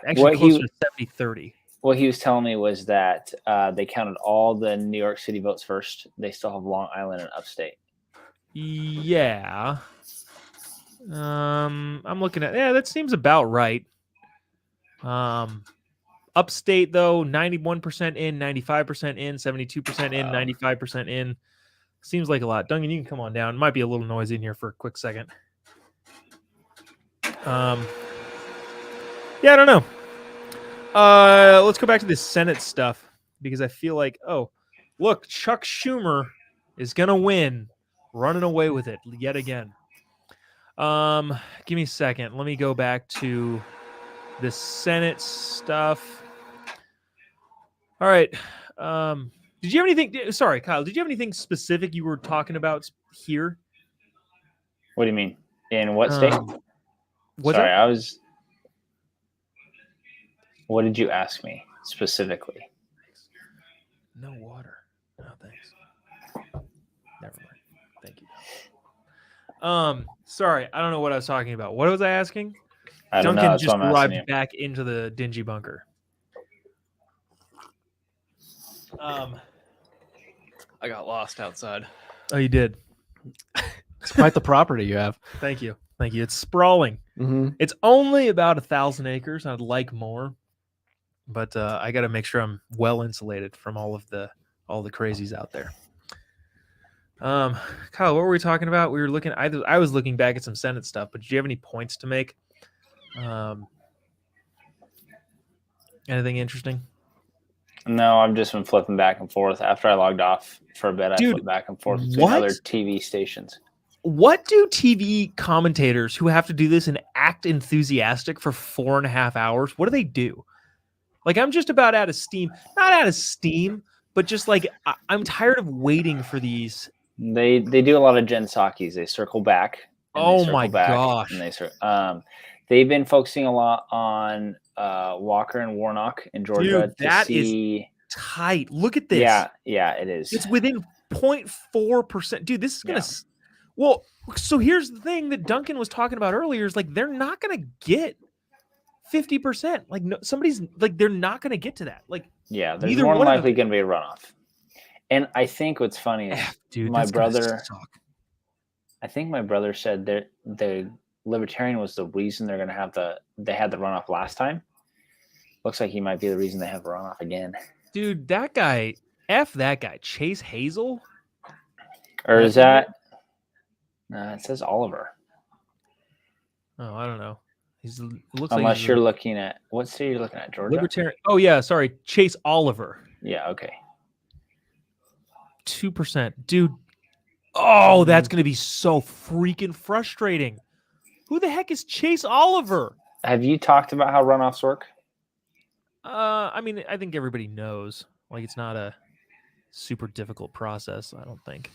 Actually, closer to 70-30.
What he was telling me was that they counted all the New York City votes first. They still have Long Island and Upstate.
Yeah. I'm looking at, that seems about right. Upstate though, 91% in, 95% in, 72% in, 95% in. Seems like a lot. Duncan, you can come on down. It might be a little noisy in here for a quick second. Yeah, I don't know. Let's go back to this Senate stuff because I feel like, oh, look, Chuck Schumer is gonna win, running away with it yet again. Give me a second. Let me go back to the Senate stuff. All right. Did you have anything? Sorry, Kyle. Did you have anything specific you were talking about here?
What do you mean? In what state? Sorry, What did you ask me specifically?
No water. No, thanks. Never mind. Thank you. Sorry, I don't know what I was talking about. What was I asking?
I don't know.
Duncan
That's
just
what I'm asking
arrived
you.
back into the dingy bunker.
I got lost outside.
Oh, you did.
It's quite the property you have.
Thank you. Thank you. It's sprawling.
Mhm.
It's only about 1,000 acres. I'd like more, but I got to make sure I'm well insulated from all the crazies out there. Kyle, what were we talking about? We were looking. I was looking back at some Senate stuff, but did you have any points to make? Anything interesting?
No, I've just been flipping back and forth. After I logged off for a bit, I flipped back and forth between
what?
other TV stations.
What do TV commentators who have to do this and act enthusiastic for 4.5 hours? What do they do? Like, I'm just about out of steam. Not out of steam, but just like I'm tired of waiting for these.
They do a lot of Jen Psaki's. They circle back.
Oh my gosh!
And they've been focusing a lot on Walker and Warnock in Georgia.
Dude, that is tight. Look at this.
Yeah, it is.
It's within 0.4%. Dude, this is gonna. Well, so here's the thing that Duncan was talking about earlier is like they're not gonna get 50%. Like somebody's like they're not gonna get to that. Like
there's more than likely going to be a runoff. And I think what's funny is
dude,
my brother. I think my brother said that the Libertarian was the reason they're going to they had the runoff last time. Looks like he might be the reason they have a runoff again.
Dude, that guy, that guy, Chase Hazel.
Or is that? It says Oliver.
Oh, I don't know.
Unless you're looking at what state are you looking at, Georgia?
Libertarian. Oh yeah, sorry, Chase Oliver.
Yeah. Okay.
2%, dude. Oh, that's gonna be so freaking frustrating. Who the heck is Chase Oliver?
Have you talked about how runoffs work?
I mean, I think everybody knows. Like, it's not a super difficult process. I don't think.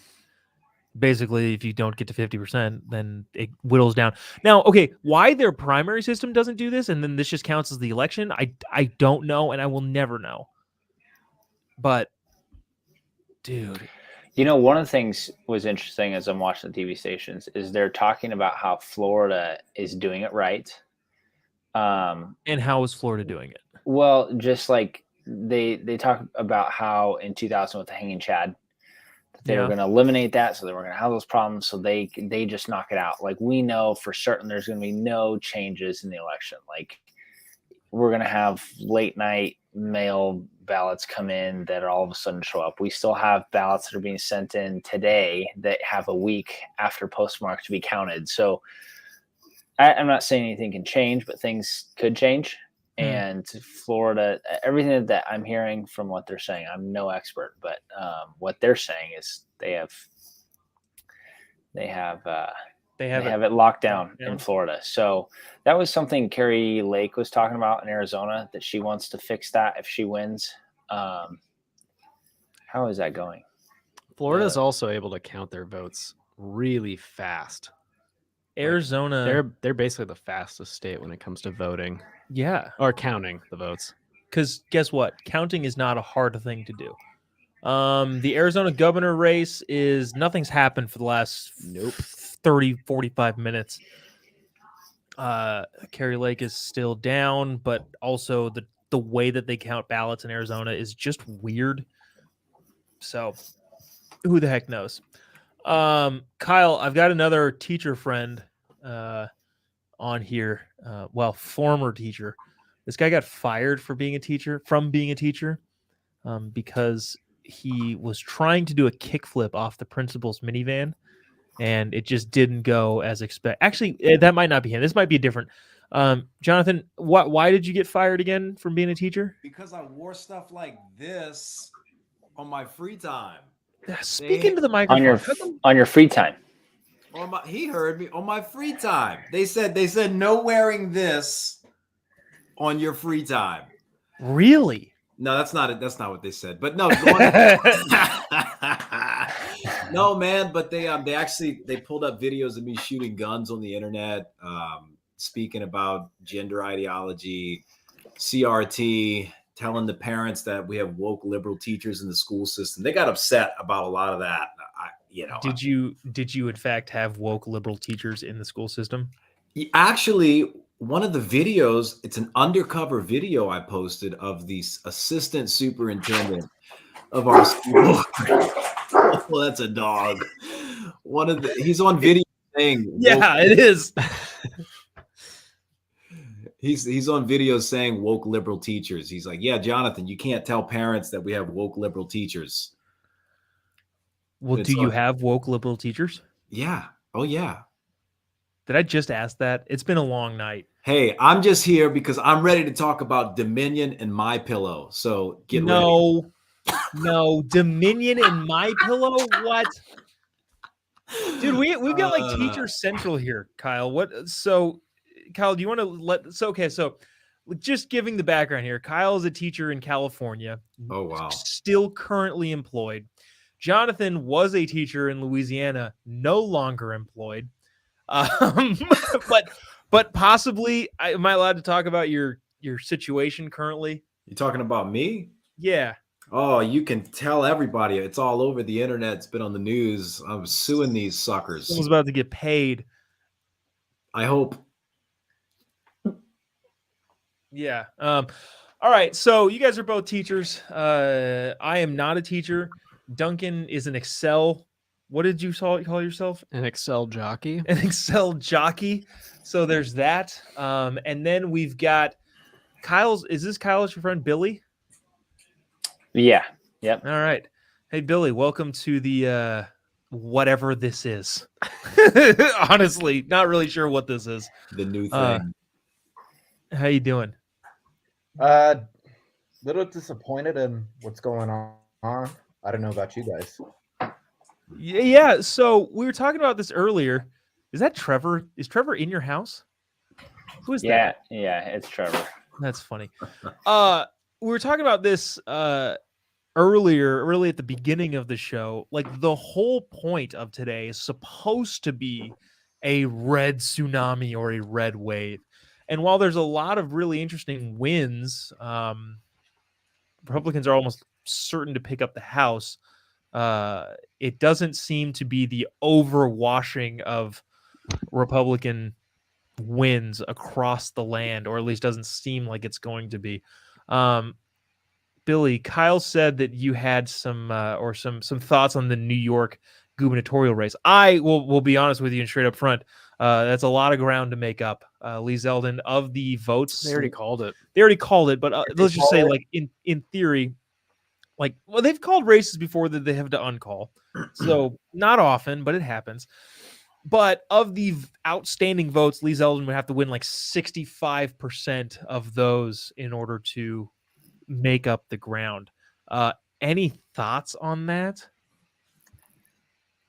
Basically, if you don't get to 50%, then it whittles down. Now, okay, why their primary system doesn't do this, and then this just counts as the election, I don't know, and I will never know. But, dude.
You know, one of the things was interesting as I'm watching the TV stations is they're talking about how Florida is doing it right.
And how is Florida doing it?
Well, just like they talk about how in 2000 with the hanging Chad, they were going to eliminate that, so they were going to have those problems, so they just knock it out. Like, we know for certain there's going to be no changes in the election. Like, we're going to have late night mail ballots come in that are all of a sudden show up. We still have ballots that are being sent in today that have a week after postmark to be counted. So I'm not saying anything can change, but things could change. And Florida, everything that I'm hearing from what they're saying, I'm no expert, but what they're saying is they have it locked down in Florida. So that was something Carrie Lake was talking about in Arizona, that she wants to fix that if she wins. How is that going?
Florida's also able to count their votes really fast.
Arizona,
they're basically the fastest state when it comes to voting.
Yeah.
Or counting the votes.
Because guess what? Counting is not a hard thing to do. The Arizona governor race nothing's happened for the last 30, 45 minutes. Carrie Lake is still down, but also the way that they count ballots in Arizona is just weird. So who the heck knows? Kyle, I've got another teacher friend on here. Former teacher. This guy got fired from being a teacher because he was trying to do a kickflip off the principal's minivan, and it just didn't go as expected. Actually, that might not be him. This might be different. Jonathan, why did you get fired again from being a teacher?
Because I wore stuff like this on my free time.
Speak into the microphone.
On your free time.
He heard me on my free time. They said no wearing this on your free time.
Really?
No, that's not it. That's not what they said. But no, no, man. But they pulled up videos of me shooting guns on the internet, speaking about gender ideology, CRT, telling the parents that we have woke liberal teachers in the school system. They got upset about a lot of that. you know,
Did you in fact have woke liberal teachers in the school system?
actually, one of the videos, it's an undercover video I posted of the assistant superintendent of our school. Well, that's a dog. He's on video saying,
Yeah, it is.
He's on video saying woke liberal teachers. He's like, yeah, Jonathan, you can't tell parents that we have woke liberal teachers.
Well, do you have woke liberal teachers?
Yeah. Oh, yeah.
Did I just ask that? It's been a long night.
Hey, I'm just here because I'm ready to talk about Dominion and My Pillow. So get ready.
No, Dominion and My Pillow. What? Dude, we've got like Teacher Central here, Kyle. Kyle, do you want to so just giving the background here. Kyle is a teacher in California.
Oh, wow.
Still currently employed. Jonathan was a teacher in Louisiana, no longer employed. But possibly, am I allowed to talk about your situation currently?
You talking about me?
Yeah.
Oh, you can tell everybody. It's all over the internet. It's been on the news. I'm suing these suckers.
Someone's about to get paid.
I hope.
Yeah. All right. So you guys are both teachers. I am not a teacher. Duncan is an Excel. What did you call yourself?
An Excel jockey.
An Excel jockey. So there's that. And then we've got Kyle's. Is this Kyle's your friend Billy?
Yeah. Yep.
All right. Hey, Billy, welcome to the whatever this is. Honestly, not really sure what this is.
The new thing.
How you doing?
Little disappointed in what's going on. I don't know about you guys.
Yeah. So we were talking about this earlier. Is that Trevor? Is Trevor in your house? Who is that?
Yeah, it's Trevor.
That's funny. We were talking about this earlier, really at the beginning of the show. Like the whole point of today is supposed to be a red tsunami or a red wave. And while there's a lot of really interesting wins, Republicans are almost certain to pick up the House. It doesn't seem to be the overwashing of Republican wins across the land, or at least doesn't seem like it's going to be. Billy, Kyle said that you had some thoughts on the New York gubernatorial race. I will be honest with you and straight up front. That's a lot of ground to make up. Lee Zeldin, of the votes,
They already called it.
But let's just say, like in theory, like, well, they've called races before that they have to uncall, so not often, but it happens. But of the outstanding votes, Lee Zeldin would have to win like 65% of those in order to make up the ground. Any thoughts on that?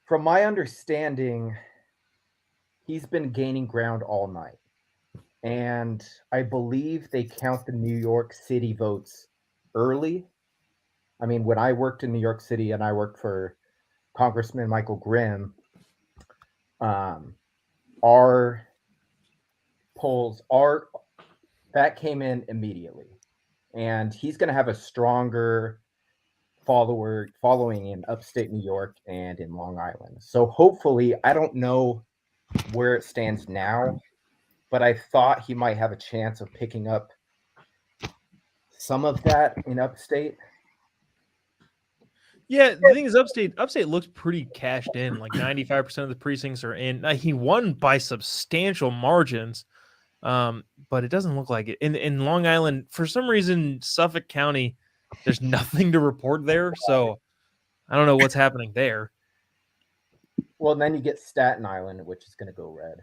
From my understanding, he's been gaining ground all night. And I believe they count the New York City votes early. I mean, when I worked in New York City and I worked for Congressman Michael Grimm, our polls that came in immediately. And he's going to have a stronger following in upstate New York and in Long Island. So hopefully, I don't know where it stands now, but I thought he might have a chance of picking up some of that in upstate.
Yeah, the thing is, upstate looks pretty cashed in. Like 95% of the precincts are in. He won by substantial margins, but it doesn't look like it. In Long Island, for some reason, Suffolk County, there's nothing to report there. So I don't know what's happening there.
Well, then you get Staten Island, which is going to go red.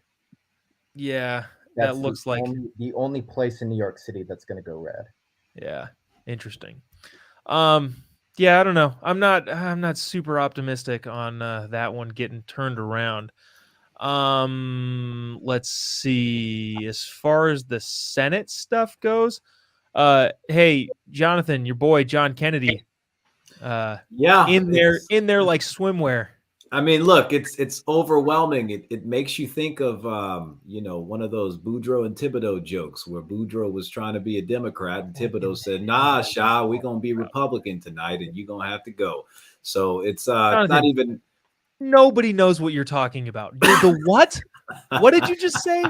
Yeah,
That's
that looks like
the only place in New York City that's going to go red.
Yeah, interesting. Yeah, I don't know. I'm not super optimistic on that one getting turned around. Let's see. As far as the Senate stuff goes, hey, Jonathan, your boy John Kennedy, in there like swimwear.
I mean, look, it's overwhelming. It makes you think of one of those Boudreaux and Thibodeau jokes where Boudreaux was trying to be a Democrat and Thibodeau said, "Nah, we're gonna be Republican tonight, and you're gonna have to go." So it's not even.
Nobody knows what you're talking about. The what? What did you just say?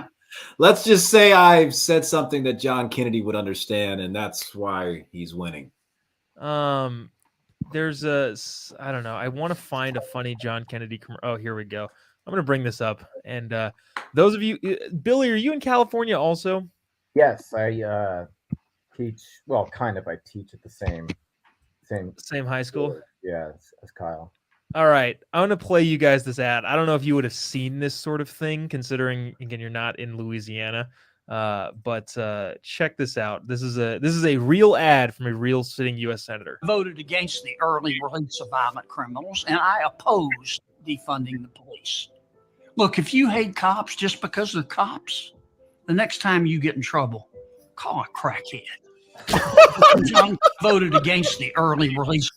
Let's just say I've said something that John Kennedy would understand, and that's why he's winning.
There's I don't know. I want to find a funny John Kennedy. Oh, here we go. I'm gonna bring this up. And those of you, Billy, are you in California also?
Yes, I teach. Well, kind of. I teach at the same
high school.
Yeah, as Kyle.
All right, I'm gonna play you guys this ad. I don't know if you would have seen this sort of thing, considering again you're not in Louisiana. But check this out. This is a real ad from a real sitting U.S. senator.
Voted against the early release of violent criminals, and I oppose defunding the police. Look, if you hate cops just because they're cops, the next time you get in trouble, call a crackhead. John voted against the early release.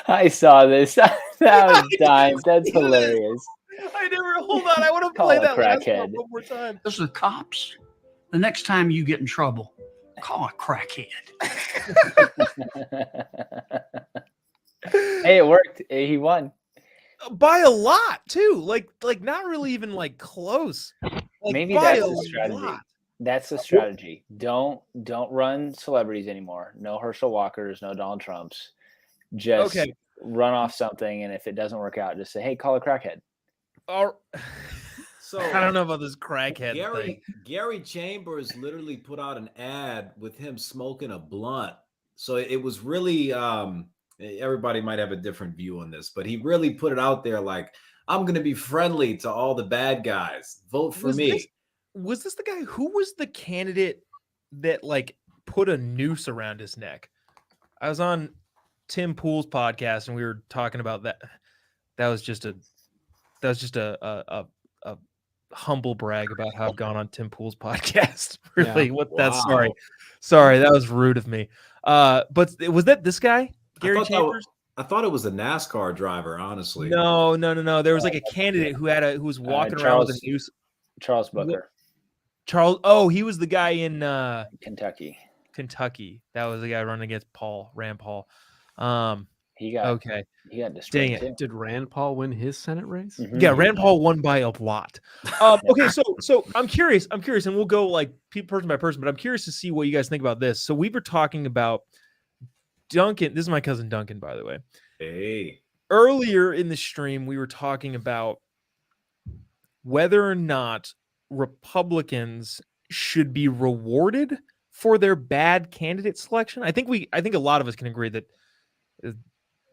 I saw this. That was dying. That's hilarious.
I never. Hold on. I want to
Call
play
a
that last
crackhead.
one more time.
Those are cops. The next time you get in trouble, call a crackhead.
Hey, it worked. He won
by a lot too. Like not really even like close. Like,
maybe
by
that's
a
the strategy.
lot.
That's the strategy. Don't run celebrities anymore. No Herschel Walkers, no Donald Trumps. Just run off something, and if it doesn't work out, just say, "Hey, call a crackhead."
So
I don't know about this crackhead thing.
Gary Chambers literally put out an ad with him smoking a blunt. So it was really everybody might have a different view on this, but he really put it out there like, I'm going to be friendly to all the bad guys. Vote for me.
Was this the guy? Who was the candidate that like put a noose around his neck? I was on Tim Pool's podcast and we were talking about that. That was just a humble brag about how I've gone on Tim Pool's podcast. Really?
Yeah.
That's
Wow.
sorry, that was rude of me. But was that this guy, Gary Chambers?
I thought it was a NASCAR driver, honestly.
No. There was like a candidate who was walking around with a noose.
Charles Booker.
Charles. Oh, he was the guy in
Kentucky.
That was the guy running against Rand Paul.
He got destroyed.
Dang it.
Too.
Did Rand Paul win his Senate race?
Mm-hmm.
Yeah, Rand Paul won by a lot. Okay, so I'm curious, and we'll go like person by person, but I'm curious to see what you guys think about this. So we were talking about Duncan. This is my cousin Duncan, by the way.
Hey.
Earlier in the stream, we were talking about whether or not Republicans should be rewarded for their bad candidate selection. I think a lot of us can agree that,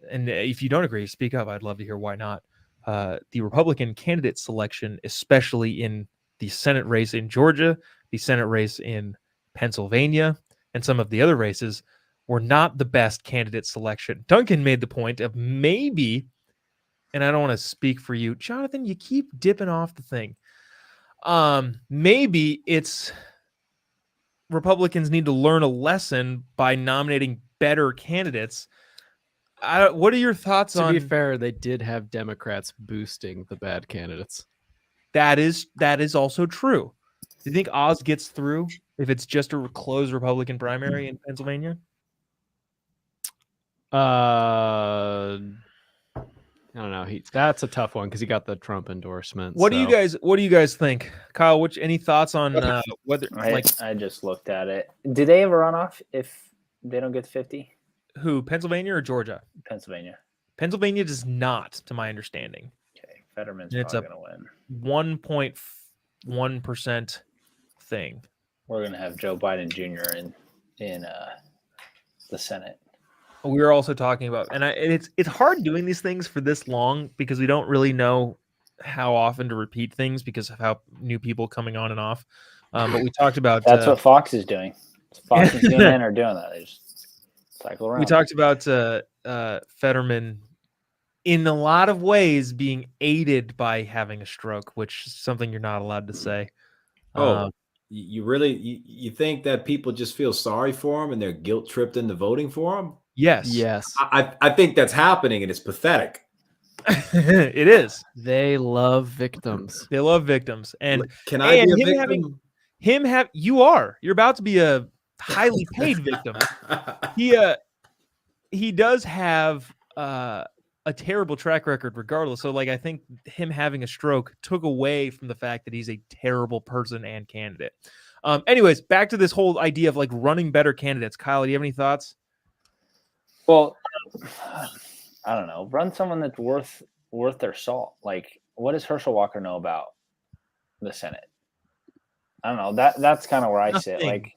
and if you don't agree, speak up. I'd love to hear why not. The Republican candidate selection, especially in the Senate race in Georgia, the Senate race in Pennsylvania, and some of the other races, were not the best candidate selection. Duncan made the point of maybe, and I don't want to speak for you, Jonathan, you keep dipping off the thing. Maybe it's Republicans need to learn a lesson by nominating better candidates. What are your thoughts on?
To be fair, they did have Democrats boosting the bad candidates.
That is also true. Do you think Oz gets through if it's just a closed Republican primary in Pennsylvania?
I don't know. That's a tough one because he got the Trump endorsement.
What do you guys think, Kyle? Any thoughts on whether?
I just looked at it. Do they have a runoff if they don't get to 50?
Who, Pennsylvania or Georgia?
Pennsylvania.
Pennsylvania does not, to my understanding.
Okay, Fetterman's probably going to
win. 1.1% thing.
We're going to have Joe Biden Jr. in the Senate.
We were also talking about, and it's hard doing these things for this long because we don't really know how often to repeat things because of how new people coming on and off. But we talked about
that's what Fox is doing. Fox and CNN are doing that. They just cycle around.
We talked about Fetterman in a lot of ways being aided by having a stroke, which is something you're not allowed to say.
You really you think that people just feel sorry for him and they're guilt tripped into voting for him?
Yes.
I think that's happening and it's pathetic.
It is.
They love victims.
They love victims. And
can I be a victim?
You're about to be a highly paid victim. He does have a terrible track record regardless. So like I think him having a stroke took away from the fact that he's a terrible person and candidate. Anyways, back to this whole idea of like running better candidates. Kyle, do you have any thoughts?
Well, I don't know. Run someone that's worth their salt. Like, what does Herschel Walker know about the Senate? I don't know. That's kind of where I sit.
Nothing.
Like,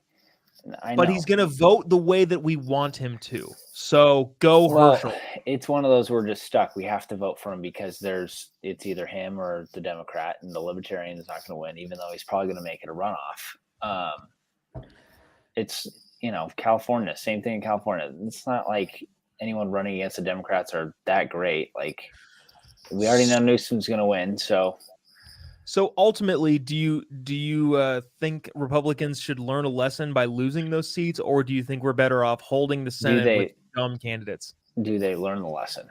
I know.
But he's going to vote the way that we want him to. So go Herschel.
It's one of those we're just stuck. We have to vote for him because it's either him or the Democrat, and the Libertarian is not going to win, even though he's probably going to make it a runoff. It's, California, same thing in California. It's not like anyone running against the Democrats are that great. Like, we already know Newsom's going to win. So
ultimately, do you think Republicans should learn a lesson by losing those seats, or do you think we're better off holding the Senate with dumb candidates?
Do they learn the lesson?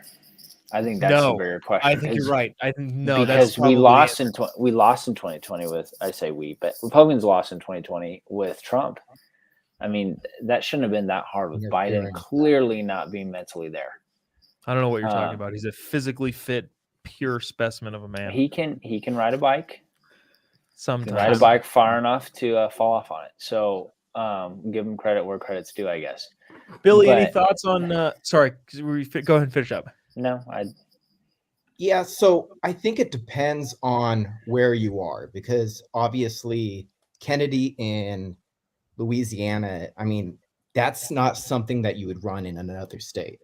I think that's a bigger question.
I think you're right. I think
because we lost in 2020 with, I say we, but Republicans lost in 2020 with Trump. I mean, that shouldn't have been that hard with Biden clearly not being mentally there.
I don't know what you're talking about. He's a physically fit, pure specimen of a man.
He can ride a bike.
Sometimes
he can ride a bike far enough to fall off on it. So give him credit where credit's due, I guess.
Billy, any thoughts on? Sorry, go ahead and finish up.
No,
Yeah, so I think it depends on where you are, because obviously Kennedy in Louisiana, I mean, that's not something that you would run in another state.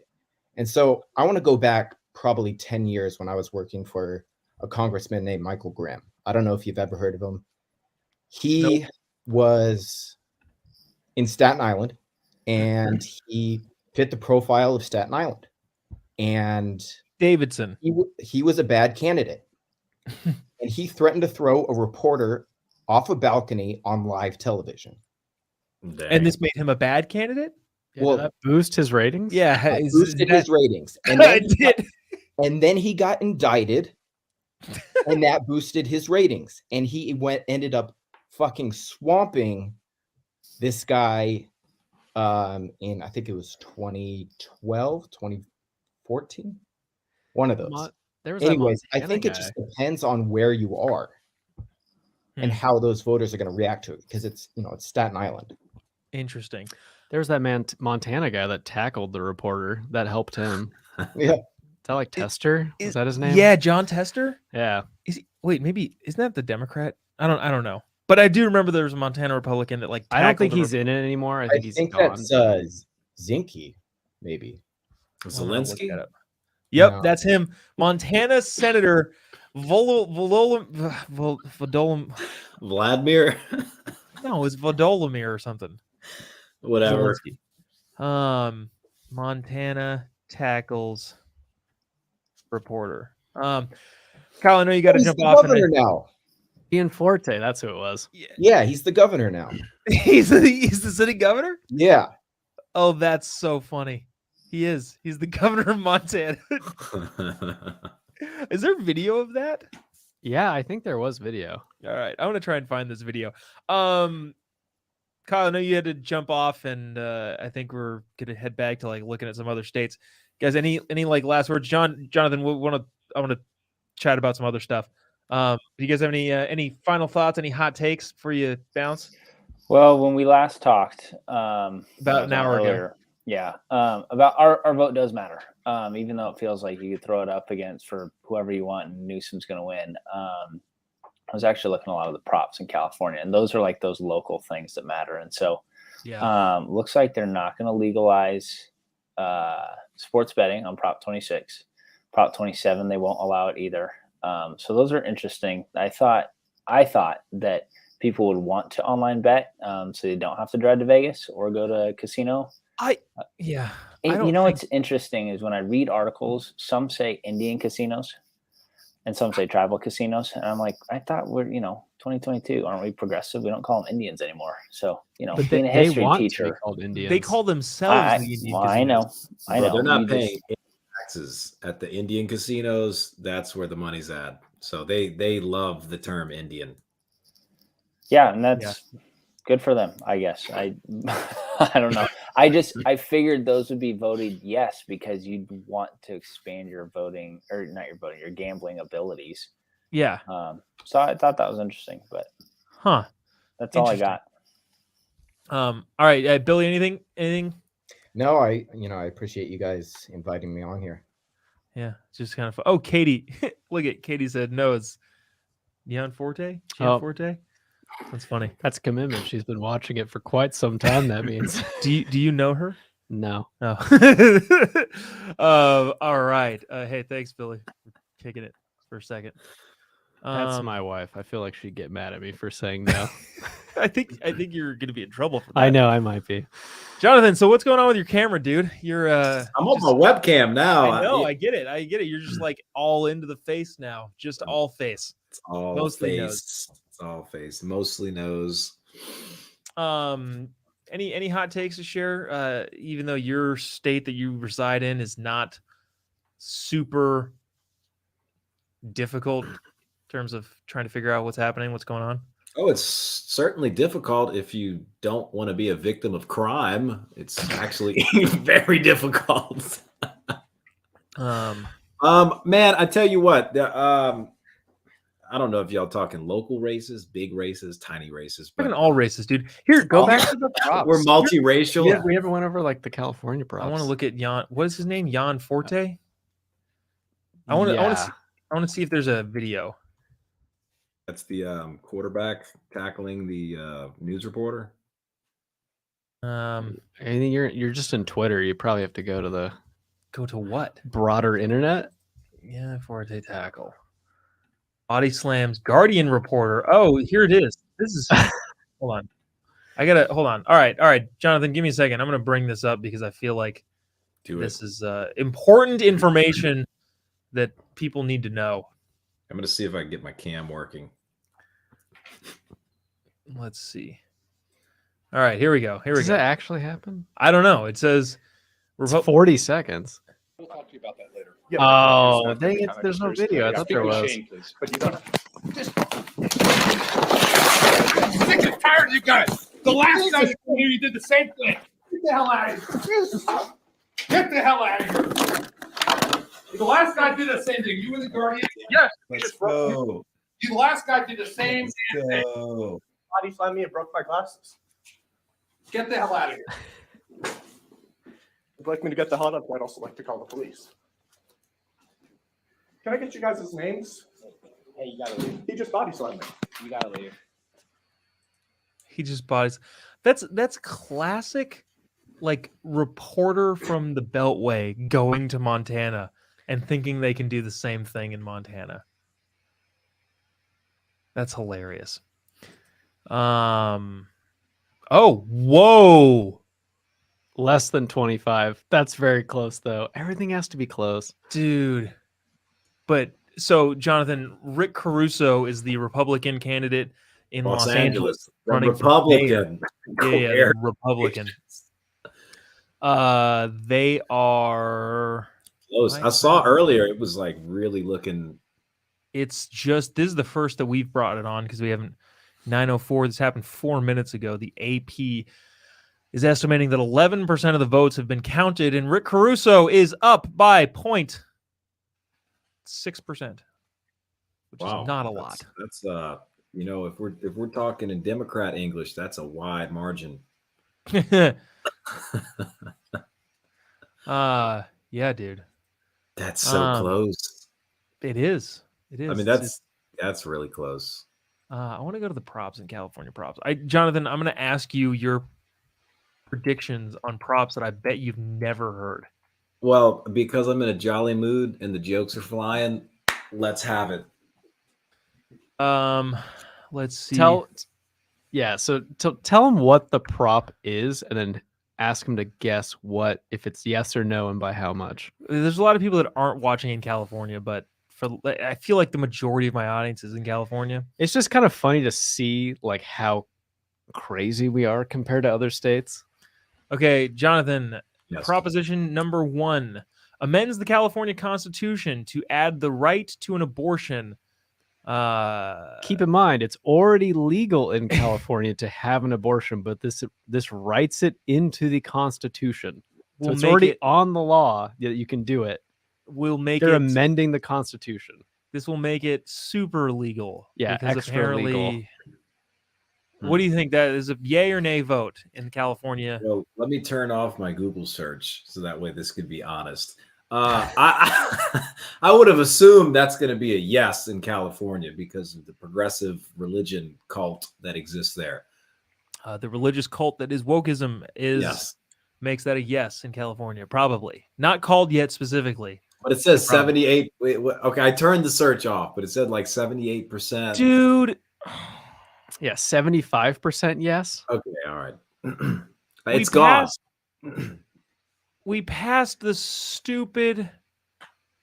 And so I want to go back probably 10 years when I was working for a congressman named Michael Grimm. I don't know if you've ever heard of him. He was in Staten Island, and he fit the profile of Staten Island. And
Davidson.
He was a bad candidate. And he threatened to throw a reporter off a balcony on live television.
Dang.
And this made him a bad candidate?
Yeah, well, that boost his ratings?
Yeah.
Boosted his ratings. And then and then he got indicted, and that boosted his ratings. And he ended up fucking swamping this guy in, I think it was 2012, 2014. One of those. Anyways, I think it just depends on where you are and how those voters are going to react to it, because it's Staten Island.
Interesting.
There's that Montana guy that tackled the reporter that helped him.
Yeah.
Is that like Tester? Is that his name?
Yeah, John Tester.
Yeah.
Wait, maybe isn't that the Democrat? I don't know. But I do remember there was a Montana Republican that like.
I don't think he's in it anymore. I think he's gone.
That's Zinke, maybe.
Zelensky.
Yep, that's him. Montana Senator Vladimir. No, it's Volodymyr or something.
Whatever.
Zelensky. Montana tackles reporter. Kyle, I know you got to jump off.
Governor now.
Ian Forte, that's who it was.
Yeah, he's the governor now.
He's the city governor?
Yeah.
Oh, that's so funny. He is. He's the governor of Montana. Is there video of that?
Yeah, I think there was video.
All right. I want to try and find this video. Kyle, I know you had to jump off, and I think we're gonna head back to like looking at some other states. Guys, any like last words? Jonathan, I want to chat about some other stuff. Do you guys have any final thoughts, any hot takes before you bounce?
Well, when we last talked
about an hour ago.
Yeah, about our vote does matter. Even though it feels like you could throw it up against for whoever you want and Newsom's going to win. I was actually looking at a lot of the props in California, and those are like those local things that matter. And so looks like they're not going to legalize sports betting on Prop 26. Prop 27, they won't allow it either. So those are interesting. I thought that people would want to online bet so they don't have to drive to Vegas or go to a casino. What's interesting is when I read articles, some say Indian casinos and some say tribal casinos. And I'm like, I thought we're, 2022, aren't we progressive? We don't call them Indians anymore. So,
but
being a history teacher,
to be called Indians.
They call themselves the Indian casinos.
I know.
They're not paying taxes at the Indian casinos. That's where the money's at. So they love the term Indian.
Yeah, and that's good for them, I guess. I don't know. I figured those would be voted yes because you'd want to expand your voting, or not your voting, your gambling abilities.
Yeah.
So I thought that was interesting, but
Huh.
that's all I got.
All right, Billy, anything?
No, I appreciate you guys inviting me on here.
Yeah, it's just kind of fun. Oh, Katie. Look at Katie said no, it's Gianforte? Gianforte? That's funny.
That's commitment. She's been watching it for quite some time, that means.
Do you know her?
No.
Oh. All right. Hey, thanks, Billy, for kicking it for a second.
That's my wife. I feel like she'd get mad at me for saying no.
I think you're gonna be in trouble for that.
I know I might be.
Jonathan, so what's going on with your camera, dude? You're
I'm on my webcam now.
I know, I get it. You're just like all into the face now. Just all face.
It's all
mostly
face.
nose.
It's all face. Mostly nose.
Any hot takes to share? Even though your state that you reside in is not super difficult in terms of trying to figure out what's happening, what's going on.
Oh, it's certainly difficult if you don't want to be a victim of crime. It's actually very difficult. Man, I tell you what, I don't know if y'all talking local races, big races, tiny races,
but all races, dude. Here, go back to the props.
We're multiracial.
Yeah, we ever went over like the California props.
I want to look at Jan. What is his name? Jan Forte. I want to see if there's a video.
That's the quarterback tackling the news reporter.
I think you're just in Twitter. You probably have to go to
what?
Broader internet.
Yeah, Forte tackle. Body slams. Guardian reporter. Oh, here it is. This is. Hold on. Hold on. All right, Jonathan, give me a second. I'm gonna bring this up because I feel like this is important information that people need to know.
I'm gonna see if I can get my cam working.
Let's see. All right, here we go.
Does that actually happen?
I don't know. It says
it's 40 seconds.
We'll talk to you about that later.
Oh, dang it! There's no video. I thought there was.
Shane, please. But you don't. Sick and tired of you guys. The last guy you did the same thing. Get the hell out of here. Get the hell out of here. The last guy did the same thing. You were the Guardian. Yes.
Let's go.
The last guy did the same thing.
Body slammed me and broke my glasses.
Get the hell out of here.
If you'd like me to get the hell out, I'd also like to call the police. Can I get you guys' names?
Hey, you gotta leave.
He just body slammed me.
You gotta leave.
He just bodies. That's classic, like reporter from the Beltway going to Montana and thinking they can do the same thing in Montana. That's hilarious. Oh, whoa.
Less than 25. That's very close, though. Everything has to be close.
Dude. But so, Jonathan, Rick Caruso is the Republican candidate in Los Angeles.
The Republican.
Yeah, Republican. They are
close. I saw earlier it was like really looking.
It's just, this is the first that we've brought it on because we haven't. 9:04. This happened 4 minutes ago. The AP is estimating that 11% of the votes have been counted, and Rick Caruso is up by 0.6%, which is not a lot.
That's if we're talking in Democrat English, that's a wide margin.
Yeah, dude.
That's so close.
It is. It is.
I mean, that's really close.
I want to go to the props in California props. Jonathan, I'm going to ask you your predictions on props that I bet you've never heard.
Well, because I'm in a jolly mood and the jokes are flying, let's have it.
Let's see.
So tell him what the prop is, and then ask him to guess if it's yes or no, and by how much.
There's a lot of people that aren't watching in California, but I feel like the majority of my audience is in California.
It's just kind of funny to see like how crazy we are compared to other states.
Okay, Jonathan,
yes.
Proposition number 1 amends the California Constitution to add the right to an abortion
Keep in mind, it's already legal in California to have an abortion, but this writes it into the Constitution. So
We'll
it's
make
already
it-
on the law that you can do it.
We'll make
They're
it.
amending the Constitution.
This will make it super legal.
Yeah,
because
extra legal.
apparently. What do you think? That is a yay or nay vote in California?
Well, let me turn off my Google search so that way this could be honest. I would have assumed that's going to be a yes in California because of the progressive religion cult that exists there.
The religious cult that is wokeism makes that a yes in California, probably not called yet specifically.
But it says
Probably.
78. Okay, I turned the search off, but it said like 78%.
Dude.
Yeah, 75% yes.
Okay, all right.
We
It's gone.
We passed the stupid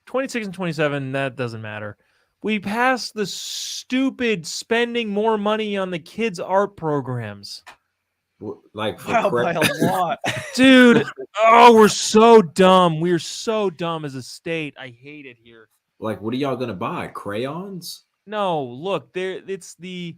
26 and 27. That doesn't matter. We passed the stupid spending more money on the kids' art programs.
Like for
Wow, by
credit.
a lot. Dude, oh, we're so dumb. We're so dumb as a state. I hate it here.
Like, what are y'all gonna buy? Crayons?
No, look, it's the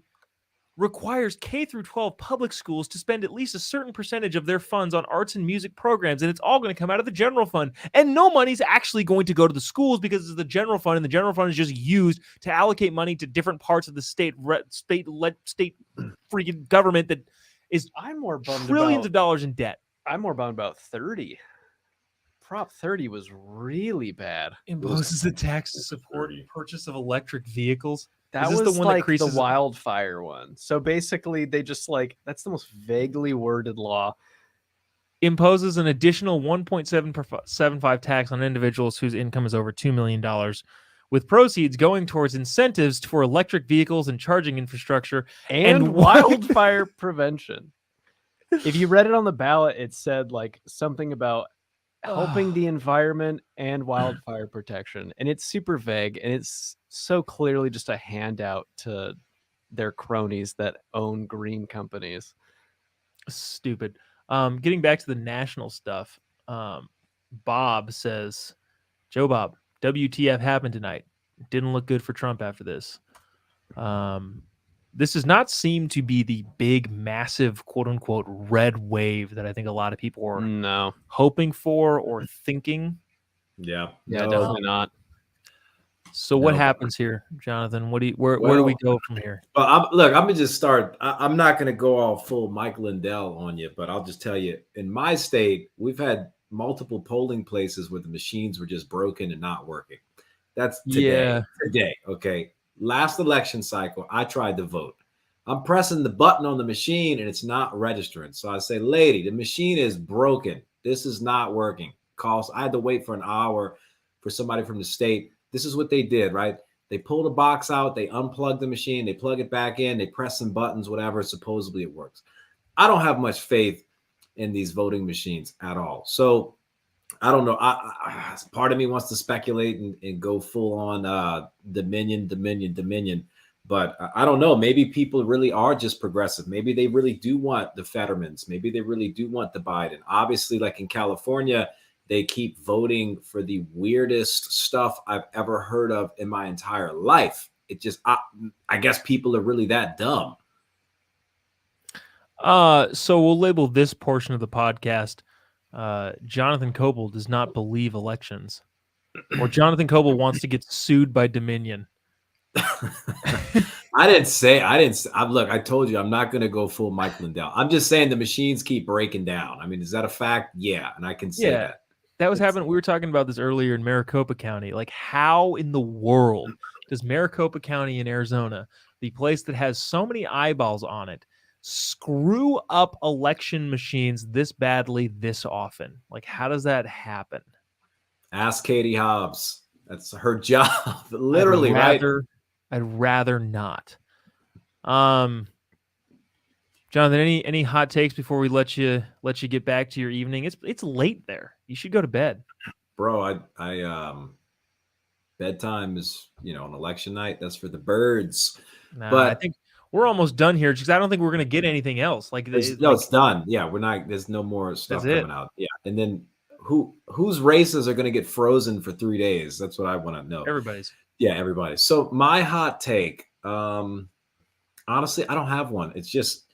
requires K through 12 public schools to spend at least a certain percentage of their funds on arts and music programs, and it's all going to come out of the general fund. And no money's actually going to go to the schools because it's the general fund, and the general fund is just used to allocate money to different parts of the state freaking government that is
I'm more bummed
trillions
about-
of dollars in debt.
I'm more bummed about 30. Prop 30 was really bad.
Imposes a tax to support purchase of electric vehicles.
That
Is this
was
the one
like
that creases
the wildfire one. So basically, they just that's the most vaguely worded law.
imposes an additional 1.75 tax on individuals whose income is over $2 million, with proceeds going towards incentives for electric vehicles and charging infrastructure
And wildfire prevention. If you read it on the ballot, it said something about helping the environment and wildfire protection. And it's super vague, and it's so clearly just a handout to their cronies that own green companies.
Stupid. Getting back to the national stuff, Bob says, Jobob, WTF happened tonight. Didn't look good for Trump after this. This does not seem to be the big, massive, quote unquote, red wave that I think a lot of people are hoping for or thinking.
Yeah.
Yeah,
No.
definitely not.
So what
No.
happens here, Jonathan? Where do we go from here?
Well, I'm gonna just start. I'm not gonna go all full Mike Lindell on you, but I'll just tell you, in my state, we've had multiple polling places where the machines were just broken and not working. That's today.
Yeah.
Today, okay. Last election cycle, I tried to vote. I'm pressing the button on the machine and it's not registering. So I say, lady, the machine is broken. This is not working. I had to wait for an hour for somebody from the state. This is what they did, right? They pull the box out, they unplug the machine, they plug it back in, they press some buttons, whatever. Supposedly it works. I don't have much faith in these voting machines at all. So I don't know. Part of me wants to speculate and go full on Dominion. But I don't know. Maybe people really are just progressive. Maybe they really do want the Fettermans. Maybe they really do want the Biden. Obviously, like in California, they keep voting for the weirdest stuff I've ever heard of in my entire life. It just, I guess people are really that dumb.
So we'll label this portion of the podcast. Jonathan Coble does not believe elections, or Jonathan Coble wants to get sued by Dominion.
I told you I'm not going to go full Mike Lindell. I'm just saying the machines keep breaking down. I mean, is that a fact? Yeah. And I can say that.
That was happening. We were talking about this earlier in Maricopa County. Like, how in the world does Maricopa County in Arizona, the place that has so many eyeballs on it, screw up election machines this badly, this often? Like, how does that happen?
Ask Katie Hobbs. That's her job. Literally, right?
I'd rather not. Jonathan, any hot takes before we let you get back to your evening? It's late there. You should go to bed.
Bro, I bedtime is, on election night. That's for the birds.
Nah,
but
I think we're almost done here because I don't think we're gonna get anything else.
it's done. Yeah, we're not. There's no more stuff
That's it.
coming out. Yeah, and then whose races are going to get frozen for 3 days? That's what I want to know.
Everybody's.
Yeah, everybody. So my hot take, honestly, I don't have one. It just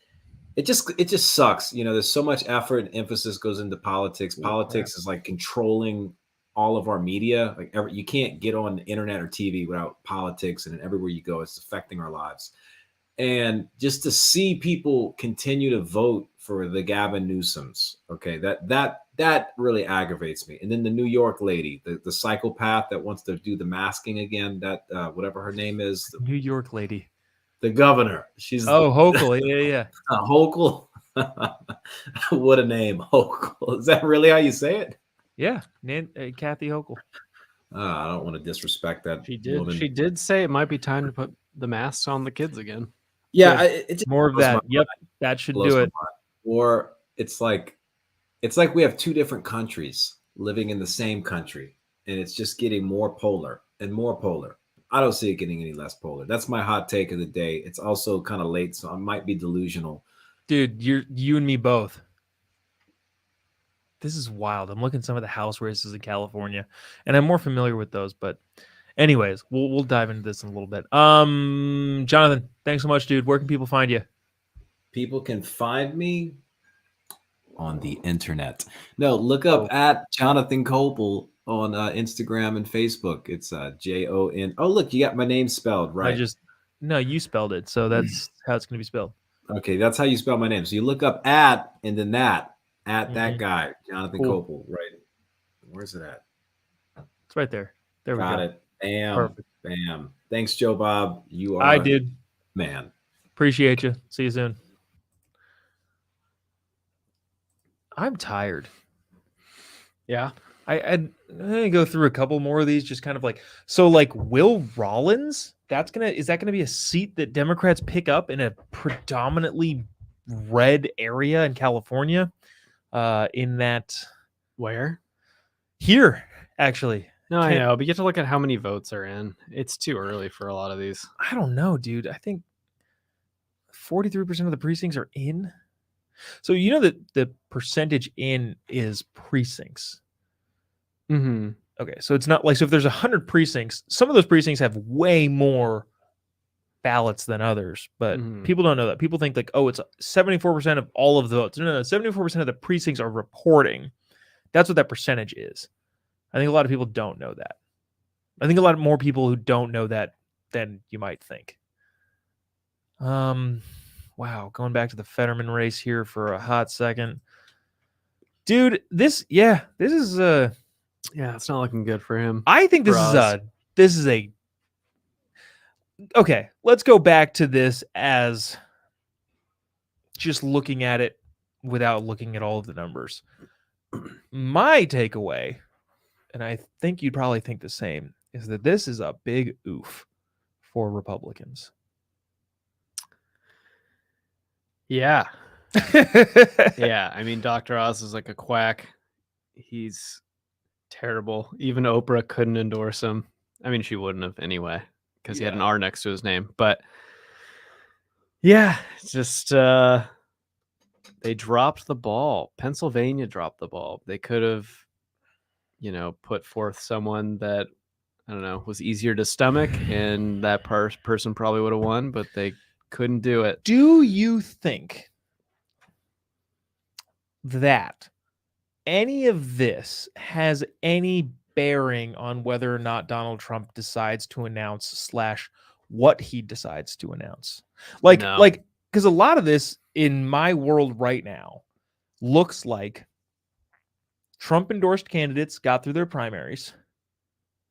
sucks. You know, there's so much effort and emphasis goes into politics. Politics is like controlling all of our media. Like you can't get on the internet or TV without politics, and everywhere you go, it's affecting our lives. And just to see people continue to vote for the Gavin Newsoms, okay, that really aggravates me. And then the New York lady, the psychopath that wants to do the masking again, that whatever her name is,
New York lady,
the governor. She's
Hochul. Yeah.
Hochul. What a name, Hochul. Is that really how you say it?
Yeah, Kathy Hochul.
I don't want to disrespect that.
She did.
woman.
She did say it might be time to put the masks on the kids again.
Yeah, it just
more of
blows
that.
my
Yep,
mind.
that should
Blows
do
my
it.
mind. Or it's like we have two different countries living in the same country, and it's just getting more polar and more polar. I don't see it getting any less polar. That's my hot take of the day. It's also kind of late, so I might be delusional.
Dude, you and me both. This is wild. I'm looking at some of the House races in California, and I'm more familiar with those. But, anyways, we'll dive into this in a little bit. Jonathan, thanks so much, dude. Where can people find you?
People can find me on the internet. No, look up at Jonathan Copel on Instagram and Facebook. It's Jon. Oh, look, you got my name spelled right.
No, you spelled it, so that's how it's going to be spelled.
Okay, that's how you spell my name. So you look up at and then that guy, Jonathan Copel, right? Where's it at?
It's right there. There we go.
Got it. Bam.
Perfect.
Bam. Thanks, Jobob. You are
I did.
Man.
Appreciate you. See you soon. I'm tired.
Yeah.
I'm gonna go through a couple more of these, just kind of like like Will Rollins. Is that gonna be a seat that Democrats pick up in a predominantly red area in California? In that
where?
Here, actually.
No, I know, but you have to look at how many votes are in. It's too early for a lot of these.
I don't know, dude. I think 43% of the precincts are in. So you know that the percentage in is precincts.
Mm-hmm.
Okay, so it's not like, so if there's 100 precincts, some of those precincts have way more ballots than others, but people don't know that. People think like, oh, it's 74% of all of the votes. No, 74% of the precincts are reporting. That's what that percentage is. I think a lot of people don't know that. I think a lot more people who don't know that than you might think. Wow, going back to the Fetterman race here for a hot second. Dude, this is
it's not looking good for him.
I think this is a okay, let's go back to this as just looking at it without looking at all of the numbers. My takeaway, and I think you'd probably think the same, is that this is a big oof for Republicans.
Yeah. Yeah. I mean, Dr. Oz is like a quack. He's terrible. Even Oprah couldn't endorse him. I mean, she wouldn't have anyway, because he had an R next to his name. But yeah, it's just they dropped the ball. Pennsylvania dropped the ball. They could have, put forth someone that, I don't know, was easier to stomach, and that person probably would have won, but they couldn't do it.
Do you think that any of this has any bearing on whether or not Donald Trump decides to announce / what he decides to announce? Because a lot of this in my world right now looks like Trump endorsed candidates got through their primaries,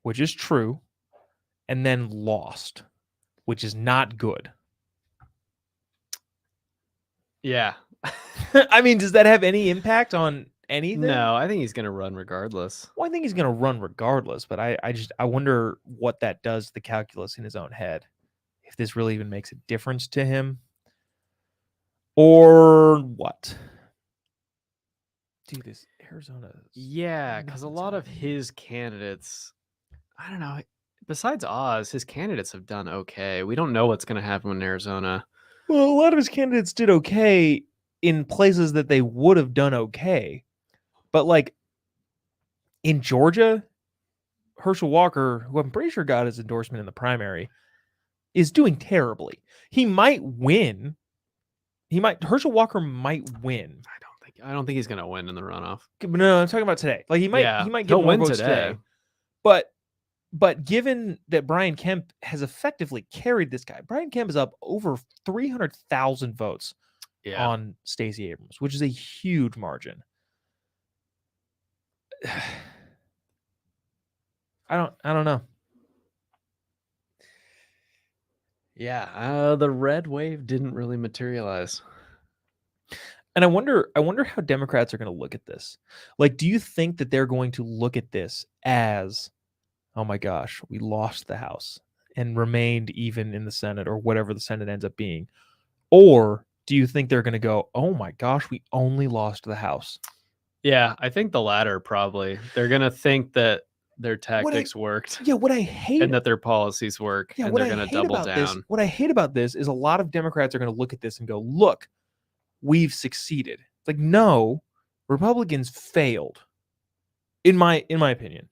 which is true, and then lost, which is not good.
Yeah.
I mean, does that have any impact on anything?
No, I think he's going to run regardless.
Well, I think he's going to run regardless, but I wonder what that does to the calculus in his own head. If this really even makes a difference to him or what? Dude, this Arizona.
Yeah, because a lot of his candidates, I don't know, besides Oz, his candidates have done okay. We don't know what's going to happen in Arizona.
Well, a lot of his candidates did okay in places that they would have done okay. But like in Georgia, Herschel Walker, who I'm pretty sure got his endorsement in the primary, is doing terribly. He might win. Herschel Walker might win.
I don't think he's gonna win in the runoff.
No, I'm talking about today. Like he might get
he'll
more
win
votes
today.
But given that Brian Kemp has effectively carried this guy, Brian Kemp is up over 300,000 votes on Stacey Abrams, which is a huge margin. I don't know.
Yeah, the red wave didn't really materialize.
And I wonder how Democrats are going to look at this. Like, do you think that they're going to look at this as, oh my gosh, we lost the House and remained even in the Senate or whatever the Senate ends up being? Or do you think they're going to go, oh my gosh, we only lost the House?
Yeah, I think the latter probably. They're going to think that their tactics worked.
Yeah, what I hate
and that their policies work, and they're going to double down.
What I hate about this is a lot of Democrats are going to look at this and go, look, we've succeeded. It's like, no, Republicans failed. In my opinion.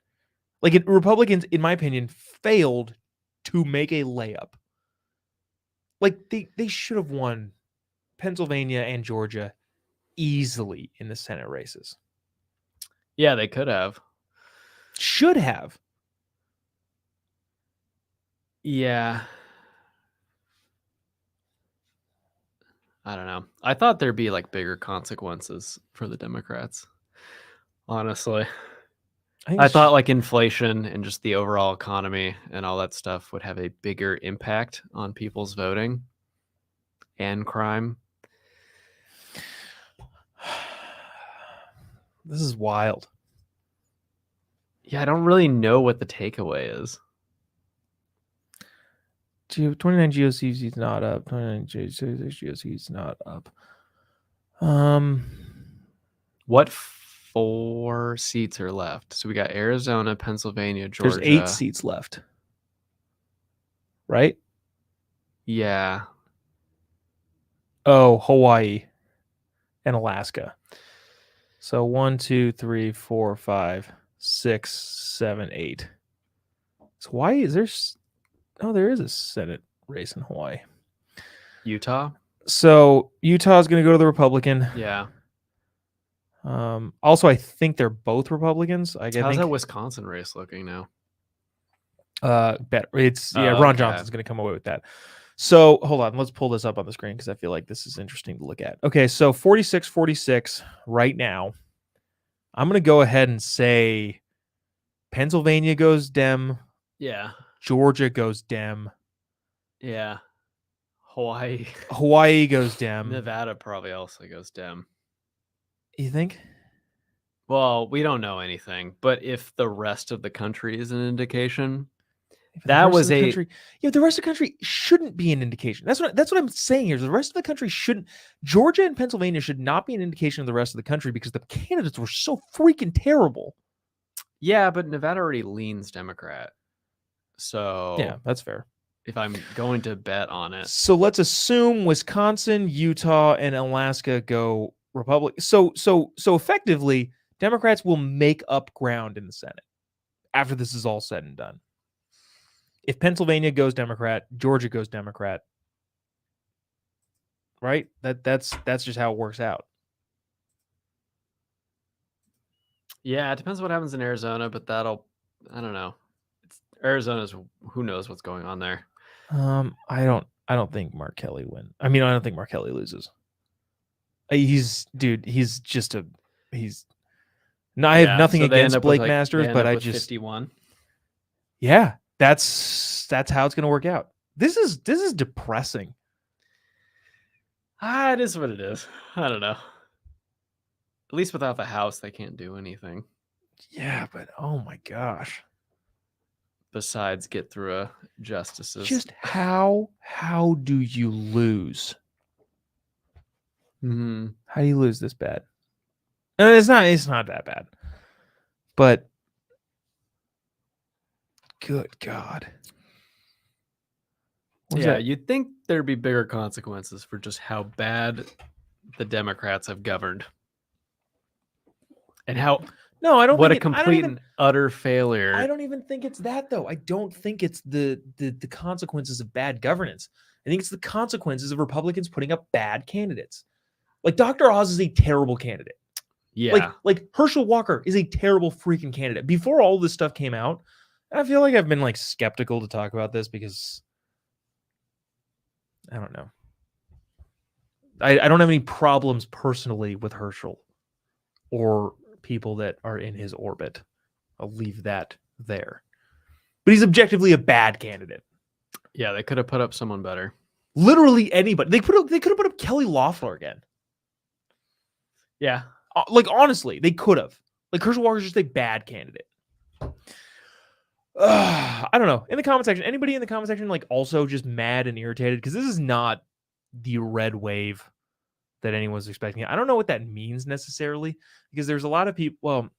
Like Republicans, in my opinion, failed to make a layup. Like they should have won Pennsylvania and Georgia easily in the Senate races.
Yeah, they could have.
Should have.
Yeah. I don't know. I thought there'd be like bigger consequences for the Democrats. Honestly. I thought like inflation and just the overall economy and all that stuff would have a bigger impact on people's voting and crime.
This is wild.
Yeah, I don't really know what the takeaway is.
29 GOC seats not up. 29 GOC seats not up.
What 4 seats are left? So we got Arizona, Pennsylvania, Georgia.
There's 8 seats left. Right?
Yeah.
Oh, Hawaii and Alaska. So 1, 2, 3, 4, 5, 6, 7, 8. So Hawaii is there? There is a Senate race in Hawaii.
Utah.
So Utah is going to go to the Republican.
Yeah.
Also, I think they're both Republicans.
How's that Wisconsin race looking now?
Better. Ron Johnson's going to come away with that. So hold on, let's pull this up on the screen because I feel like this is interesting to look at. Okay, so 46-46 right now. I'm going to go ahead and say Pennsylvania goes Dem.
Yeah.
Georgia goes Dem.
Yeah. Hawaii
goes Dem.
Nevada probably also goes Dem.
You think?
Well, we don't know anything, but if the rest of the country is an indication, that was
the rest of the country shouldn't be an indication. That's what I'm saying here. The rest of the country shouldn't. Georgia and Pennsylvania should not be an indication of the rest of the country because the candidates were so freaking terrible.
Yeah, but Nevada already leans Democrat. So
yeah, that's fair.
If I'm going to bet on it.
So let's assume Wisconsin, Utah, and Alaska go Republican. So effectively, Democrats will make up ground in the Senate after this is all said and done. If Pennsylvania goes Democrat, Georgia goes Democrat, right? That's just how it works out.
Yeah, it depends what happens in Arizona, but I don't know. Arizona's, who knows what's going on there.
I don't think Mark Kelly wins. I mean, I don't think Mark Kelly loses. He's I have nothing against Blake Masters, but I just
51.
Yeah, that's how it's going to work out. This is depressing.
It is what it is. I don't know. At least without the House, they can't do anything.
Yeah, but oh my gosh.
Besides get through justices.
Just how do you lose?
Mm-hmm.
How do you lose this bad? And it's not that bad. But good God.
Yeah, you'd think there'd be bigger consequences for just how bad the Democrats have governed. And how
No, I don't.
What a
think it- I don't
complete
even-
and utter failure.
I don't even think it's that though. I don't think it's the consequences of bad governance. I think it's the consequences of Republicans putting up bad candidates. Like Dr. Oz is a terrible candidate.
Yeah.
Like Herschel Walker is a terrible freaking candidate. Before all this stuff came out, I feel like I've been like skeptical to talk about this because I don't know. I don't have any problems personally with Herschel or people that are in his orbit. I'll leave that there. But he's objectively a bad candidate.
Yeah, they could have put up someone better.
Literally anybody. They could have put up Kelly Loeffler again.
Yeah.
Like honestly, they could have. Like Herschel Walker's just a bad candidate. I don't know. In the comment section, anybody in the comment section like also just mad and irritated because this is not the red wave that anyone's expecting. I don't know what that means necessarily because there's a lot of people. Well,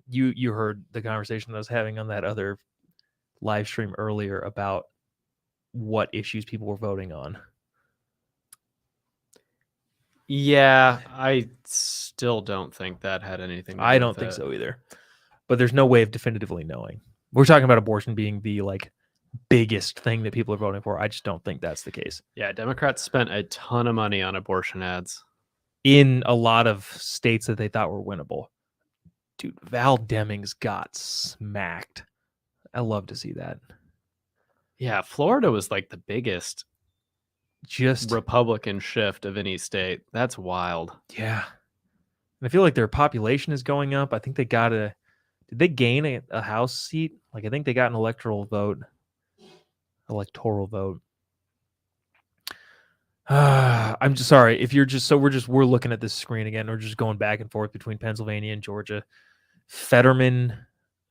you heard the conversation that I was having on that other live stream earlier about what issues people were voting on.
Yeah, I still don't think that had anything to do
I don't
with
think
it.
so either. But there's no way of definitively knowing. We're talking about abortion being the like biggest thing that people are voting for. I just don't think that's the case.
Yeah, Democrats spent a ton of money on abortion ads
In a lot of states that they thought were winnable. Dude, Val Demings got smacked. I love to see that.
Yeah, Florida was like the biggest
just
Republican shift of any state. That's wild.
Yeah. And I feel like their population is going up. I think they got did they gain a House seat? Like I think they got an electoral vote. I'm just sorry if you're just we're looking at this screen again. We're just going back and forth between Pennsylvania and Georgia. Fetterman,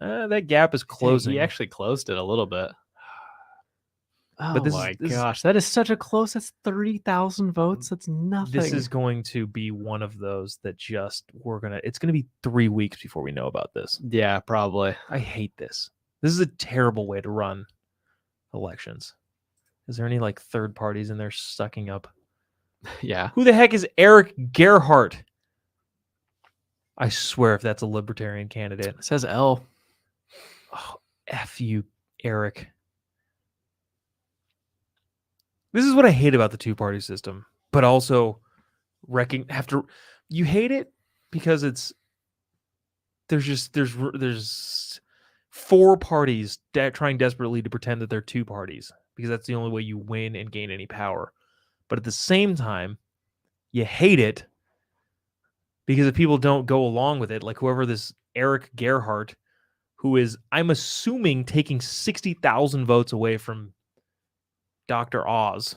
that gap is closing.
He actually closed it a little bit. Oh
But this
my
is
gosh, that is such a close. That's 30,000 votes. That's nothing.
This is going to be one of those that just it's going to be 3 weeks before we know about this.
Yeah, probably.
I hate this. This is a terrible way to run elections. Is there any like third parties in there sucking up?
Yeah.
Who the heck is Eric Gerhardt? I swear if that's a libertarian candidate.
It says L.
Oh, F you, Eric. This is what I hate about the two-party system, but also you hate it because there's four parties trying desperately to pretend that they're two parties because that's the only way you win and gain any power. But at the same time, you hate it because if people don't go along with it, like whoever this Eric Gerhardt, who is, I'm assuming, taking 60,000 votes away from Dr. Oz,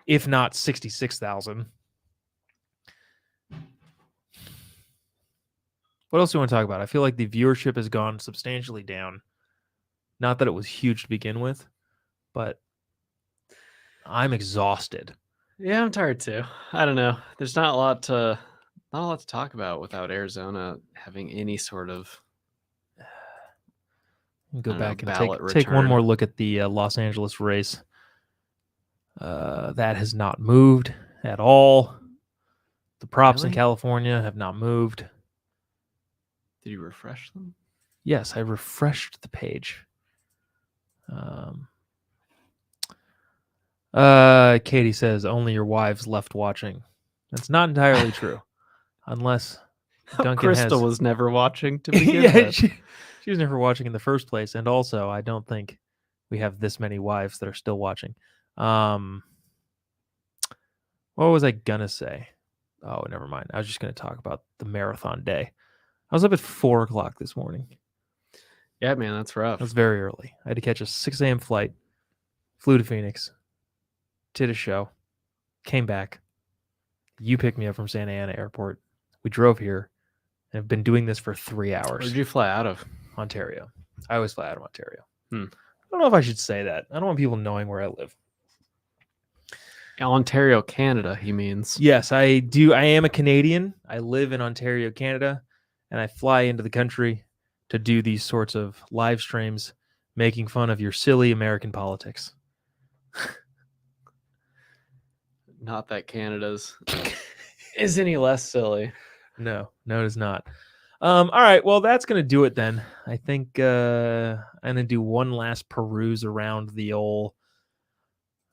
if not 66,000. What else do you want to talk about? I feel like the viewership has gone substantially down. Not that it was huge to begin with, but I'm exhausted.
Yeah, I'm tired too. I don't know. There's not a lot to talk about without Arizona having any sort of
Go back and
ballot
take one
return.
more look at the Los Angeles race. That has not moved at all. The props in
Really?
California have not moved.
Did you refresh them?
Yes, I refreshed the page. Katie says only your wives left watching. That's not entirely true, unless Duncan
Crystal
has...
was never watching to begin
yeah,
with.
she was never watching in the first place, and also I don't think we have this many wives that are still watching. What was I gonna say? Oh, never mind. I was just gonna talk about the marathon day. I was up at 4 o'clock this morning.
Yeah, man, that's rough.
It was very early. I had to catch a 6 a.m. flight, flew to Phoenix, did a show, came back. You picked me up from Santa Ana Airport. We drove here and have been doing this for 3 hours.
Where'd you fly out of?
Ontario. I always fly out of Ontario.
Hmm.
I don't know if I should say that. I don't want people knowing where I live.
Ontario, Canada, he means.
Yes, I do. I am a Canadian. I live in Ontario, Canada, and I fly into the country to do these sorts of live streams making fun of your silly American politics.
Not that Canada's is any less silly.
No, it is not. All right, well, that's gonna do it then. I think I'm gonna do one last peruse around the old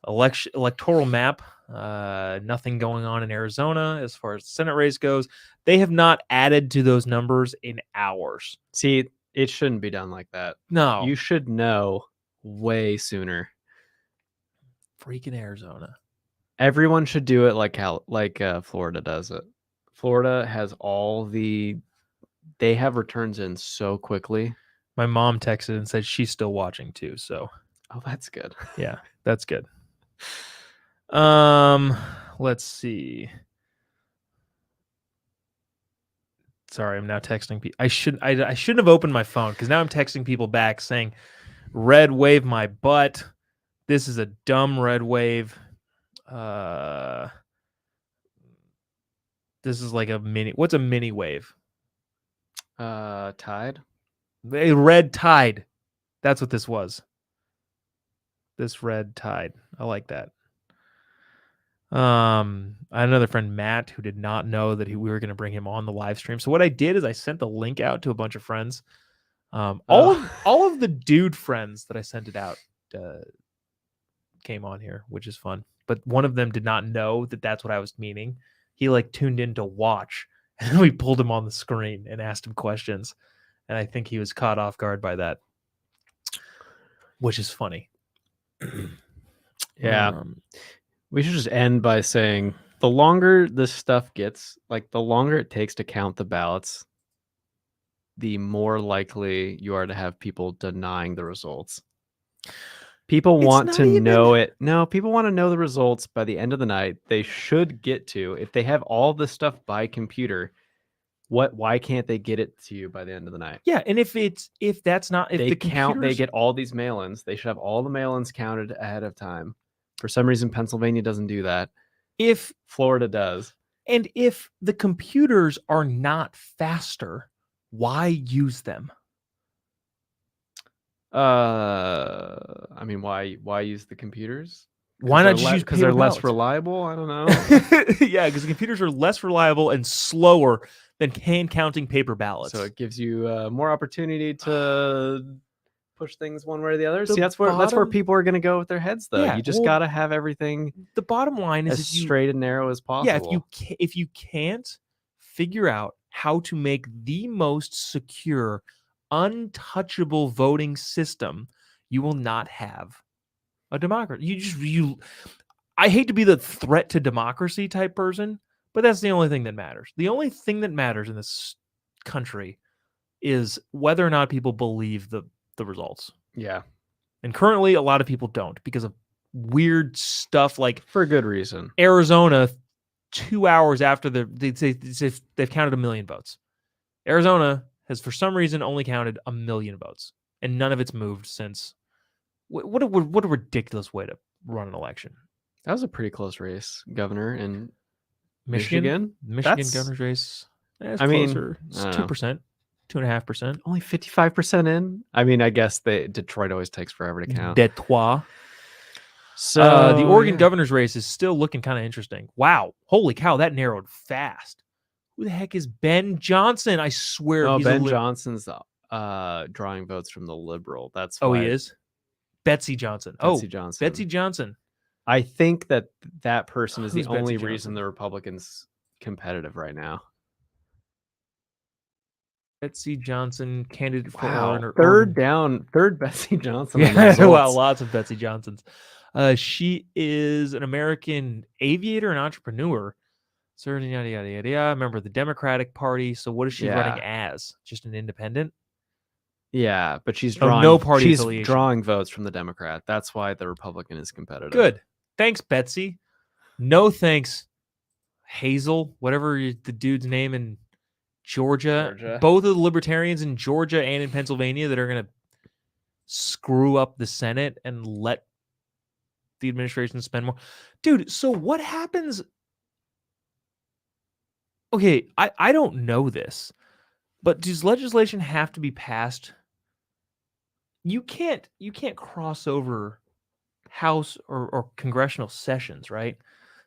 electoral map. Nothing going on in Arizona as far as the Senate race goes. They have not added to those numbers in hours.
See, it shouldn't be done like that.
No.
You should know way sooner.
Freaking Arizona.
Everyone should do it like Florida does it. Florida has they have returns in so quickly.
My mom texted and said she's still watching too. So,
oh, that's good.
Yeah, that's good. Let's see. Sorry, I'm now texting people. I shouldn't have opened my phone because now I'm texting people back saying, "Red wave my butt. This is a dumb red wave." This is like a mini. What's a mini wave?
Tide.
A red tide. That's what this was. This red tide. I like that. I had another friend, Matt, who did not know that we were going to bring him on the live stream. So what I did is I sent the link out to a bunch of friends. All of the dude friends that I sent it out came on here, which is fun. But one of them did not know that that's what I was meaning. He like tuned in to watch, and then we pulled him on the screen and asked him questions. And I think he was caught off guard by that, which is funny.
Yeah. We should just end by saying the longer this stuff gets, like the longer it takes to count the ballots, the more likely you are to have people denying the results. People want to know it. No, people want to know the results by the end of the night. They should get to, if they have all this stuff by computer, why can't they get it to you by the end of the night?
Yeah, and if that's not, if
they
the
count, they
computers-
get all these mail-ins. They should have all the mail-ins counted ahead of time. For some reason, Pennsylvania doesn't do that.
If
Florida does.
And if the computers are not faster, why use them?
I mean, why use the computers?
Why not just use
because they're
paper
less
ballots?
reliable? I don't know.
Yeah, because the computers are less reliable and slower than hand counting paper ballots.
So it gives you more opportunity to push things one way or the other.
The
See, that's where
bottom-
people are going to go with their heads, though.
Yeah,
You just
well,
got to have everything.
The bottom line is
as
if you-
straight and narrow as possible.
Yeah, if you can't figure out how to make the most secure, untouchable voting system, you will not have a democracy. I hate to be the threat to democracy type person, but that's the only thing that matters. The only thing that matters in this country is whether or not people believe the results.
Yeah.
And currently a lot of people don't because of weird stuff like,
for good reason,
Arizona 2 hours after they've counted 1 million votes. Arizona has for some reason only counted 1 million votes, and none of it's moved since. What a ridiculous way to run an election.
That was a pretty close race, governor in
Michigan
That's-
governor's race. It's
I mean,
closer. It's
I don't know.
2%, 2.5%.
Only 55% in. I mean, I guess Detroit always takes forever to count.
Detroit.
So
The Oregon
yeah.
governor's race is still looking kind of interesting. Wow. Holy cow, that narrowed fast. Who the heck is Ben Johnson? I swear
Oh,
he's
Ben
a
Johnson's drawing votes from the Liberal. That's
Oh,
why
he is? Betsy Johnson.
Betsy Johnson.
Betsy Johnson.
I think that person is
Who's
the
Betsy
only
Johnson?
reason the Republicans competitive right now.
Betsy Johnson, candidate for
Wow.
Oregon.
Third Betsy Johnson. on the
Yeah,
results.
wow, lots of Betsy Johnsons. She is an American aviator and entrepreneur. Yada, yada, yada, yada, yada. Member of the Democratic Party. So what is she running as? Just an independent?
Yeah, but she's
Oh,
drawing
no party
she's
affiliation.
drawing votes from the Democrat. That's why the Republican is competitive.
Good. Thanks, Betsy. No thanks, Hazel, whatever the dude's name in Georgia. Both of the libertarians in Georgia and in Pennsylvania that are going to screw up the Senate and let the administration spend more. Dude, so what happens? Okay, I don't know this, but does legislation have to be passed? You can't cross over House or congressional sessions, right?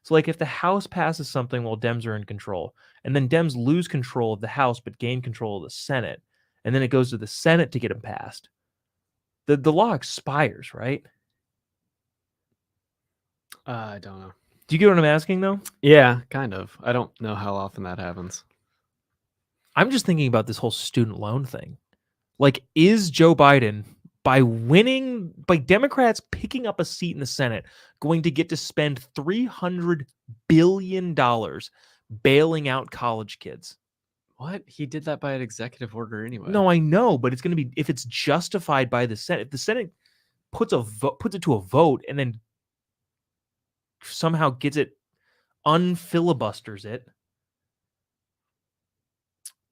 So like if the House passes something while Dems are in control, and then Dems lose control of the House but gain control of the Senate, and then it goes to the Senate to get them passed, the law expires, right?
I don't know.
Do you get what I'm asking though?
Yeah, kind of. I don't know how often that happens.
I'm just thinking about this whole student loan thing. Like, is Joe Biden, by Democrats picking up a seat in the Senate, going to get to spend $300 billion bailing out college kids?
What? He did that by an executive order anyway.
No, I know, but it's going to be, if it's justified by the Senate, if the Senate puts it to a vote and then somehow gets it, unfilibusters it.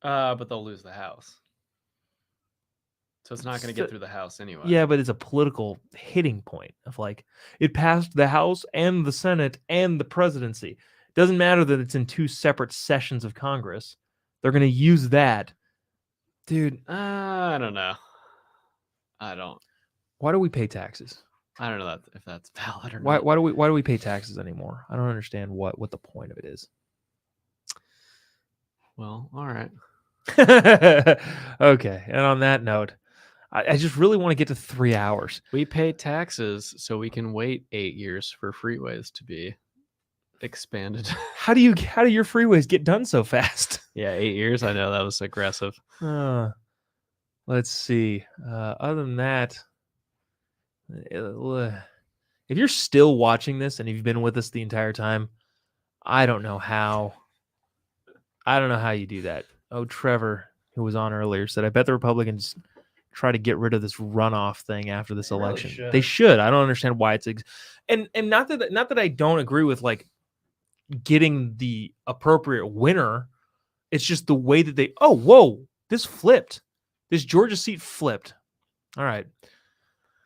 But they'll lose the House. So it's not going to get through the House anyway.
Yeah, but it's a political hitting point of like, it passed the House and the Senate and the presidency. Doesn't matter that it's in two separate sessions of Congress. They're going to use that. Dude,
I don't know. I don't.
Why do we pay taxes?
I don't know if that's valid or
Why
not.
why do we pay taxes anymore? I don't understand what the point of it is.
Well, all right.
Okay. And on that note, I just really want to get to 3 hours.
We pay taxes so we can wait 8 years for freeways to be expanded.
How do your freeways get done so fast?
Yeah, 8 years. I know that was aggressive.
Let's see. Other than that, if you're still watching this and you've been with us the entire time, I don't know how you do that. Oh, Trevor, who was on earlier, said, I bet the Republicans try to get rid of this runoff thing after this election. They should. I don't understand why it's and not that I don't agree with like getting the appropriate winner. It's just the way that this flipped. This Georgia seat flipped. All right.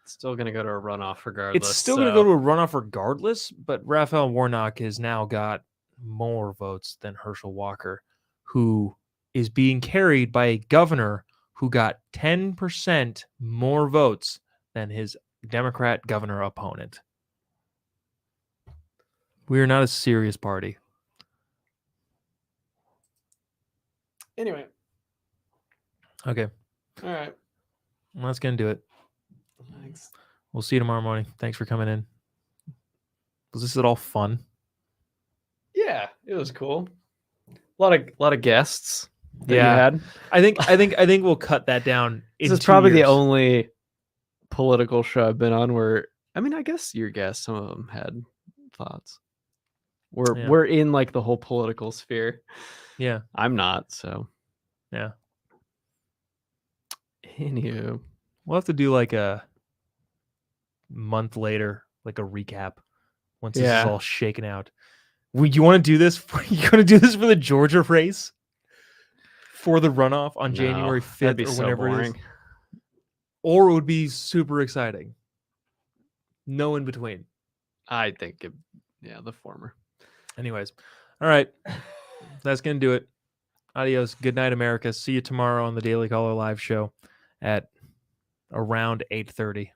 It's still going to go to a runoff regardless.
It's still going to go to a runoff regardless, but Raphael Warnock has now got more votes than Herschel Walker, who is being carried by a governor who got 10% more votes than his Democrat governor opponent. We are not a serious party.
Anyway.
Okay.
All right.
Well, that's going to do it.
Thanks.
We'll see you tomorrow morning. Thanks for coming in. Was this at all fun?
Yeah, it was cool. A lot of guests that
Yeah.
you had.
I think we'll cut that down.
This
in
is
2
probably the
years.
only political show I've been on where, I mean, I guess your guests, some of them had thoughts. We're in like the whole political sphere.
Yeah.
I'm not, so.
Yeah.
Anywho.
We'll have to do like a month later, like a recap once this is all shaken out. You want to do this? You want to do this for the Georgia race? For the runoff on January 5th or whenever it is? Or it would be super exciting. No in between.
I think, the former.
Anyways, all right. That's going to do it. Adios. Good night, America. See you tomorrow on the Daily Caller live show at around 8:30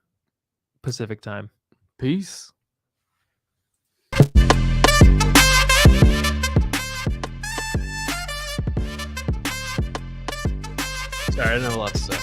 Pacific time.
Peace. Sorry, I don't have a lot to say.